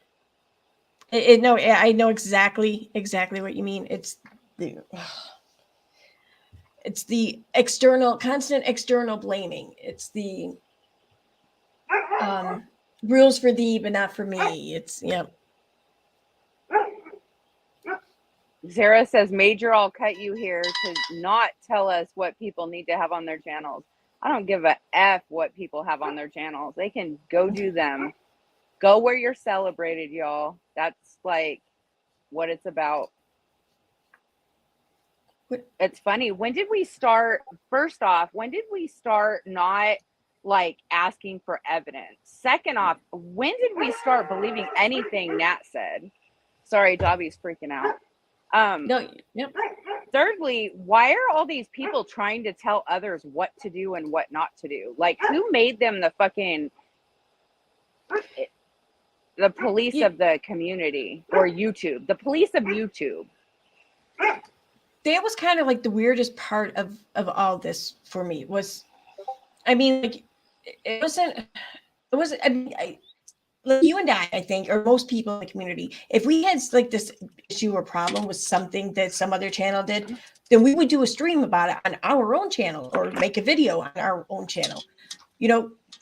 No, I know exactly what you mean. It's the constant external blaming. It's the rules for thee, but not for me. It's Zara says, Major, I'll cut you here to not tell us what people need to have on their channels. I don't give a F what people have on their channels. They can go do them. Go where you're celebrated, y'all. That's like what it's about. It's funny. When did we start? First off, when did we start not like asking for evidence? Second off, when did we start believing anything Nat said? Sorry, Dobby's freaking out. No, yep. Thirdly, why are all these people trying to tell others what to do and what not to do? Like, who made them the fucking the police of the community or YouTube? The police of YouTube. That was kind of like the weirdest part of all this for me was, I mean, like it wasn't, I mean, like you and I think, or most people in the community, if we had like this issue or problem with something that some other channel did, then we would do a stream about it on our own channel or make a video on our own channel,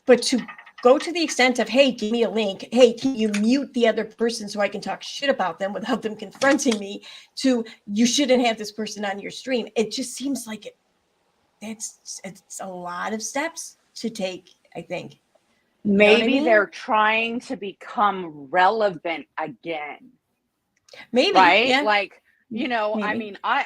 but to go to the extent of, hey, give me a link. Hey, can you mute the other person so I can talk shit about them without them confronting me, to you shouldn't have this person on your stream. It just seems like it's a lot of steps to take, I think. You know what I Maybe mean? they're trying to become relevant again. Maybe, Right? yeah. Like, you know, I Maybe. mean, I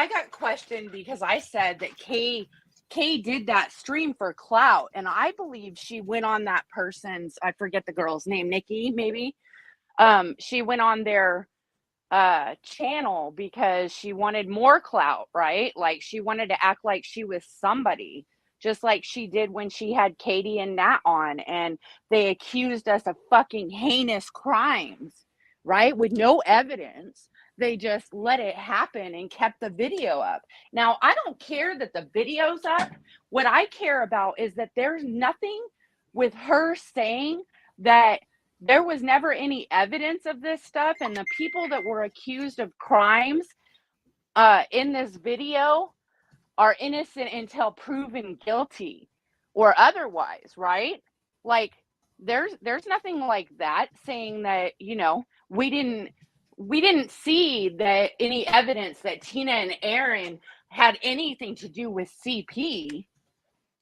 got questioned because I said that Kay did that stream for clout, and I believe she went on that person's, I forget the girl's name, Nikki, maybe. She went on their channel because she wanted more clout, right? Like, she wanted to act like she was somebody, just like she did when she had Katie and Nat on, and they accused us of fucking heinous crimes, right? With no evidence. They just let it happen and kept the video up. Now, I don't care that the video's up. What I care about is that there's nothing with her saying that there was never any evidence of this stuff, and the people that were accused of crimes in this video are innocent until proven guilty or otherwise, right? Like, there's nothing like that saying that, you know, we didn't see that any evidence that Tina and Aaron had anything to do with CP.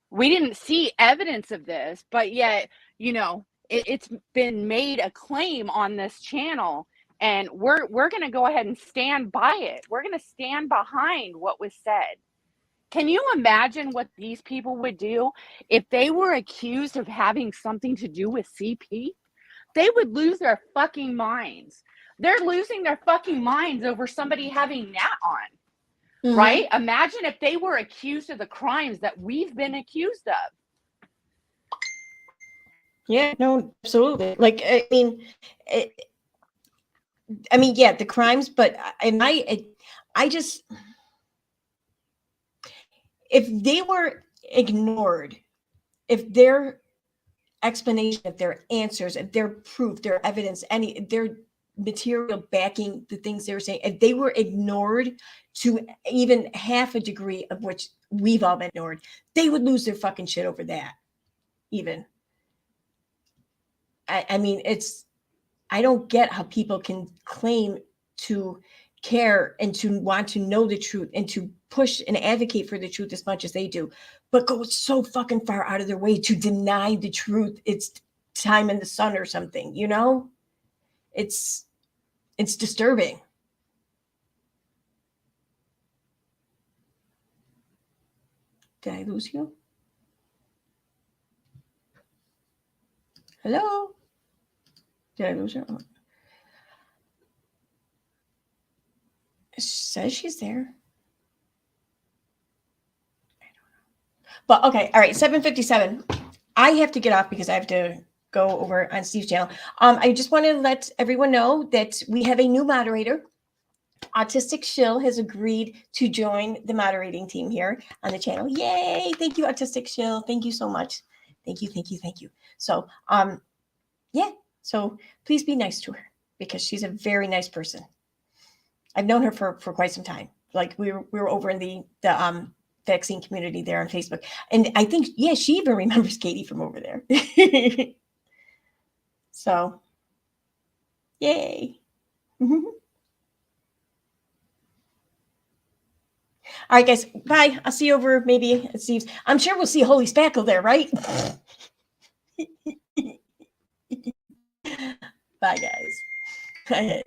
We didn't see evidence of this, but yet, you know, it's been made a claim on this channel, and we're going to go ahead and stand by it. We're going to stand behind what was said. Can you imagine what these people would do if they were accused of having something to do with CP? They would lose their fucking minds. They're losing their fucking minds over somebody having Nat on, right? Imagine if they were accused of the crimes that we've been accused of. Yeah, no, absolutely. Like, I mean, yeah, the crimes, but I just, if they were ignored, if their explanation, if their answers, if their proof, their evidence, their material backing the things they were saying, if they were ignored to even half a degree of which we've all been ignored, they would lose their fucking shit over that. Even. I mean, I don't get how people can claim to care and to want to know the truth and to push and advocate for the truth as much as they do, but go so fucking far out of their way to deny the truth. It's time in the sun or something, you know? It's disturbing. Did I lose you? Hello? Did I lose her? Oh. It says she's there. I don't know. But okay, all right, 7:57. I have to get off because I have to go over on Steve's channel. I just want to let everyone know that we have a new moderator. Autistic Shill has agreed to join the moderating team here on the channel. Yay! Thank you, Autistic Shill. Thank you so much. Thank you. So, yeah. So please be nice to her because she's a very nice person. I've known her for quite some time. Like we were over in the vaccine community there on Facebook, and I think she even remembers Katie from over there. So, yay! All right, guys. Bye. I'll see you over maybe at Steve's. I'm sure we'll see Holy Spackle there, right? Bye, guys. Okay.